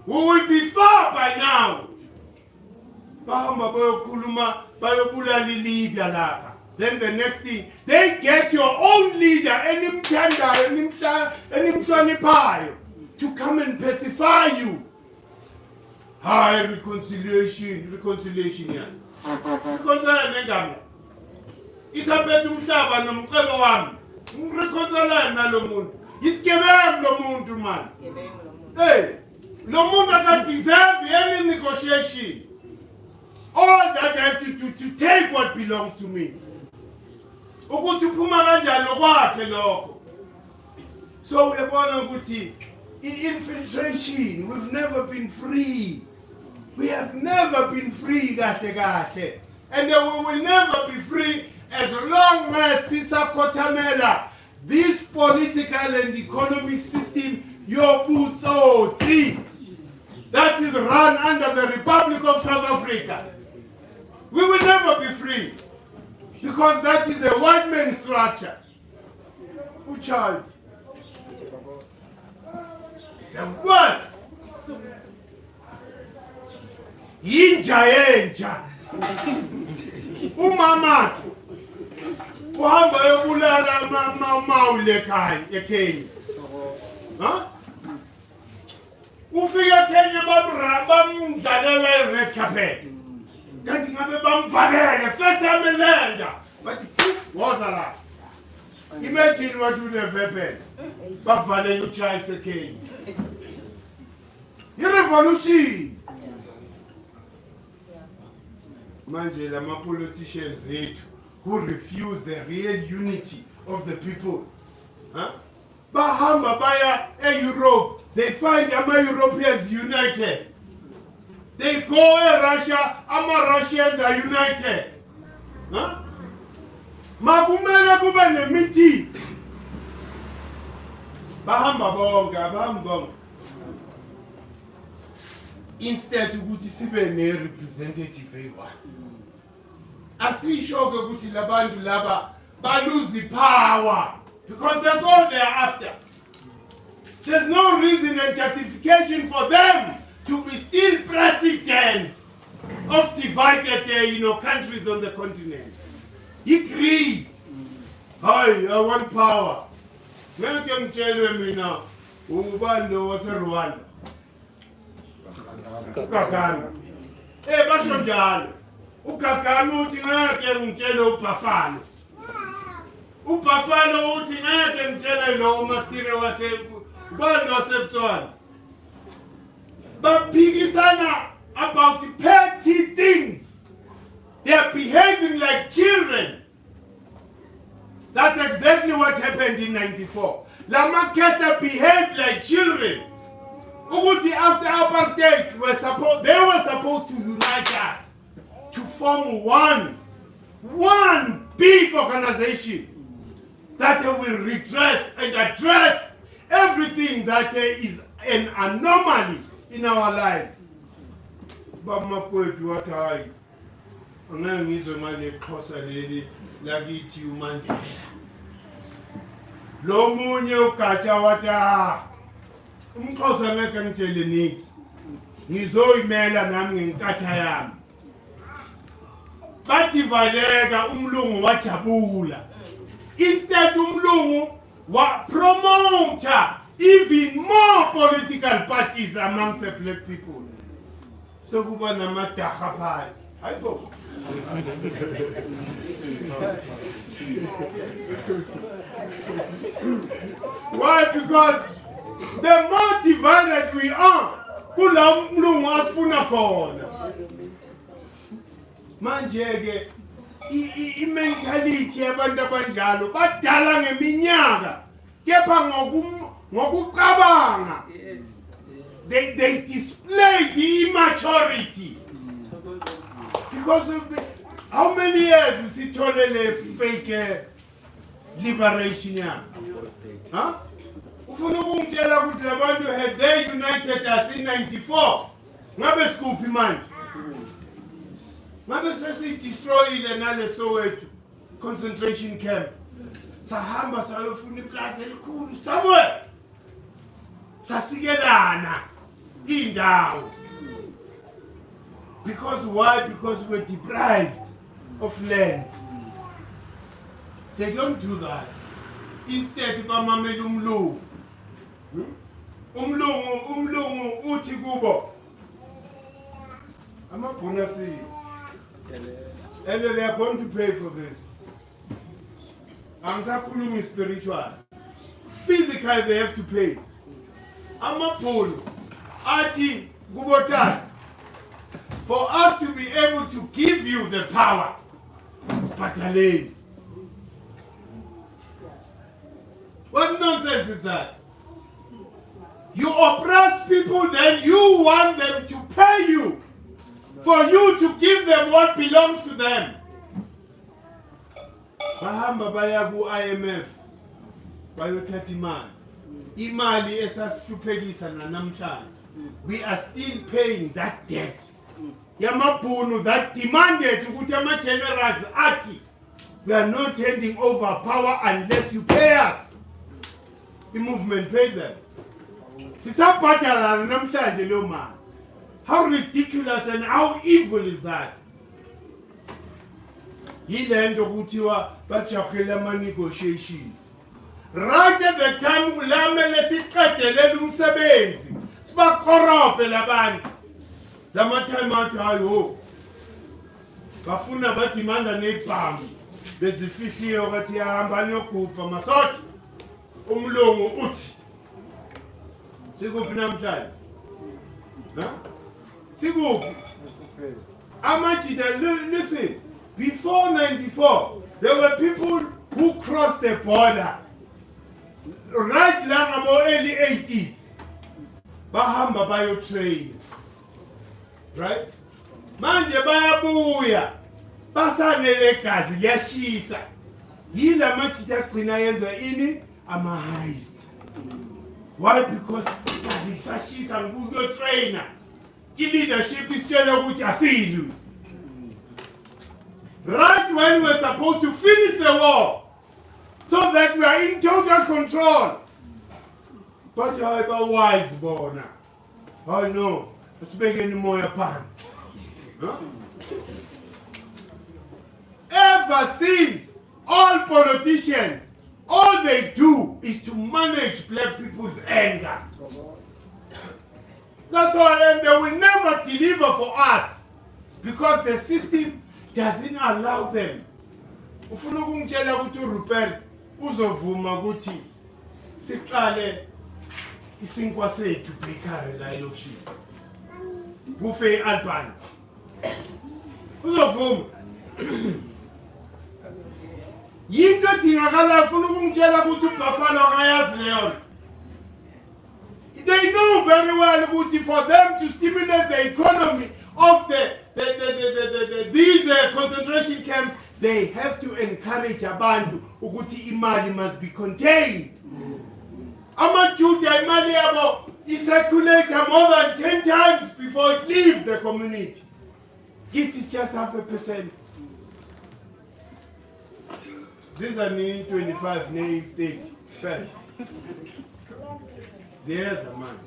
will be far by now. Then the next thing, they get your own leader, to come and pacify you. High reconciliation, yeah. Reconciliation, isaphethe umhlaba nomcebo wami ngireconcile nalo muntu isigebengu lo muntu man hey lo muntu akadeserve any negotiation all that I have to do to take what belongs to me ukuthi uphuma kanjani okwakhe lokho so uyabona ukuthi infiltration we've never been free we have never been free kahle and we will never be free as long as sisakhothamela this political and economic system that is run under the Republic of South Africa. We will never be free because that is a white man structure. Who Charles? The worst. Yinja. Umama. Uhamba yobulala mawule eKenya. Ufika Kenya bamdlalela i-red carpet. Kanti ngabe bamvalele first time elanda. Bathi woza la. Imagine what would have happened. Bavalele uCharles eKenya. I-revolution. Manje lama politicians zethu who refuse the real unity of the people. Bahamba baya Europe, they find Europeans united. They go to Russia, Russians are united. Makumele kube ne meeting. Bahamba bonke. Instead ukuthi sibe ne representative eyi-1. Asisho ke ukuthi labantu laba lose power because that's all they are after. There's no reason and justification for them to be still presidents of divided countries on the continent. He greed. I want power. Ngeke ngitshele mina ubani waseRwanda. Kakani. Basho njalo. Ukagana uthi ngeke ngitshele uBuffalo. uBuffalo uthi ngeke ngitshele lo masire waseButswana. Baphikisana about petty things. They are behaving like children. That's exactly what happened in 94. Lamaketa behaved like children. Uguti after apartheid, they were supposed to unite us to form one big organization that will redress and address everything that is an anomaly in our lives. Bamakwethu wathi hayi angeke ngizwe manje eXhosa leli lakithi uMandela. Lo munye ugatsha wathi umXhosa ngeke ngitshele niks. Ngizoyimela nami ngenkatha yami. Badivaleka umlungu wajabula. Instead umlungu wa promote even more political parties amongst the black people. So kuba namadaha party. Hayibo. Why? Because the more divided we are, kula mlungu asifuna khona. Manje ke i-mentality yabantu abanjalo badala ngeminyaka kepha ngokucabanga they display the immaturity. Because how many years sitholele fake liberation ya? Huh? Ufuna ukungitshela ukuthi labantu had they united us in 94 ngabe sikuphi manje? Ngabe sesi-destroyile nale Soweto concentration camp. Sahamba sayofuna iplaza elikhulu somewhere. Sasikelana indawo. Because why? Because we're deprived of land. They don't do that. Instead, bamamela umlungu. Umlungu uthi kubo. Amabhonasi. And they are going to pay for this. Angisakhulumi spiritual. Physically they have to pay. Amabholo athi kubo tata. For us to be able to give you the power, Patalane. What nonsense is that? You oppress people, then you want them to pay you for you to give them what belongs to them. Bahamba baya ku IMF bayothatha imali. Imali esasihluphekisa namhlanje. We are still paying that debt. Yamabhunu that demanded ukuthi ama-generals athi we are not handing over power unless you pay us. The movement paid them. Sisabhadala namhlanje leyo mali. How ridiculous and how evil is that? Yile nto kuthiwa bajahele ama-negotiations. Right at the time kulamele siqedelele umsebenzi sibakorobhe labantu. Lamatime athi hayo bafuna badimanda nebhamu bezifihliwe ukuthi yahamba niyogubha masotsha. Umlungu uthi sikuphi namhlanje? Sikuphi? Amajida, listen, before 94 there were people who crossed the border right long about early 80s bahamba bayo train, right? Manje bayabuya basanele gazi liyashisa yila majida agcina yenza ini ama-heist. Why? Because gazi sashisa nguyo trainer. I-leadership isitshela ukuthi asilu. Right when we're supposed to finish the war so that we are in total control. But I'm wise bona. I know. Asibekeni moya phansi. Ever since, all politicians, all they do is to manage black people's anger. That's all, and they will never deliver for us because the system doesn't allow them. Ufuna ukungitshela ukuthi uRupert uzovuma ukuthi siqale isinkwa sethu bakery la elokishini. Kufe Alban. Uzovuma. Yinto edingakala ufuna ukungitshela ukuthi uBuffalo akayazi leyo. They know very well ukuthi for them to stimulate the economy of these concentration camps, they have to encourage abantu ukuthi imali must be contained. Amajuda imali yabo circulate more than 10 times before it leaves the community. It is just 0.5%. These are 25, 30 first. There's a man.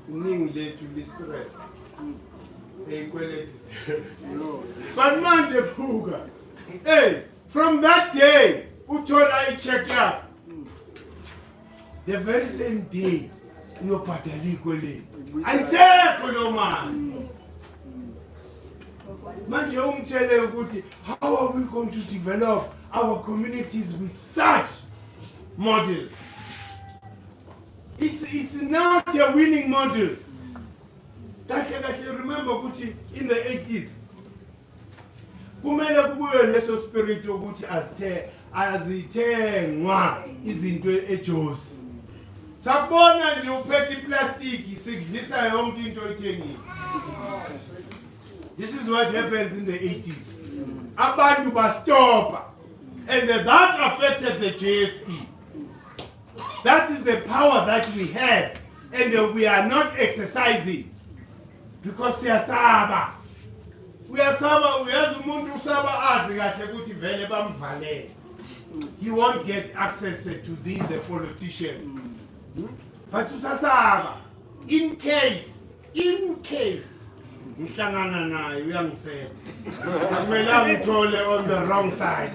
Ning late to be stressed. But manje Puga. Hey, from that day, Utola I check up. The very same day, you patali equally. I say, man. Manje umtshele ukuthi, how are we going to develop our communities with such models? It's not a winning model. Remember ukuthi in the 80s, kumele kubuye leso spirit ukuthi azithengwa izinto eJozi. Sabona nje uphethe plastic sikudlisa yonke into oyithengile. This is what happens in the 80s. Abantu bastopa, and that affected the JSE. That is the power that we have, and we are not exercising because siyasaba. Uyasaba, uyazi umuntu usaba azi kahle ukuthi vele bamvalele. He won't get access to these politicians. But usasaba, in case, ngihlangana naye uyangisela. Kumele ngithole on the wrong side.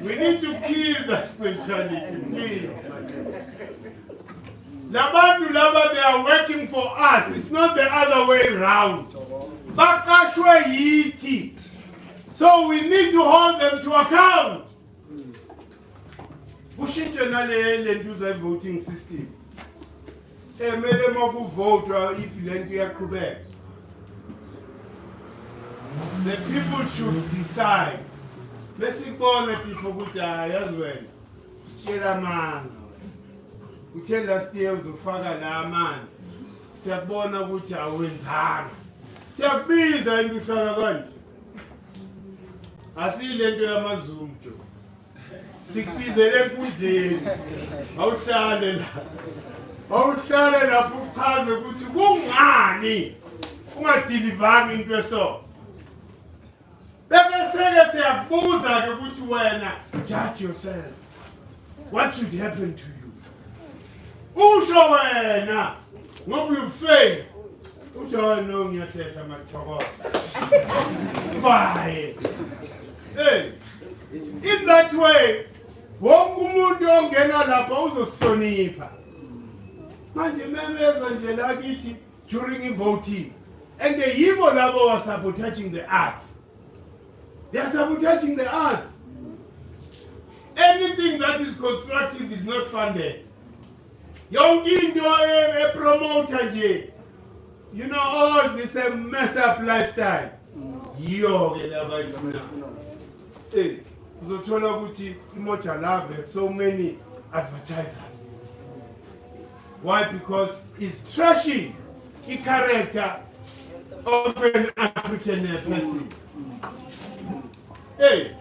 We need to kill that mentality, please. Labantu laba, they are working for us. It's not the other way around. Bakashwe yiti. So we need to hold them to account. Kushintshe nale lentuza voting system. Emele makuvote if lento iyaqhubeka. The people should decide. Lesibona tifo ukuthi ayazi wena. Sitshela amanga. Uthe last year uzofaka la amanzi. Siyabona ukuthi awenzanga. Siyakubiza into uhlala kanje. Asilento yamaZulu nje. Sikubizele enkundleni. Awuhlale la. Awuhlale lapho uchaze ukuthi kungani ungadilivanga into eso. Bebeseke siyabuza ke ukuthi wena judge yourself. What should happen to you? Usho wena ngoba you fail. Uthi no ngiyahlehla mathokoza. Fine. Hey. In that way, wonke umuntu ongena lapha uzosihlonipha. Manje memeza nje lakithi during voting, and the yibo labo was sabotaging the arts. They are sabotaging the arts. Anything that is constructive is not funded. Yonke into promoter nje. You know all this mess up lifestyle. Yo ke laba ifuna. Hey, uzothola ukuthi imoja love has so many advertisers. Why? Because it's trashing the character of an African person. Hey,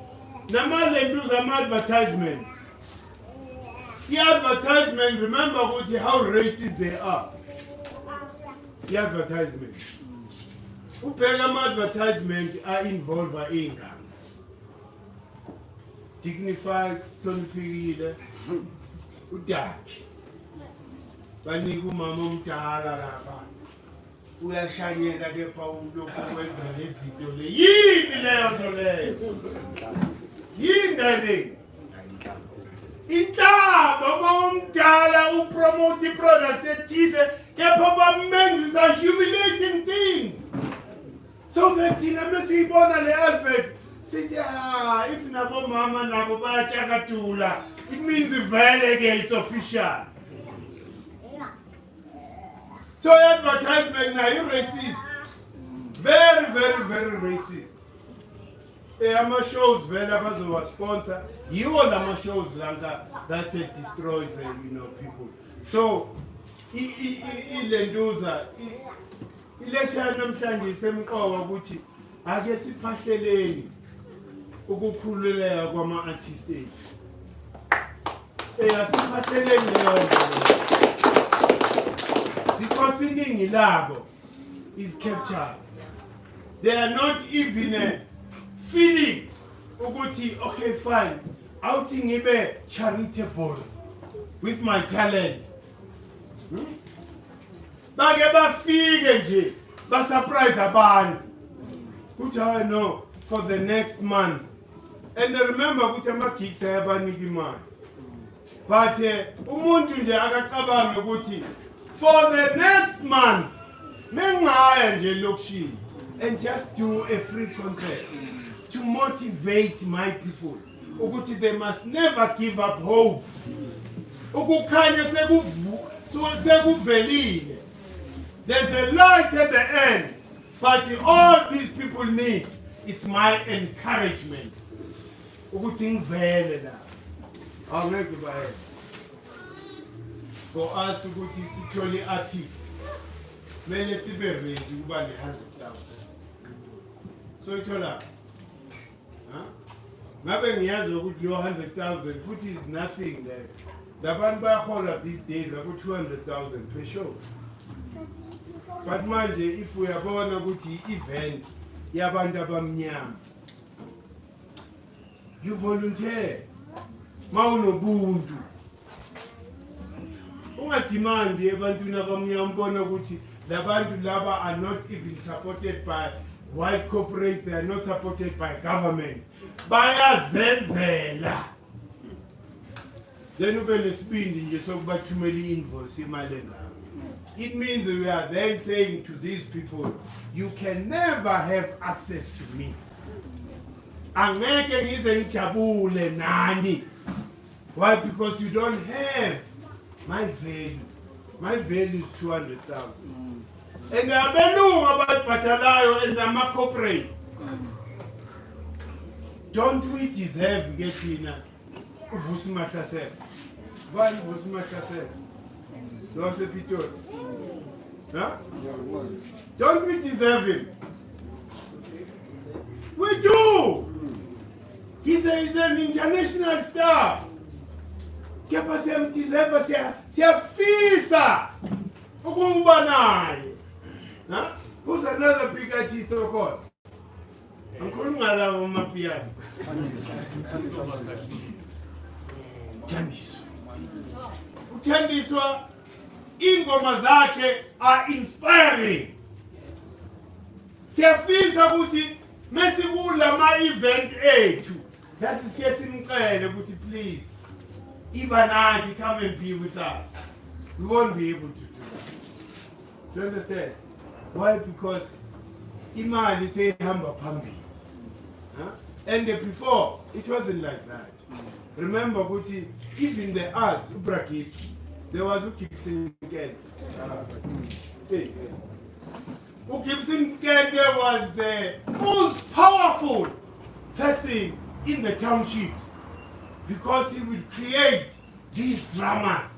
namale do some advertisement. The advertisement, remember how racist they are. The advertisement. Upelama advertisement are involved in dignified, hloniphekile, udaki. Banika umama omdala lapha. Uyashanyeka kepha ulokhu kwenza lezinto le. Yini leyo nto leyo? Yini le? Intaba bomdala upromote products ethize kepha bamenzisa humiliating things. So then thina mesiyibona le advert sithi if nabo mama nabo bayachakatula, it means vele ke it's official. So advertisement now you racist. Very, very, very racist. Ama shows vele abazowa sponsor. Yiwo lama shows lanka that destroys people. So ilenduza ilecture namhlanje semqoka ukuthi ake siphahleleni ukukhululeka kwama artists ethu. Asiphatheleni leyo because iningi labo is captured. They are not even feeling ukuthi okay fine awuthi ngibe charitable with my talent. Bake bafike nje ba surprise abantu ukuthi I know for the next month. And remember ukuthi ama gigs ayabaniki imali. But umuntu nje akacabange ukuthi for the next month mengaya nje lokishini and just do a free concert to motivate my people ukuthi they must never give up hope. Ukukhanya sekuvelile. There's a light at the end, but all these people need it's my encouragement. Ukuthi ngivele la. Angeke baye. For us ukuthi sithole artist mele sibe ready ukuba ne 100,000. So ithola ngabe ngiyazi ukuthi your 100,000 futhi is nothing there. Labantu bayahola these days aku 200,000 per show. But manje if uyabona ukuthi i-event yabantu abamnyama you volunteer mawunobuntu ungadimandi ebantwini abamnyama ubona ukuthi labantu laba are not even supported by white corporates, they are not supported by government. Bayazenzela. Then ube nesibindi nje sokubathumela i-invoice imali engaka. It means we are then saying to these people, you can never have access to me. Angeke ngize ngijabule nani. Why? Because you don't have my value. My value is 200,000. And abelungu ababhatalayo and ama corporate. Don't we deserve getting uvusi mahlasela? Bani uvusi mahlasela? Lose Pitori. Huh? Don't we deserve him? We do. He's an international star. Kepha siyamdeserve, siyafisa ukuba naye. Huh? Who's another big artist of God? Ngikhuluma ngalawo mapiano. Uthandiswa ingoma zakhe are inspiring. Siyafisa ukuthi mesikula ma event ethu yathi sike simcele ukuthi please Ibanati come and be with us. We won't be able to do that. Do you understand? Why? Because imali sehamba phambili. And before it wasn't like that. Remember ukuthi even the arts ubrakip there was uGibson Kente. uGibson Kente was the most powerful person in the townships because he would create these dramas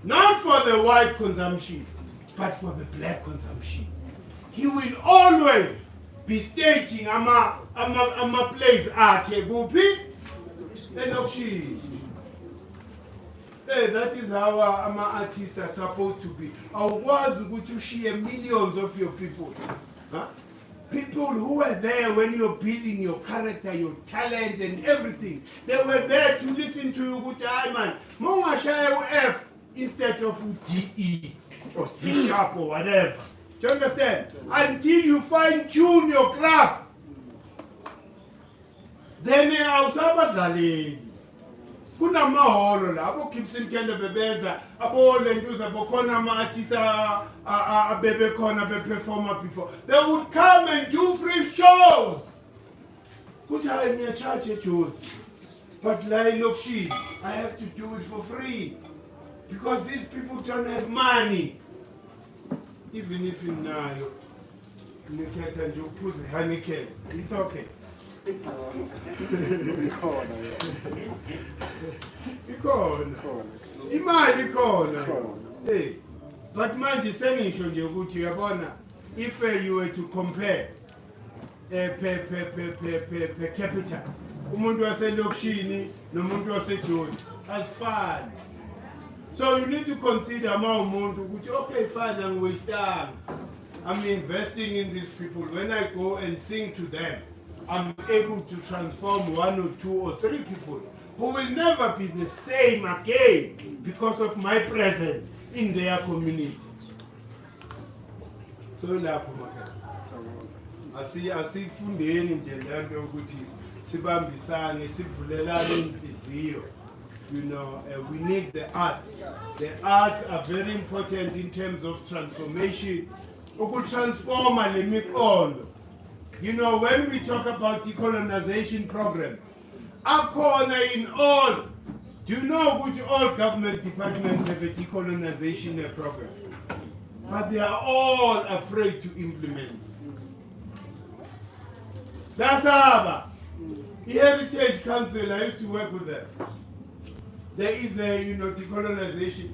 not for the white consumption but for the black consumption. He will always be staging ama plays akhe kuphi enokshi. That is how artists are supposed to be. Awukwazi ukuthi ushiye millions of your people. People who were there when you're building your character, your talent and everything. They were there to listen to you ukuthi hayi man, mongashaya u-F instead of u-DE or D sharp or whatever. Do you understand? Until you fine-tune your craft. Then awusabadlaleli. kunamaholo la abo Gibson Kende bebenza abo lentuza bokhona ama-artists abebe khona beperforma before. They would come and do free shows. Kuthi hayi ngiyacharge eJozi, but la elokishini I have to do it for free because these people don't have money. Even if inayo nikhetha nje uphuze Heineken, it's okay. Ikhona imali ikhona. Hey, but manje sengisho nje ukuthi uyabona, if you were to compare per capita umuntu waselokishini nomuntu waseJozi asifani. So you need to consider umuntu ukuthi okay fine, I'm wasting, I'm investing in these people. When I go and sing to them, I'm able to transform 1 or 2 or 3 people who will never be the same again because of my presence in their community. So lapho makasi asifundeni nje lento yokuthi sibambisane sivulelane inhliziyo. You know, we need the arts. The arts are very important in terms of transformation. Transform le miqondo. You know, when we talk about decolonization programs, akhona in all. Do you know which all government departments have a decolonization program? But they are all afraid to implement. That's Aba. The Heritage Council, I used to work with them. There is a, decolonization.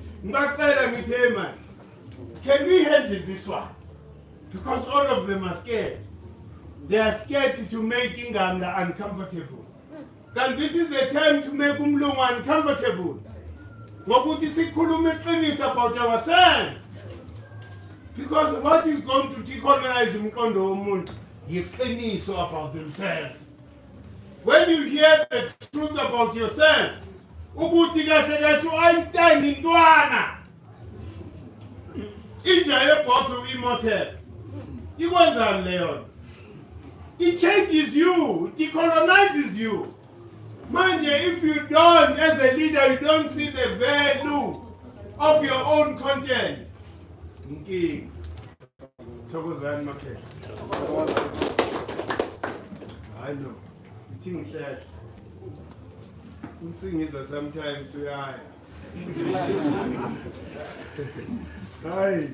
Can we handle this one? Because all of them are scared. They are scared to make Inganda uncomfortable. And this is the time to make Umlungu uncomfortable. Ngokuthi sikhulume iqiniso about ourselves. Because what is going to decolonize umqondo womuntu yiqiniso about themselves. When you hear the truth about yourself, ukuthi kahle kahle uEinstein intwana. Inja yeboss uimmortal. Ikwenzani leyo? It changes you, it decolonizes you. Manje, if you don't, as a leader, you don't see the value of your own content. Okay. Thokozani makhe. I know. You think that unsingiza sometimes uyaya. Hayi.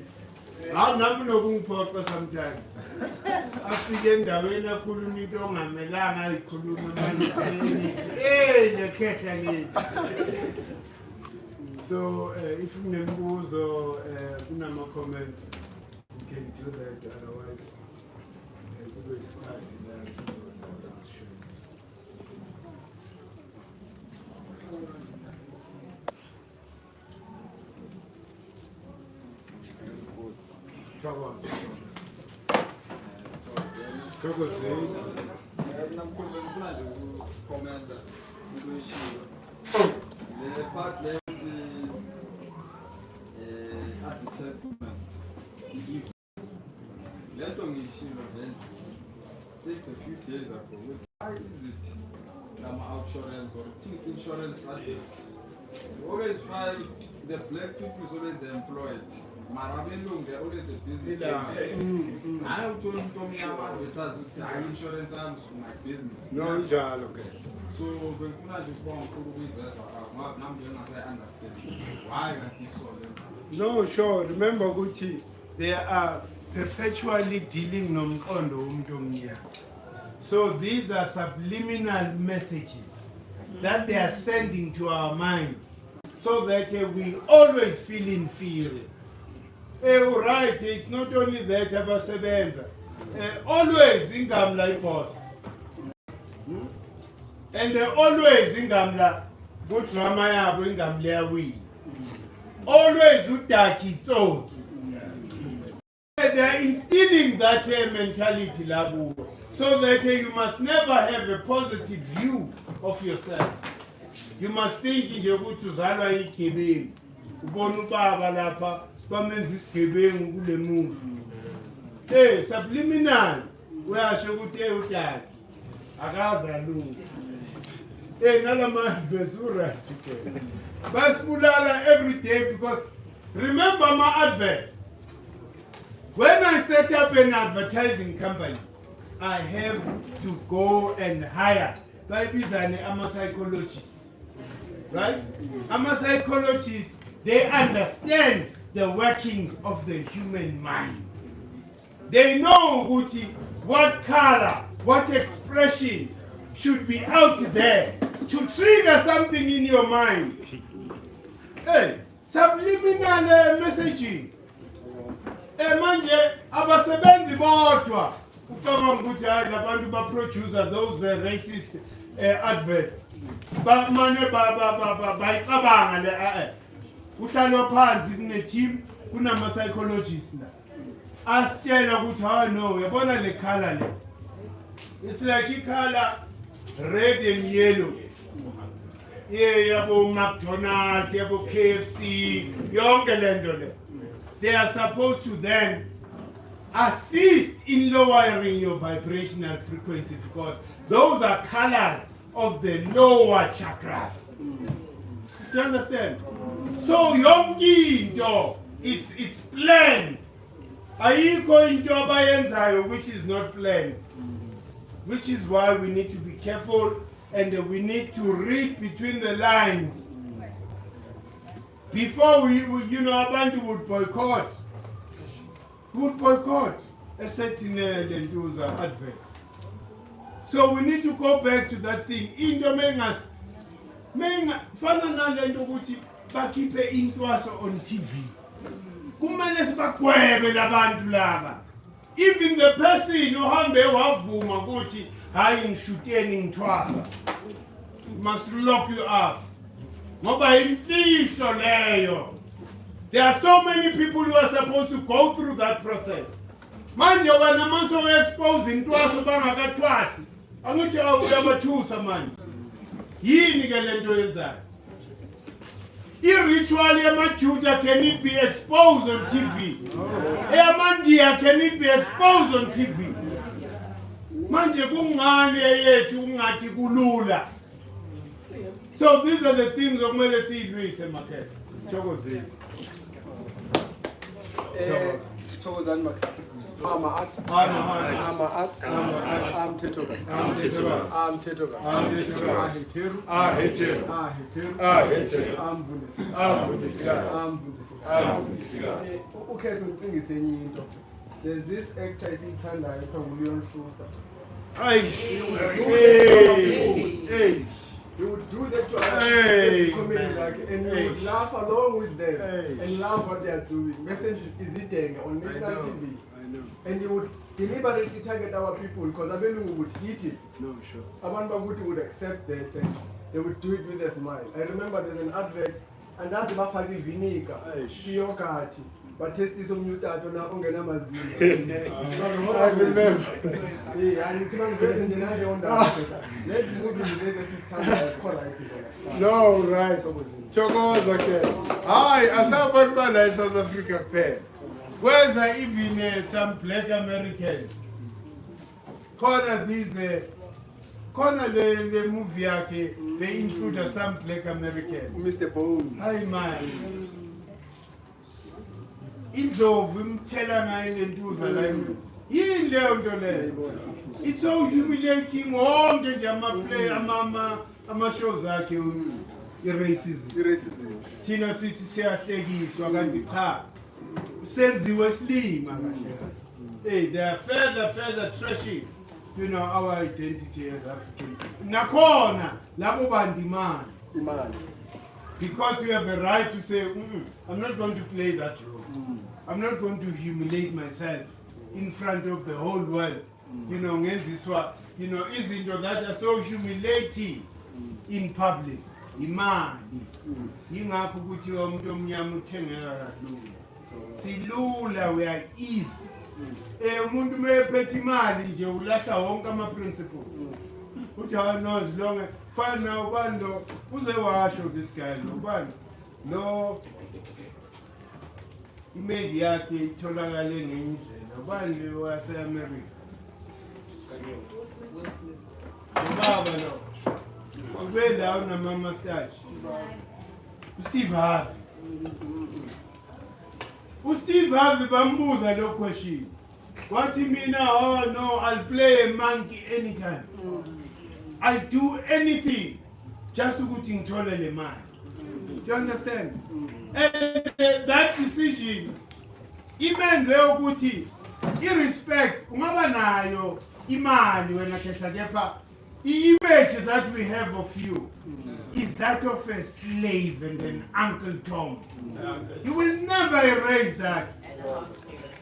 Nami nokungiphoqa sometimes. Afike endaweni akhuluma into ongamelanga ayikhuluma manje. Nekhehla le. So if unembuzo kunama comments, you can do that, otherwise we will start in the Come on. The part left advertisement. Let me take a few days ago. Why is it insurance or insurance adverts? You always find the black people is always employed. Marabelung, they're always the business. I have told me advertise with insurance arms for my business. No, okay. So when you go I understand why no, sure. Remember, Guti, they are perpetually dealing nomqondo umuntu omnyama. So these are subliminal messages that they are sending to our minds, so that we always feel inferior. Right, it's not only that abasebenza. Always ingamla boss. And they always ingamla kudrama yabo ingamla win. Always udaki tsotsi. They are instilling that mentality labo, so that you must never have a positive view of yourself. You must think nje ukuthi uzalwa igebengu. Ubona ubaba lapha bamenza isigebengu kule movie. Subliminal. Uyasho ukuthi udaki akazalunga. Basmulala every day because remember my advert. When I set up an advertising company, I have to go and hire. I'm a psychologist. Right? I'm a psychologist. They understand the workings of the human mind. They know what color, what expression should be out there to trigger something in your mind. Hey, subliminal messaging. Manje abasebenzi bodwa ucabanga ukuthi hayi labantu ba producer those racist adverts ba manje bayicabanga le uhlala phansi kune team kunama psychologists la asitshela ukuthi ha no uyabona le color le it's like a color red and yellow. Yabo McDonald's, yabo KFC, yonke lento le. They are supposed to then assist in lowering your vibrational frequency because those are colors of the lower chakras. Do you understand? So yonke into it's planned. Ayikho into abayenzayo which is not planned. Which is why we need to be careful and we need to read between the lines. Before we abantu would boycott. Would boycott a certain lentuza advert. So we need to go back to that thing. Into fana nalento ukuthi bakhiphe intwaso on TV. Kumele sibagwebe labantu laba. Even the person ohambe wavuma ukuthi hayi ngishuteni ngithwasa. Must lock you up. Ngoba imfihlo leyo. There are so many people who are supposed to go through that process. Manje wena mase expose intwaso bangakathwasi. Angithi uyabathusa manje. Yini ke lento yenzayo? Ritual yamajuda can it be exposed on TV? Eyamandiya can it be exposed on TV? Manje kungani yethu ungathi kulula. So these are the things okumele siyidlise emakhaya. Thokozeni. Thokozani makhaya. I'm There's this actor I see Tanda William Schuster. He would do that to other comedians and he would laugh along with them and laugh what they are doing. Message is eating on national TV. And he would deliberately target our people because Abelungu would hit it. No, sure. Abanbaguti would accept that and they would do it with a smile. I remember there's an advert and that's about vinegar, yogurt, but taste is on mutato na ongena mazini. I remember. Yeah, and it's not very let's move into this system. No, right. Chokoza okay. Hi, asabarbala in South Africa pen. Where's even some black Americans? Corner these corner the movie they include some black Americans. Mr. Bones. Hi man. Indlovu imthela ngayo lentuza la. Yini leyo nto leyo? It's so humiliating wonke nje ama-play ama-shows akhe i-racism. Thina sithi siyahlekiswa kanti cha. Senziwe silima kahle. Hey, they are further trashing, our identity as African. Nakhona labo bandimani. Imani. Because you have a right to say, I'm not going to play that role. I'm not going to humiliate myself in front of the whole world. Ngenziswa, izinto that are so humiliating in public. Imali. Yingakho ukuthi umuntu omnyama uthengeka kalula. Silula we are easy. Umuntu mephethe imali nje ulahla wonke ama principles. Uthi no long fine now ubani lo uze washo this guy lo ubani lo email yakhe itholakale ngendlela ubani le wase America. Baba lo Ube down na mama starch. Steve Harvey. Steve Harvey bambuza lo question. What you mean? Oh no, I'll play a monkey anytime. I'll do anything just to go to the man. Do you understand? And that decision, imenze ukuthi irrespect ungaba nayo imali wena kehla kepha image that we have of you is that of a slave and an Uncle Tom. You will never erase that.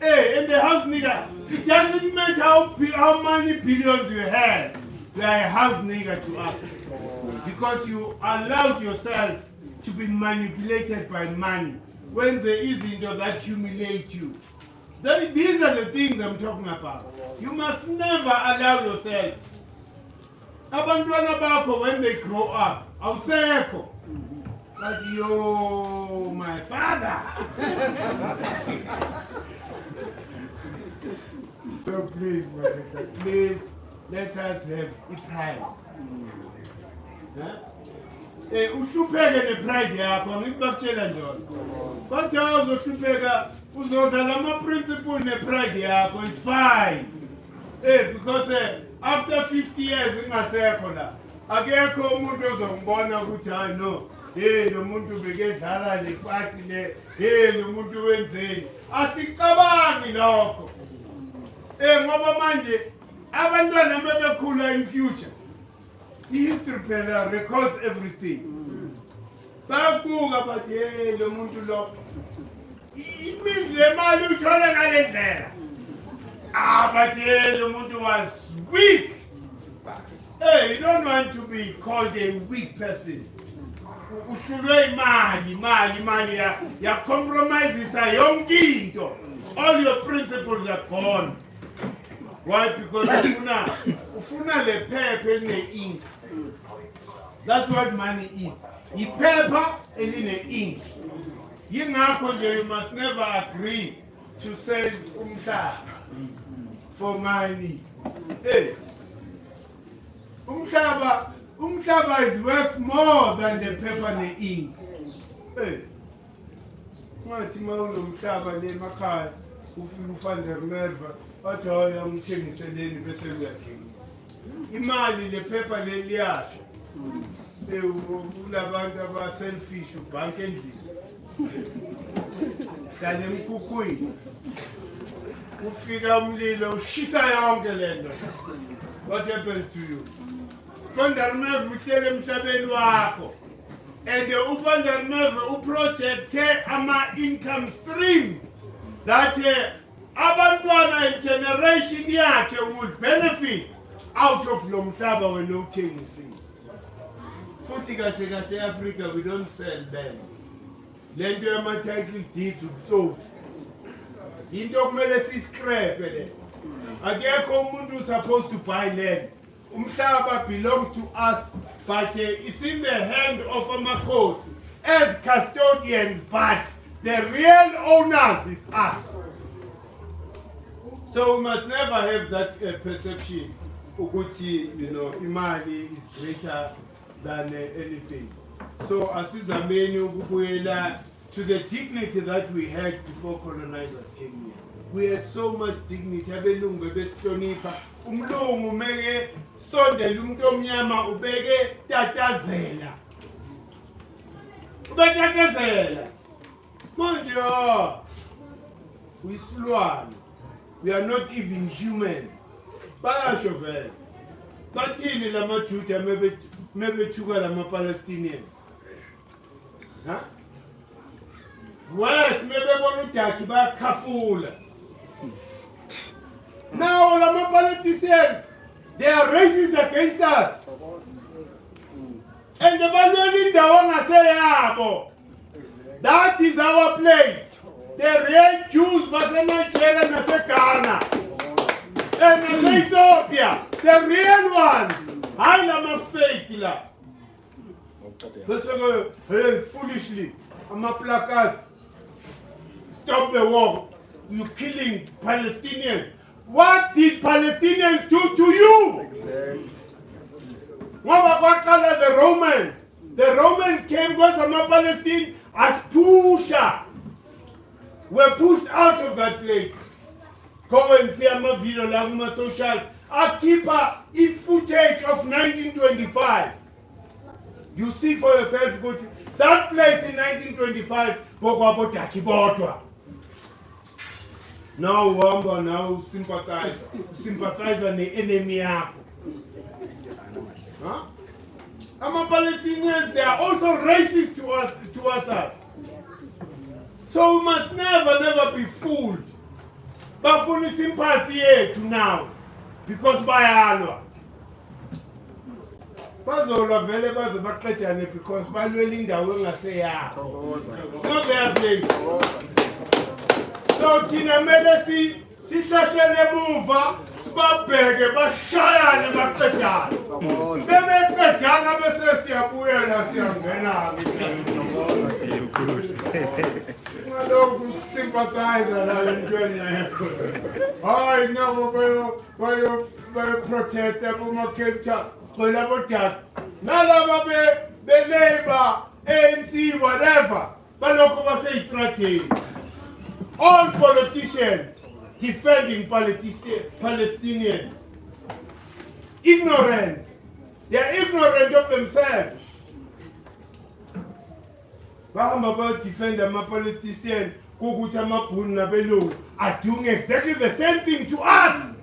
Hey, in the house nigga, it doesn't matter how many billions you have, you are a house nigga to us. Because you allowed yourself to be manipulated by money when there isn't that humiliate you. These are the things I'm talking about. You must never allow yourself. Abantwana bakho when they grow up, awusekho. But yo, my father. So please, my sister, please let us have a pride. Ushupheke nepride yakho ngikubakutshela njalo. Bathi awuzohlupheka uzodlala ama-principle nepride yakho is fine. Because after 50 years ingasekho la akekho umuntu ozongibona ukuthi hayi no lo muntu bekedlala le party le lo muntu wenzeni. Asicabangi lokho. Ngoba manje abantwana bebekhula in future. History phela records everything. Bakuka bathi lo muntu lo imizi le mali uthola ngale ndlela. Bathi lo muntu was weak. You don't want to be called a weak person. Ushulwe imali ya compromises yonke into. All your principles are gone. Why? Because ufuna le paper ne ink. That's what money is. The paper and in the ink. You must never agree to sell for money. Hey, umhlaba is worth more than the paper and the ink. Hey, ngathi mawulo umhlaba le makhaya ufika ufande Merva bathi hoya ngithengiseleni bese uyathengisa. Imali le paper le liyasha. Ulabantu aba selfish ubank endlini. Sale emkhukhwini. Ufika umlilo ushisa yonke lento. What happens to you? Ufanda Merva uhlele emhlabeni wakho. And ufanda Merva uproject ama-income streams that abantwana in generation yakhe would benefit out of lo mhlaba wena uthengisile. Futhi kahle kahle eAfrica we don't sell land. Lento yama-title deed ubutsotsi. Into kumele siscrape le. Akekho umuntu supposed to buy land. Umhlaba belongs to us, but it's in the hand of amakhosi as custodians, but the real owners is us. So we must never have that perception ukuthi imali is greater than anything. So asizameni ukubuyela to the dignity that we had before colonizers came here. We had so much dignity. Abelungu besihlonipha. Umlungu meke sondela umuntu omnyama ubeke tatazela. Ubetatazela. Manje uyisilwane. We are not even human. Bayasho vele. Bathini lamaJuda mebethuka lama-Palestinian. Wes mebebona udakhi bayakhafula. Now lama-politicians, they are racist against us. And the balweni indawo ngaseyabo. That is our place. The real Jews baseNigeria naseGhana. And nase-Ethiopia. The real ones. Hayi lama-fake la. Bese hey, foolishly, ama-placards. Stop the war. You're killing Palestinians. What did Palestinians do to you? Exactly. Ngoba kwaqala the Romans. The Romans came because the Palestine as pusher. Were pushed out of that place. Go and see my video like my social. I keep a footage of 1925. You see for yourself. Go to that place in 1925. Now wamba now sympathize an enemy. Huh? Ama Palestinians, they are also racist towards us. So we must never be fooled. But for the sympathy to now. Because by Allah. Bazola vele bazobaqedane because balwela indawo engaseyakho. It's not their place. So thina mele sihlahlele emuva sibabheke bashayane baqedane. Bebeqedana bese siyabuyela siyangena. Ngalokhu sympathize nale ntweni yakho. Hayi nabo bayo protest aboma Cape Town. Nalaba be-Labour, ANC, whatever, balokho base-threatening. All politicians defending Palestinians. Ignorance. They are ignorant of themselves. Bahamba bayodefend ama-Palestinians kukuthi amabhunu nabelungu are doing exactly the same thing to us.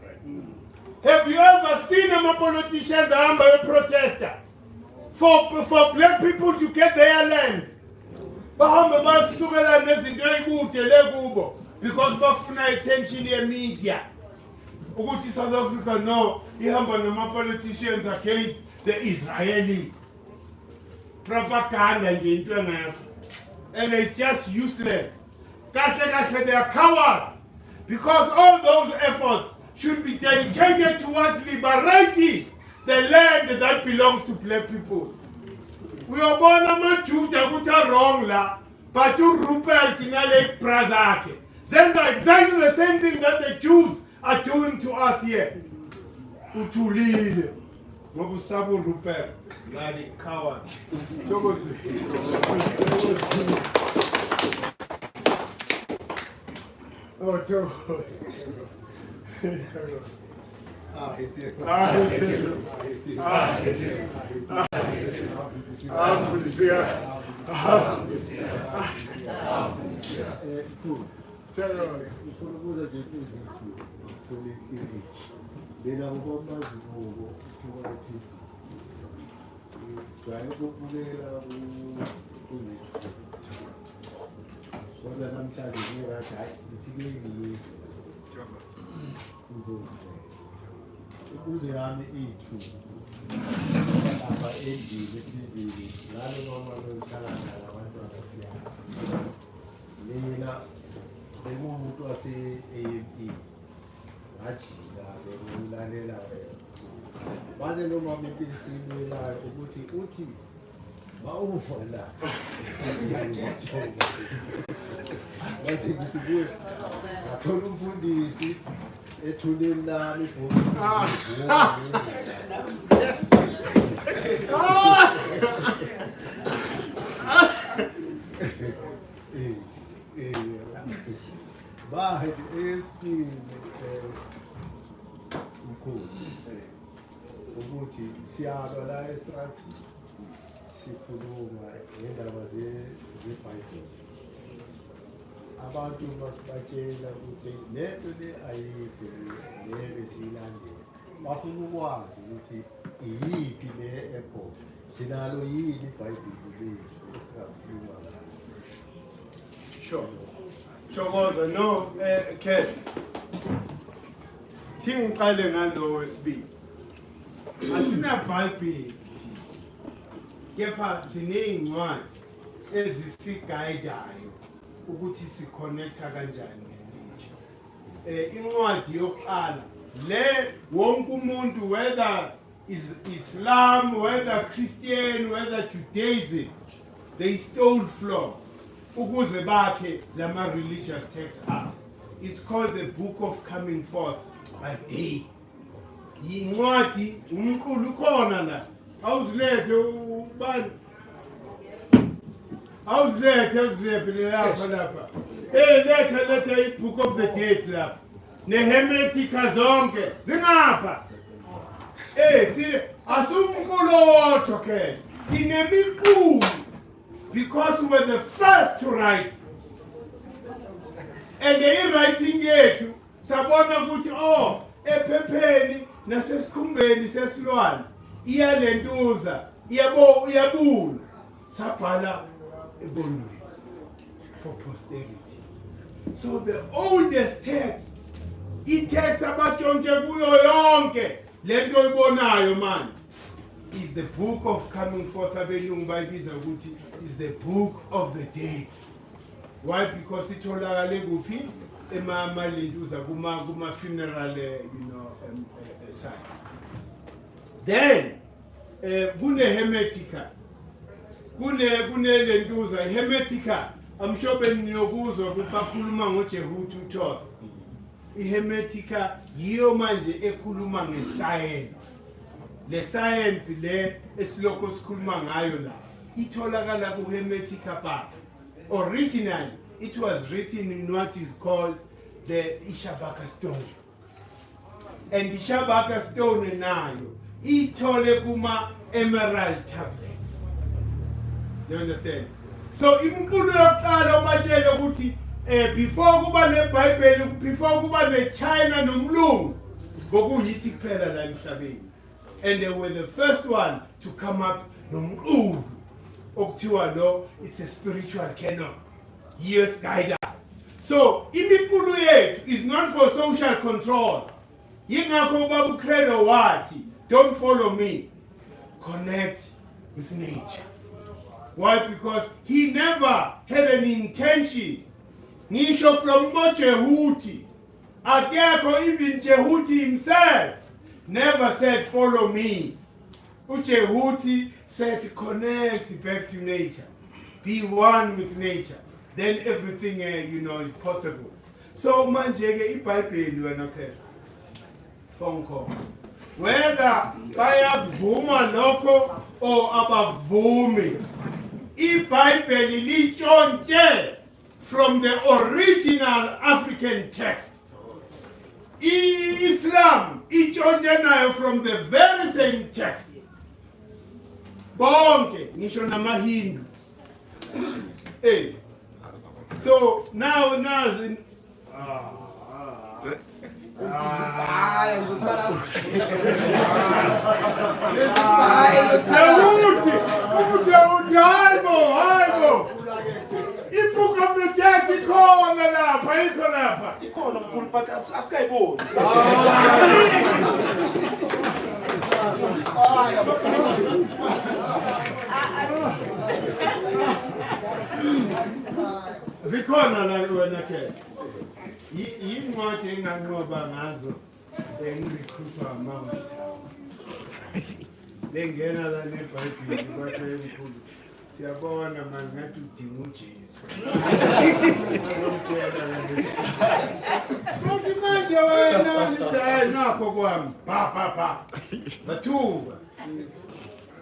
Have you ever seen a politicians a protester for black people to get their land? Because bafuna attention in media. South Africa no, politicians against the Israeli propaganda and it's just useless. They are cowards because all those efforts should be dedicated towards liberating the land that belongs to black people. We are born a Judah who are wrong la, but to Rupert in a Prazake. Then exactly the same thing that the Jews are doing to us here. Utulile. Wabusabu Rupert. Gadi coward. Oh, Joe. Ukuze yami ithu lapha endlini ephilile ngalo noma lokuhlangana nabantu abasiyana mina bengumuntu wase-AMP ngajika bekulalela baze noma besinelayo ukuthi uthi bawufa la bathi ngithi kuwe ngathola umfundisi ethuleni lami ibhokisi bahe esini ukhulu ukuthi siyalwa la estrategi sikhuluma ngendaba zebhayibheli abantu basibatshela ukuthi lento le ayikho le besiyilandela bafuna ukwazi ukuthi iyiphi le ekhona sinalo yini ibhayibheli lethu esingakhuluma ngayo. Sure. Chokoza no Kesh. Thingiqale ngalo wesibili. Asinabhayibheli. Kepha siney'ncwadi ezisiguidayo ukuthi si-connecta kanjani nelithi. Incwadi yokuqala le wonke umuntu whether is Islam, whether Christian, whether Judaism, they stole from ukuze bakhe lama religious texts up. It's called the Book of Coming Forth by Day. Yincwadi umqulu khona la awuzilethe ubani awuzilethe lapha letha i-book of the dead lapha nehermetica zonke zingapha asumkulotho ke sinemiqulu because we were the first to write and i-writing yethu sabona ukuthi ephepheni nasesikhumbeni sesilwane iyalentuza iyabula sabhala ebondweni for posterity. So the oldest text, i-text abatshontshe kuyo yonke lento oyibonayo man, is the book of coming forth. Abelungu bayibiza ukuthi is the book of the dead. Why? Because itholakale kuphi emalentuza kuma funeral site. Then kune hermetica kune lentuza hermetica. I'm sure beniyokuzwa bakhuluma ngoJehu 2:12. iHermetica yiyo manje ekhuluma ngescience. Le science le esilokho sikhuluma ngayo la itholakala kuHermetica part. Originally it was written in what is called the Ishabaka stone. And the Ishabaka stone nayo ithole kuma emerald tablets. You understand? So imfundo yokuqala obatshele ukuthi before kuba neBhayibheli, before kuba neChina nomlungu bokuyithi kuphela la emhlabeni. And they were the first one to come up nomqulu okuthiwa lo, it's a spiritual canon. Years guide us. So imikulu yethu is not for social control. Yingakho baba uCredo wathi, don't follow me, connect with nature. Why? Because he never had an intention. Nisho from Jehuti. Akekho, even Jehuti himself never said follow me. Jehuti said connect back to nature. Be one with nature. Then everything is possible. So manjeke iBhayibheli wena ke phone call. Whether bayavuma lokho or abavumi, iBhayibheli litshontshe from the original African text. Islam itshontshe nayo from the very same text. Bonke ngisho namaHindu. So now in Hayibo. I-book of the dead ikhona lapha. Ikhona mkhulu but asikayiboni. Zikhona la wena ke. Yincwadi enganqoba ngazo engirikhruthwa amawushita. Lengena la neBhayibheli kwathi emkhulu. Siyabona manje ngathi udinga uJesu. Manje wena nithi nakho kwami. Pa. Bathuka.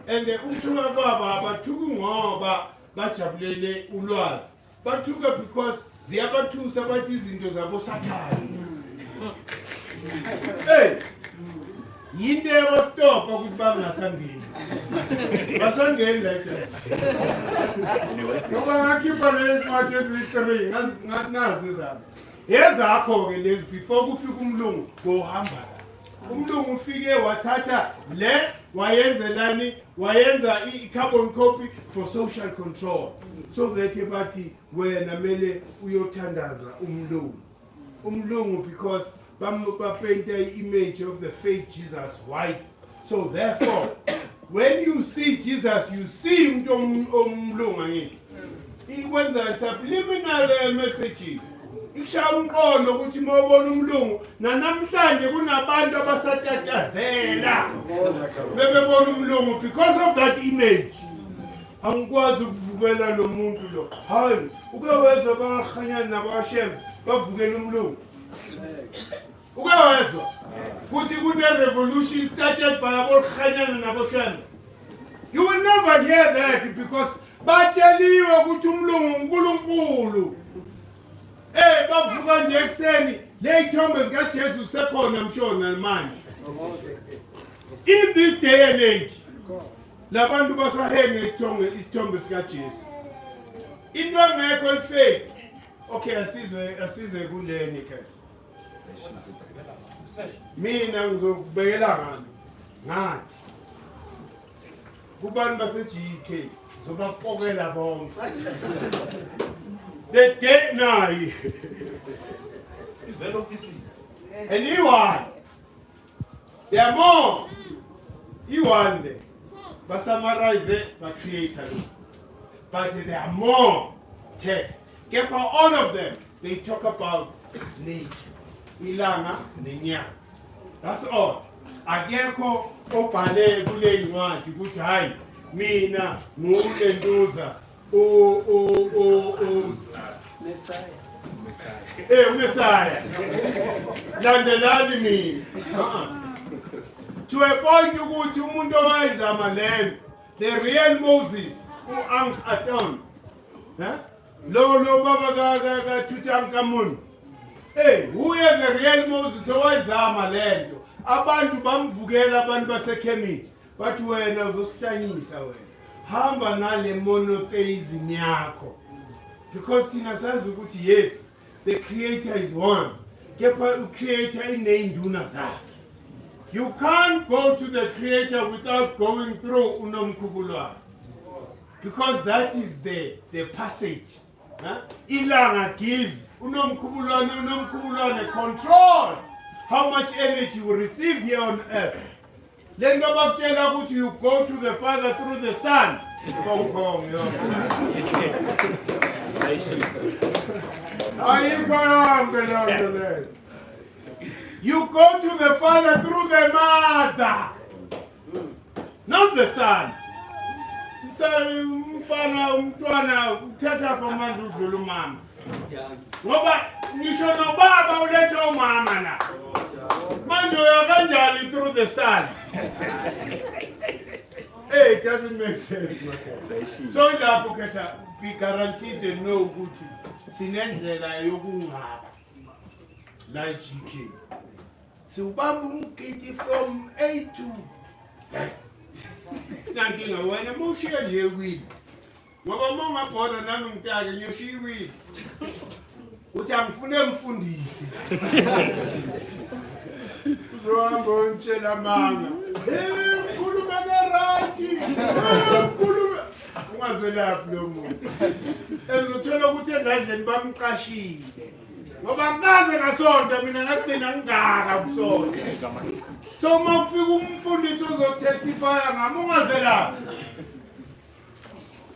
And umthuka baba bathuka ngoba bajabulele ulwazi. Bathuka because ziyabathusa bathi izinto zabo sathana. Yinde yabastop ukuthi bangasangeni. Basangeni la nje. Ngoba ngakhipha lencwadi ezi3 ngathi izabo. Yezakho ke lezi before kufika umlungu gohamba. Umlungu ufike wathatha le wayenzelani wayenza i-carbon copy for social control so that bathi wena mele uyothandaza umlungu because paint the image of the fake Jesus white. So therefore, when you see Jesus, you see him umlungu. He went a subliminal message. Ikshaya umqondo ukuthi mawubona umlungu namhlanje kunabantu abasatatazela bebebona umlungu because of that image. Angikwazi ukuvukela lo muntu lo. Hayi, ukewezwa bakhanyana nabashem bavukela umlungu. Ukewezwa ukuthi kune revolution started by abokhanyana naboshem. You will never hear that because batsheliwe ukuthi umlungu uNkulunkulu. Bavuka nje ekseni leyithombe zikaJesu sekhona mshona manje. In this day and age, labantu basahenge isithombe sikaJesu. Into engekho ifake. Okay, asize kuleni ke. Mina ngizokubekela ngani? Ngathi kubantu base-GK zobapokela bonke. The day nayi. And he won. There are more. He won there. But summarize it, but create it. But there are more texts. Get for all of them. They talk about nature. Ilanga nenyanga. That's all. Ageko opale kule incwadi ukuthi hayi mina ngulentuza Messiah. Landelani mina. To a point ukuthi umuntu owayizama lento, the real Moses Aton. Lo baba ka Tutankhamun. Who is the real Moses owayizama lento? Abantu bamvukela abantu basekhemisi. Bathi wena uzosihlanyisa wena. Hamba nale monotheism yakho. Because thina sazi ukuthi yes, the creator is one. Kepha creator ineyinduna zakhe. You can't go to the creator without going through unomkhubulwane. Because that is the passage. Ilanga gives unomkhubulwane controls how much energy you receive here on earth. Then you go to the Father through the Son. You go to the Father through the Mother, not the Son. Through the Son. It doesn't make sense. So be guaranteed to know Gucci. Sinendlela yokungaba like GK. So Bambu Kitty from A to Z. Standing away and emotion here with. What mama bought an anum tag and you she with. Which I'm fundisi. So I'm going to the man. Ungazelafi lo muntu. Ezothola ukuthi ezandleni bamqashile. Ngoba ngaze ngasonto mina ngagcina ngaka kusonto. So mawufika umfundisi ozotestifya ngami ungazelafi.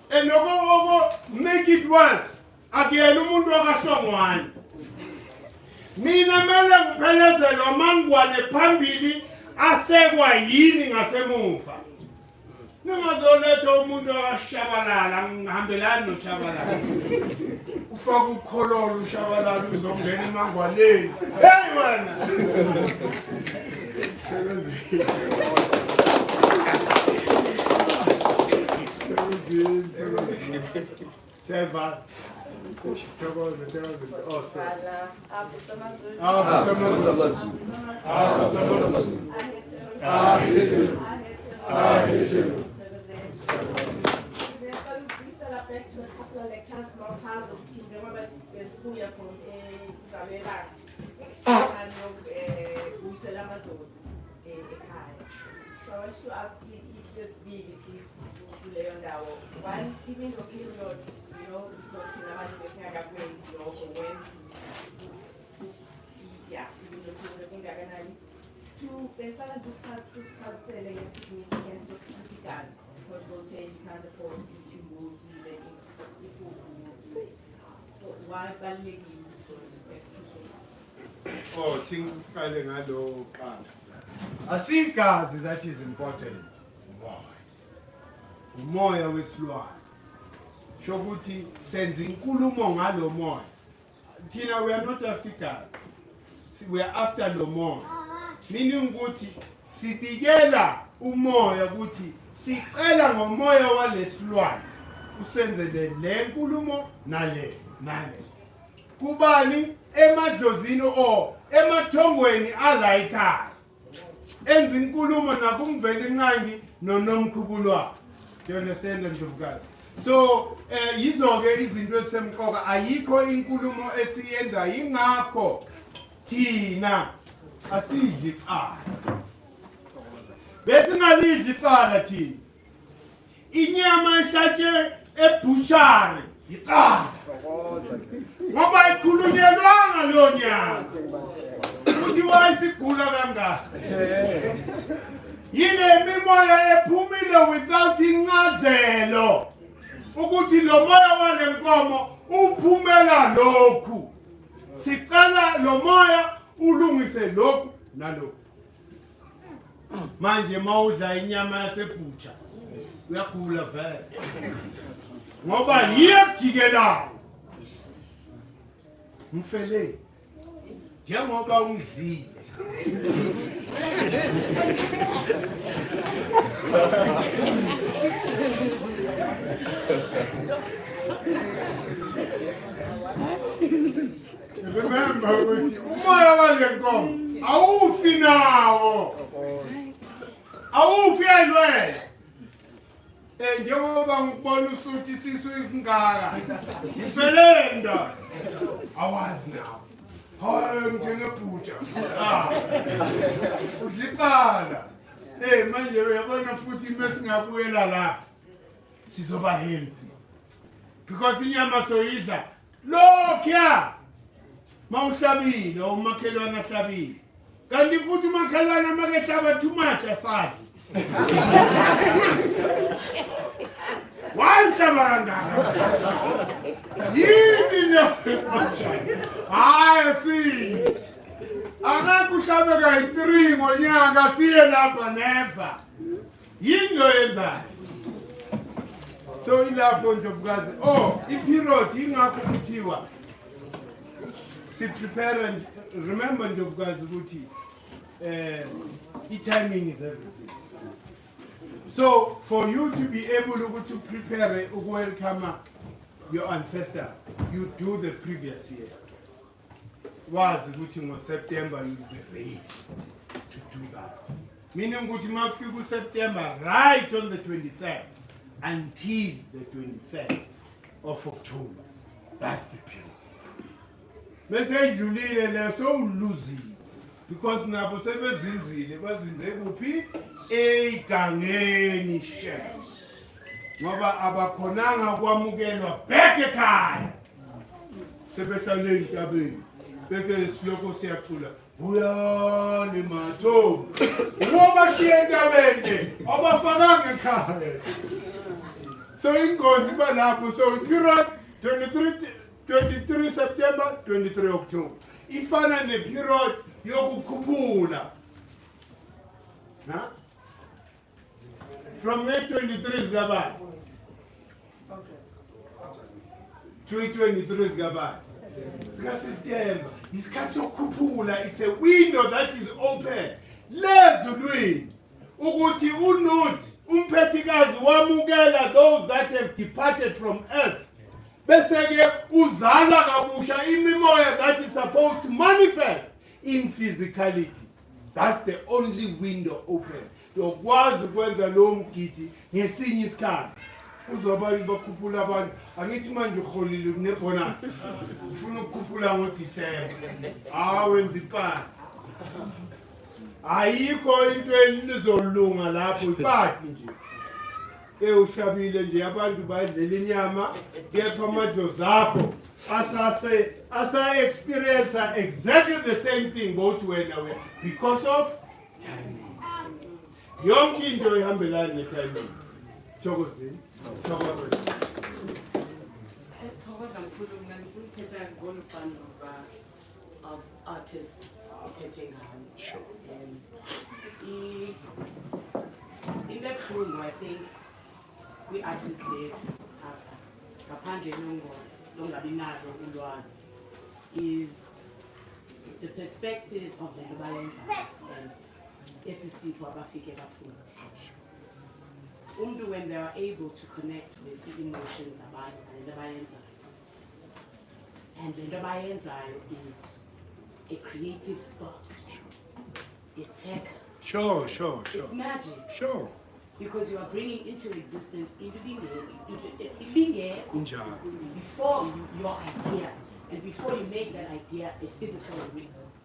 Enoko make it worse. Akuyena umuntu wakahlongwane. Mina mele ngiphelezele amangwane phambili asekwa yini ngasemuva. Ningazoletha umuntu akashabalala ngihambelani noshabalala. Ufaka ukhololo ushabalala uzongena emangwaneni. Hey wena. Seva. Oh, sorry. Back to a couple of lectures about cars of Tinjama Bespuya from Zabela and Uselamatos. So I want to ask if this big is to lay on that one, even the period, because Tinama is government, when even the period to then find to pass selling a significance of critics because rotate you can't afford so why balling Oh, think ngalo qala. Asikazi that is important. Umoya wesilwane. Shokuthi senze inkulumo ngalo moya. Thina we are not after cars. We are after lo moya. Meaning ukuthi sibikela umoya ukuthi sicela ngomoya walesilwane usenzele le nkulumo nale. Kubani emadlozini o emathongweni alayikha. Enza inkulumo nakumvela inqangi nonomkhubulwa. Do you understand ndlovukazi? So yizo-ke izinto ezisemqoka ayikho inkulumo esiyenza yingakho thina asidli icala. Bese ngalidli icala thina. Inyama ehlatshe ebushari icala. Ngoba ikhulunyelwanga lo nyama. Uthi wayesigula kangaka. Yile mimoya ephumile without incazelo. Ukuthi lo moya walenkomo uphumela lokhu. Sicela lo moya ulungise lokhu nalokhu. Manje mawudla inyama yasebhutsha uyagula vele. Ngoba yiyekujikelayo. Mfele. Njengoba ungidlile. Remember ukuthi umoya walenkomo awufi nawo. Awufi elwe. Njengoba ngibona usuthi sisu ingaka. Mfelenda. Awazi nawo. Hayi njengebhutsha. Udlicala. Manje uyabona futhi mesingabuyela la sizoba healthy. Because inyama soyidla lokya. Mawuhlabile umakhelwana ahlabile. Kanti futhi umakhelwana makehlaba too much asadli. Wahlaba kangaka. Yini lo? Hayi si. Akakuhlabe kayi3 ngonyaka siye lapha never. Yini lo yenzayo? So ilapho ndlovukazi iperiod ingakho kuthiwa si prepare and remember ndlovukazi ukuthi timing is everything. So for you to be able to prepare to welcome your ancestor, you do the previous year. Was ukuthi ngo September you be ready to do that. Meaning ukuthi makufika September right on the 23rd until the 23rd of October. That's the period. Message idlulile le so uluzile because nabo sebezinzile bazinze kuphi egangeni she. Ngoba abakhonanga kwamukelwa back ekhaya. Sebehlale entabeni. Beke siloko siyacula. Uyale matho. Ngoba shiye entabeni abafakanga ekhaya. So ingozi balapho so period 23 September 23 October. Ifana ne period yokukhuphula. From May 23 zigabani. 23 zigabani. September. Isikhathi sokukhuphula, it's a window that is open. Lezulwini ukuthi uNuthi umphetikazi wamukela those that have departed from earth. Bese ke uzala kabusha imimoya that is supposed to manifest in physicality. That's the only window open. Yokwazi ukwenza lo mgidi ngesinye isikhathi. Uzoba bakhuphula abantu. Angithi manje uholile kunebonus. Ufuna ukukhuphula ngoDisemba. Wenza iphathi. Ayikho into elizolunga lapho iphathi nje. Ushabile nje abantu badlela inyama kepha amadlozi akho asa experience exactly the same thing both wena because of timing. Yonke into ihambelana netiming. Thokozini. Thokozini. Thokoza mkhulu mina ngifuna ukuthetha ngolu xanduva of artists uthethe ngalo. Sure. In that room I think we artists there ngaphandle longabi nalo ulwazi is the perspective of the Lubalenza and esisipho abafike basifunda. When they are able to connect with the emotions abantu nento abayenzayo. And the abayenzayo is a creative spot. It's heck. Sure. It's magic. Sure. Because you are bringing into existence before your idea, and before you make that idea a physical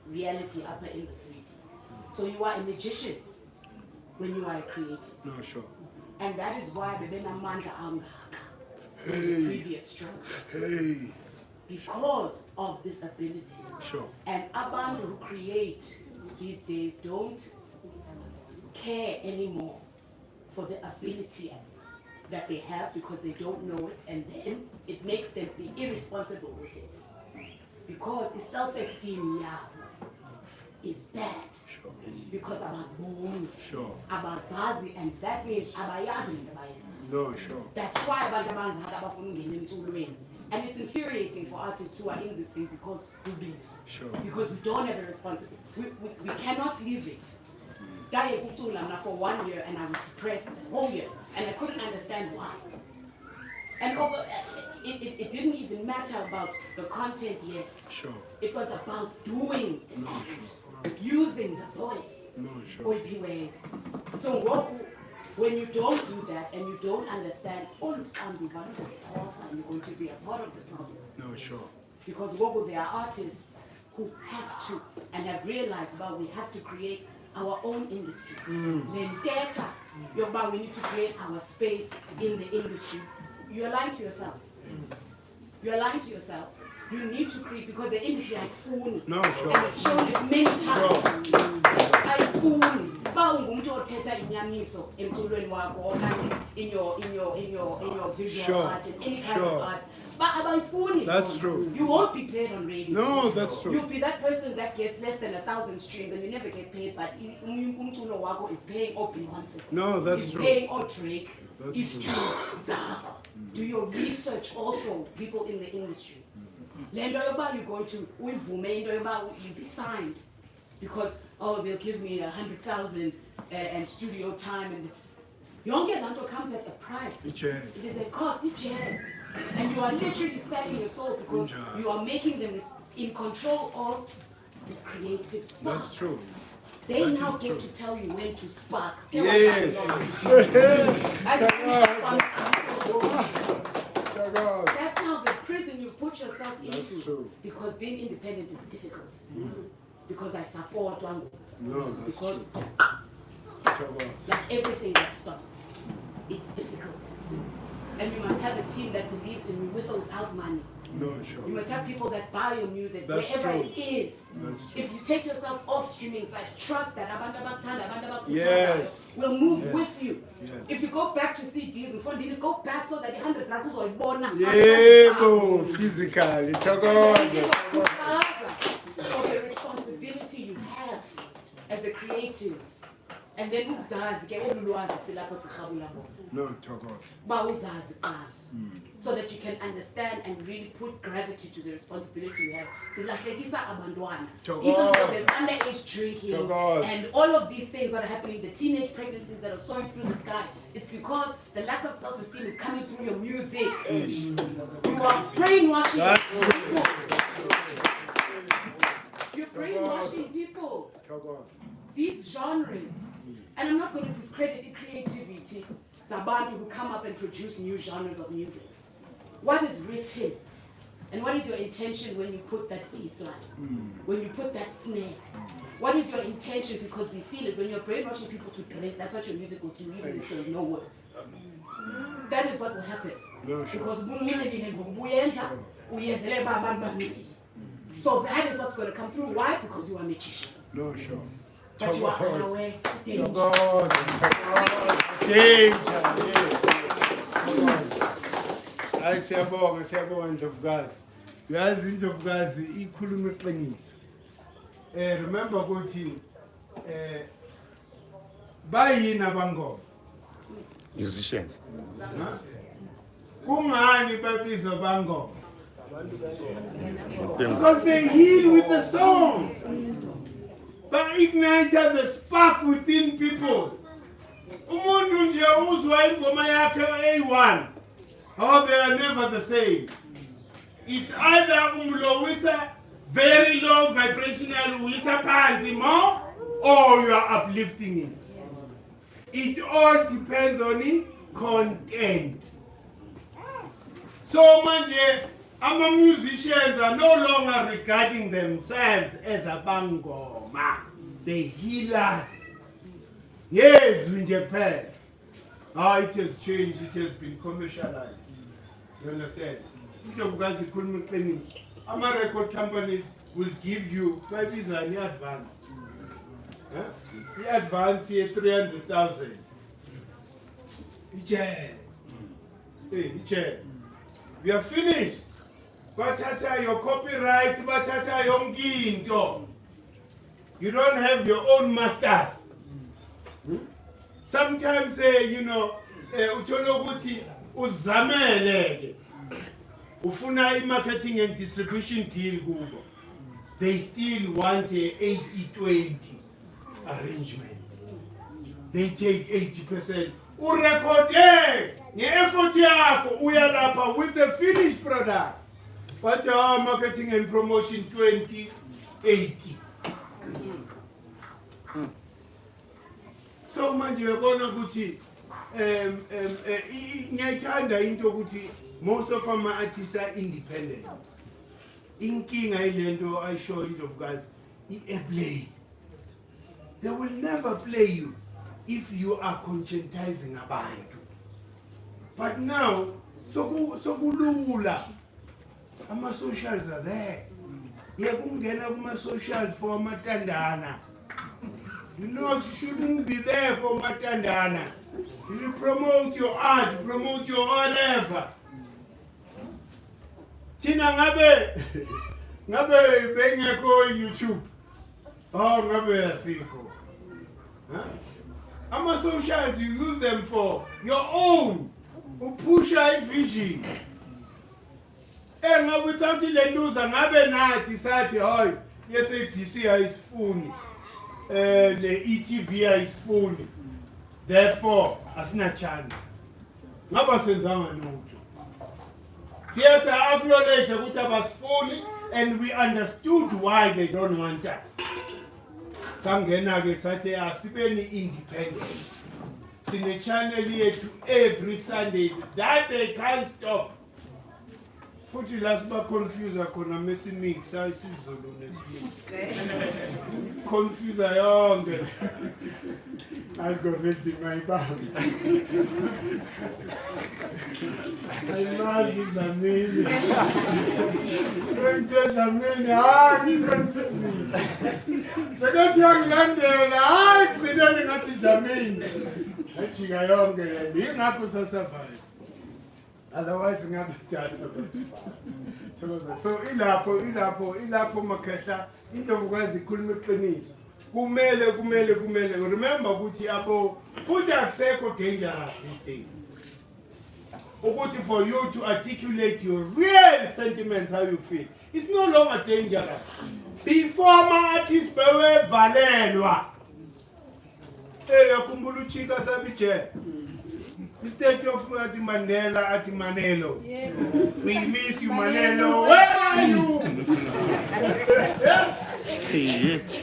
reality upper in the 3D. So you are a magician when you are a creative. No, sure. And that is why the Benamanda Angaka, the previous struggle. Hey. Because of this ability. Sure. And Abandu who create these days don't care anymore for the ability that they have because they don't know it, and then it makes them be irresponsible with it. Because the self-esteem now is bad. Sure. Because abaziboni, Sure. abazazi, and that means abayazi into abayenza. No, sure. That's why abantu abangaka abafuna ukungena emculweni. And it's infuriating for artists who are in this thing because we lose. Sure. Because we don't have a responsibility. We cannot leave it. For 1 year, and I was depressed the whole year, and I couldn't understand why. And it didn't even matter about the content yet. Sure. It was about doing the act, using the voice. No, sure. So when you don't do that and you don't understand, you're going to be a part of the problem. No, sure. Because there are artists who have to and have realized about we have to create our own industry. Then data, we need to create our space in the industry. You're lying to yourself. You're lying to yourself. You need to create because the industry is full. No, sure. And it's shown it many times. It's full. In your visual art, in any kind of art. But that's true. You won't be played on radio. No, that's true. You'll be that person that gets less than 1,000 streams and you never get paid, but umculo wako is paying Beyonce. No, that's He's true. paying Drake. That's It's true. true. Do your research also, people in the industry. Lendo yoba you're going to you'll be signed because they'll give me 100,000 and studio time, and Yonke Lanto comes at a price. It is a cost. And you are literally selling your soul because you are making them in control of the creative spark. That's true. They now get to tell you when to spark. Yes. That's now the prison you put yourself into. That's true. Because being independent is difficult. Because I support one. No, that's because true. like everything that starts, it's difficult. And you must have a team that believes in you with or without money. No, sure. You must have people that buy your music That's wherever true. it is. That's true. If you take yourself off streaming sites, trust that Yes. will move Yes. with you. Yes. If you go back to CDs and phone, go back so that the 100 records are born. Yebo, physically. So the responsibility you have as a creative, and then no, Togos. so that you can understand and really put gravity to the responsibility you have. Even though there's underage drinking and all of these things that are happening, the teenage pregnancies that are soaring through the sky, it's because the lack of self-esteem is coming through your music. You are brainwashing people. You're brainwashing people. These genres, and I'm not going to discredit the creativity. It's about who come up and produce new genres of music. What is written? And what is your intention when you put that bass line? When you put that snare? What is your intention? Because we feel it. When you're brainwashing people to drink, that's what your music will do, even if there's no words. That is what will happen. No, sure. Because so that is what's going to come through. Why? Because you are a magician. No, sure. But you are unaware. Danger. Hayi siyabonga Ndlovukazi. Yazi Ndlovukazi ikhuluma iqiniso. Remember ukuthi bayini abangoma? Musicians. Kungani babizwa bangoma? Because they heal with the song. ignite the spark within people. Umuntu nje uzwa ingoma yakhe A1. Oh, they are never the same. It's either umlowisa very low vibrational wisa phansi more, or you are uplifting it. It all depends on the content. So manje, our musicians are no longer regarding themselves as a bangoma. They healers. Yes, in Japan. It has changed, it has been commercialized. You understand? If you guys couldn't finish, our record companies will give you 5 years in advance. The advance is 300,000. We are finished. Batata your copyright, batata your ginto. You don't have your own masters. Sometimes uchologuti uzamele ufuna marketing and distribution deal Google. They still want a 80-20 arrangement. They take 80%. Urekode nge-effort yakho uyalapha with the finished product. But our marketing and promotion 20-80. So manje uyabona ukuthi ngiyayithanda into ukuthi most of our artists are independent. Inkinga ilento ayisho indlovukazi i-airplay. They will never play you if you are conscientizing abantu. But now sokulula. Ama socials are there. Yekungena kuma socials for matandana. You know, you shouldn't be there for matandana. You should promote your art, promote your whatever. Tina ngabe bengeko YouTube. Oh, ngabe asiko. Ama socials, you use them for your own. Upusha vision. Ngabe uthatha ilenduza ngabe nathi sathi hoy SABC ayisifuni. The ETV ayisifuni. Therefore, asina chance. Ngaba senzanga lutho. Siyasa acknowledge ukuthi abasifuni and we understood why they don't want us. Sangena ke sathi asibeni independent. Sine channel yethu every Sunday that they can't stop. Futhi la siba confuse khona mesi mix ayisizulu nesimix. Confuse yonke. Algorithm ayibamba. Ayimazi zamini. Wenze zamini ngiconfuse. Sekathi yangilandela gcineni ngathi zamini. Ajika yonke le ngingapho sasurvive. Otherwise ngabadala. So ilapho makhehla into ukwazi ikhuluma iqiniso. Kumele. Remember ukuthi abo futhi akusekho dangerous these days. Ukuthi for you to articulate your real sentiments, how you feel. It's no longer dangerous. Before my artists bewevalelwa. Yakhumbula uchika sabije. Instead of Ati Mandela, Ati Manelo. Yeah. We miss you, Manelo. Where are you?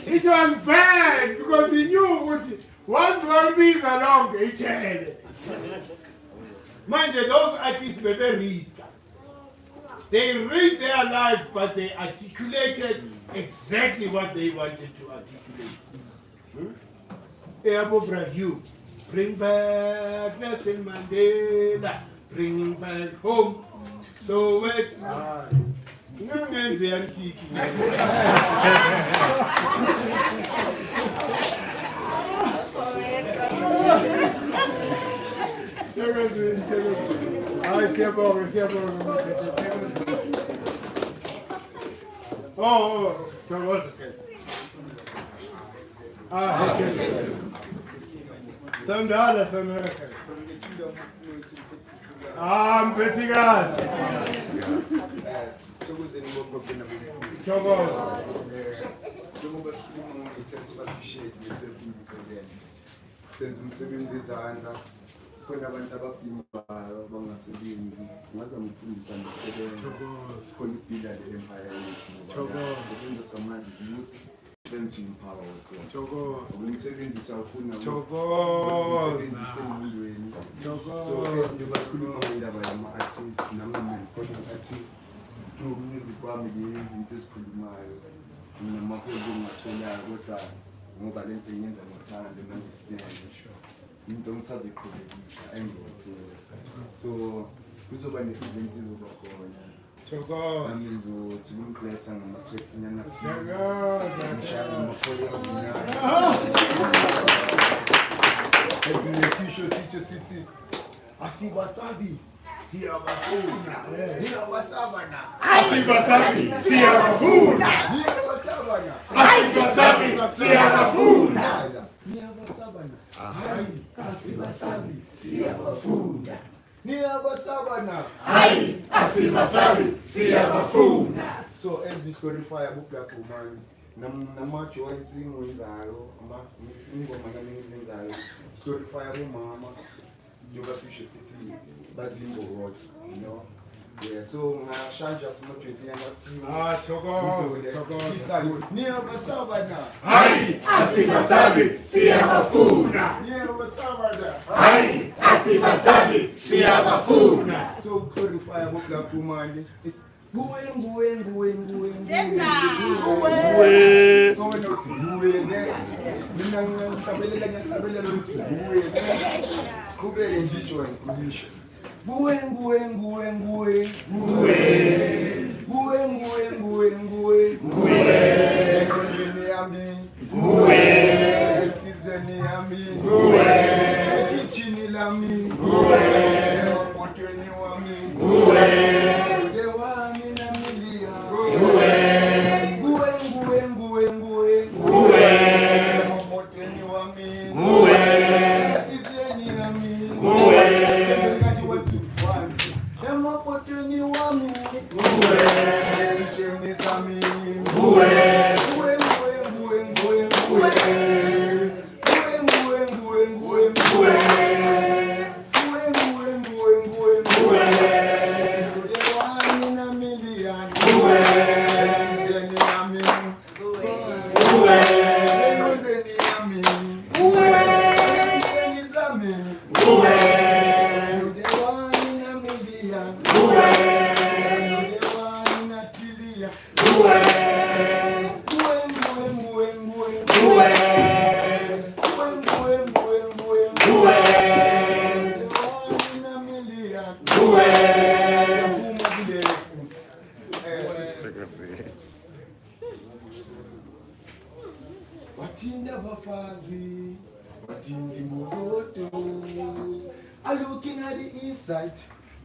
It was bad because he knew once one week along, he changed. Mind you, those artists were very risked. They risked their lives, but they articulated exactly what they wanted to articulate. You bring back Nelson Mandela, bring back home. So wait. Antique. Oh, so what's it? Sandala. I'm betting God. njengoba sikhuluma nge-self-sufficient ne-self-independent senza umsebenzi wezandla khona abantu ababhimbayo abangasebenzi singazama ukufundisa nokusebenza sikhona ukubhila le empire yethu ngoba sebenza samanje youth to empower ourselves ukumsebenzisa ufuna ukumsebenzisa engqondweni so njengoba sikhuluma ngendaba yama-artist nama-recording artist through music wami ngiyenza into ezikhulumayo namaholo ongatholayo kodwa ngoba le nto ngiyenza ngothando nangesibindi into ngisazoyiqhubekisa engiyiphiwe so kuzoba ne-event izoba khona nami ngizothi kumgletha ngama-tracks nyana ngishaya ngama-followers ezinesisho sithi asibasabi siyabafuna niyabasabana Asibasabi siyabafuna niyabasabana Asibasabi siyabafuna niyabasabana Hayi asibasabi siyabafuna niyabasabana Hayi asibasabi siyabafuna so as we glorify abublack woman nama-joints engiwenzayo ingoma nami engizenzayo glorify abomama njengoba sisho sithi bazimbokodo you know yeah so ngashanja simo-20 niyabasabana Hayi asibasabi siyabafuna niyabasabana Hayi asibasabi siyabafuna so glorify abublack woman nguwe so wena uthi nguwe mina ngiyahlabelela ukuthi nguwe qhubeke ngijoin kulisho nguwe engqondweni yami nguwe enhlizweni yami nguwe ekitchini lami nguwe emabhotweni wami nguwe wami namilia nguwe emabhotweni wami nguwe ekitchini yami nguwe emabhotweni wami nguwe ezitsheni zami nguwe Watinda bafazi, watindi moroto. I looking at the inside,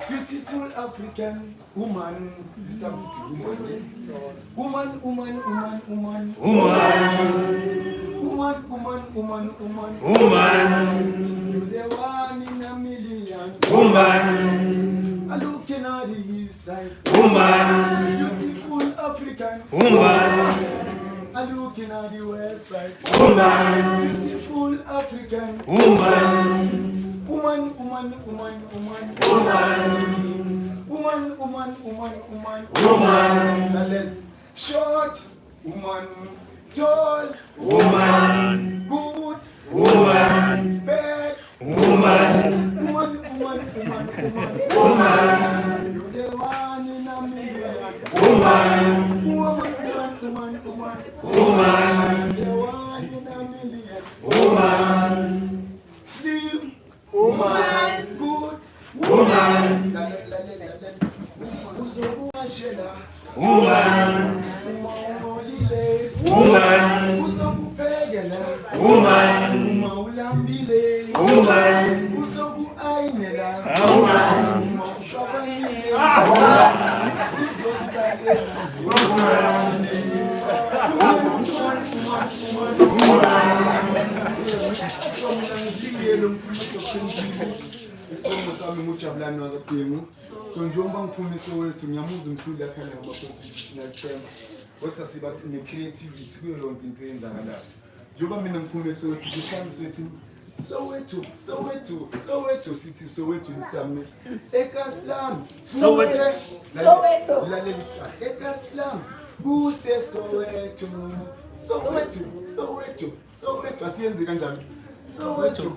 beautiful African woman. This time it's woman. You're the one in a million. Woman. I looking at the inside, beautiful African woman. I'm looking at the west side. Woman, beautiful African woman. Woman. Short woman, tall woman, good woman, bad woman. You're the one in a million. Woman. Slim woman, good woman, so njengoba ngiphumise wethu ngiyamuza umkhulu yakhala ngama-constitutional terms kodwa siba ne-creativity kuyo yonke into eyenzakalayo. Njengoba mina ngiphume Soweto, kusami Soweto, Soweto sithi Soweto nisami. Ekaslam, Soweto. lalela Ekaslam, kuse Soweto, asiyenze kanjani? Soweto,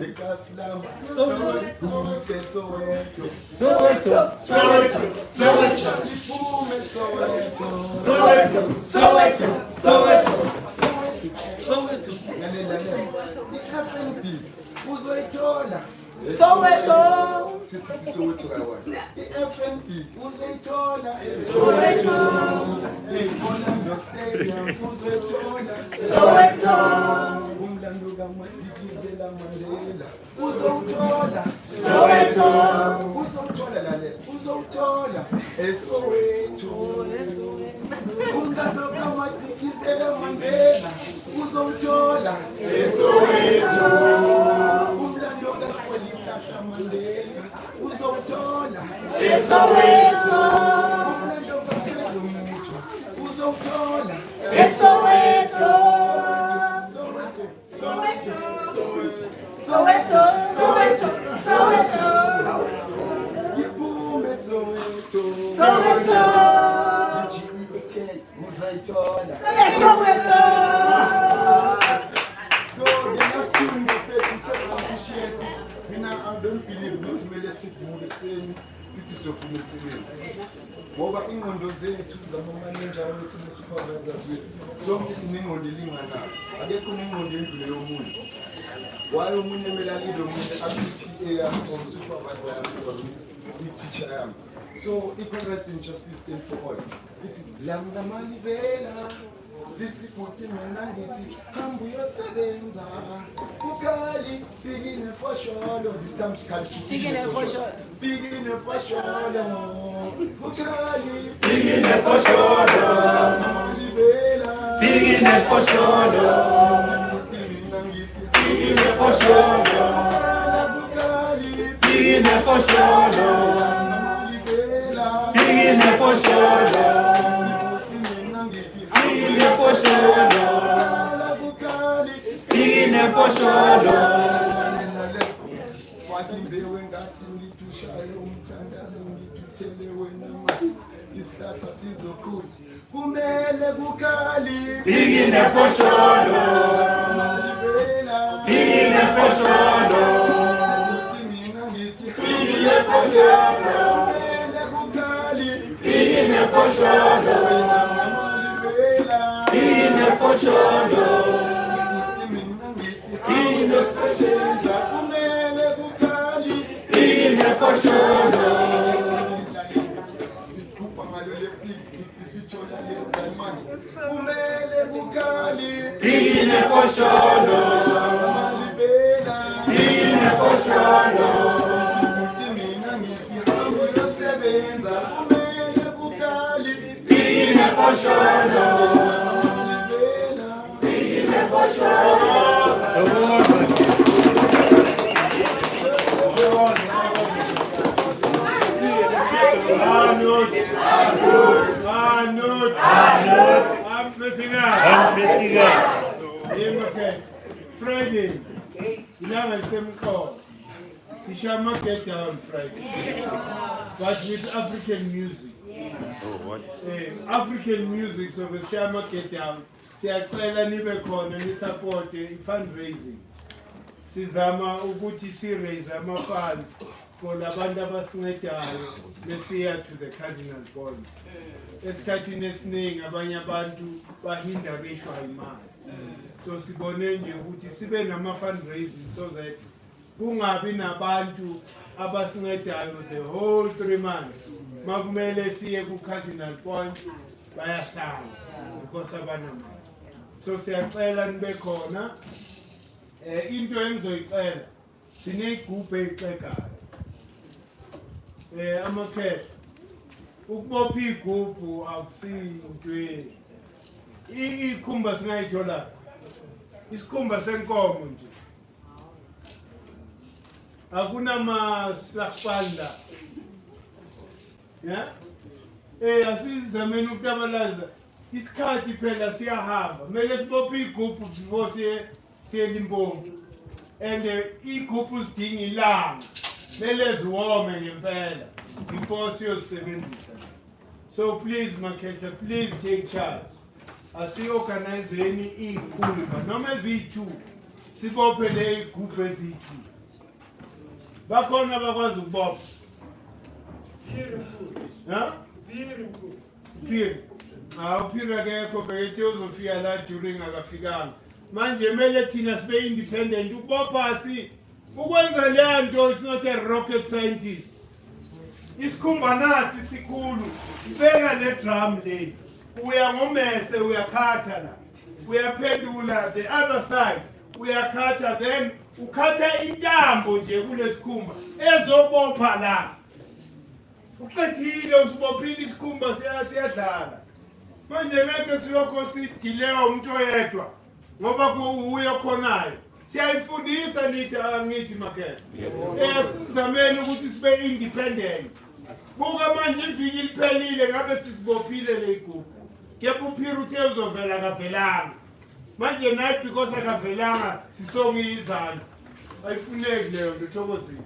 Ekaslam, kuse Soweto, ipume Soweto. Lalela, i-FNB uzoyithola. Sithi Soweto kawaii. I-FNB uzoyithola. Orlando Stadium uzoyithola. Umlando kaMadikizela Mandela uzowuthola. Lalela, uzowuthola. Soweto. Umlando kaMadikizela Mandela uzowuthola. Soweto. Umlando kaSihlahla Mandela uzowuthola. Soweto. Umlando kaSelumuthi uzowuthola. Ipume Soweto. IGEK uzayithola. So the last tune of it is appreciate. I don't believe ukuthi kumele sivuke kuseni sithi sofuna umsebenzi. Ngoba ingqondo zethu zamamanager ukuthi supervisors wethu zonke sinengqondo elinganayo. Akekho ingqondo endlule yomuntu. Waye omunye emelalile omunye abe-PA yami or supervisor yami or i-teacher yami. So equality and justice stand for all. It's langa malivela. Sisiphuthi mina ngithi hamba uyosebenza ukali sikine fosholo sitam sikali sikine fosholo ukali sikine fosholo malivela sikine fosholo mina ngithi sikine fosholo ukali sikine fosholo malivela sikine fosholo Fucking they went out in the to shy umthandazo ngithuthele wena manje isihlahla sizokhula kumele kukhali bigine fosholo bigine fosholo mina ngithi bigine fosholo kumele kukhali bigine fosholo bigine fosholo Friday, Sishama get down Friday, but with African music. African music, so the Shama get down. Siyacela nibe khona ni support fundraising. Sizama ukuthi si raise ama funds for labantu abasincedayo besiya to the cardinal bonds. Esikhathini esiningi abanye abantu bahinda beshwa imali. So sibone nje ukuthi sibe nama fundraising so that kungabi nabantu abasincedayo the whole 3 months. Makumele siye ku cardinal point bayasala because abanamali. So siyacela nibe khona into engizoyicela sinegroup eyixegayo amakhehla ukubopha igroup akusinto ikhumba singayithola isikhumba senkomo nje akunama slagpanda yeah asizameni ukutabalaza isikhathi phela siyahamba kumele sibophe igubhu before siye Limpopo and igubhu zidinga ilanga kumele ziwome ngempela before siyosebenzisa. So please Makhetha, please take charge. Asiorganizeni ikhulu noma eziyi-2 sibophe le igubhu eziyi-2 bakhona bakwazi ukubopha Phiri Phiri akekho bethe uzofika la during akafikanga manje kumele thina sibe independent ubopha ukwenza leyo nto is not a rocket scientist. Isikhumba nasi sikhulu ibeka le drum le uya ngomese uyakhatha la uyaphendula the other side uyakhatha then ukhatha intambo nje kulesikhumba ezobopha la uqedile usibophile isikhumba siyadlala manje ngeke silokho sidileyo umuntu oyedwa ngoba uyokhonayo siyayifundisa nithi angithi Makhetha sizameni ukuthi sibe independent buka manje iviki liphelile ngabe sisibophile le igubhu kepha uPhiri uthe uzovela kavelanga manje nathi because akavelanga sisonge izandla ayifuneki leyo nto thokozini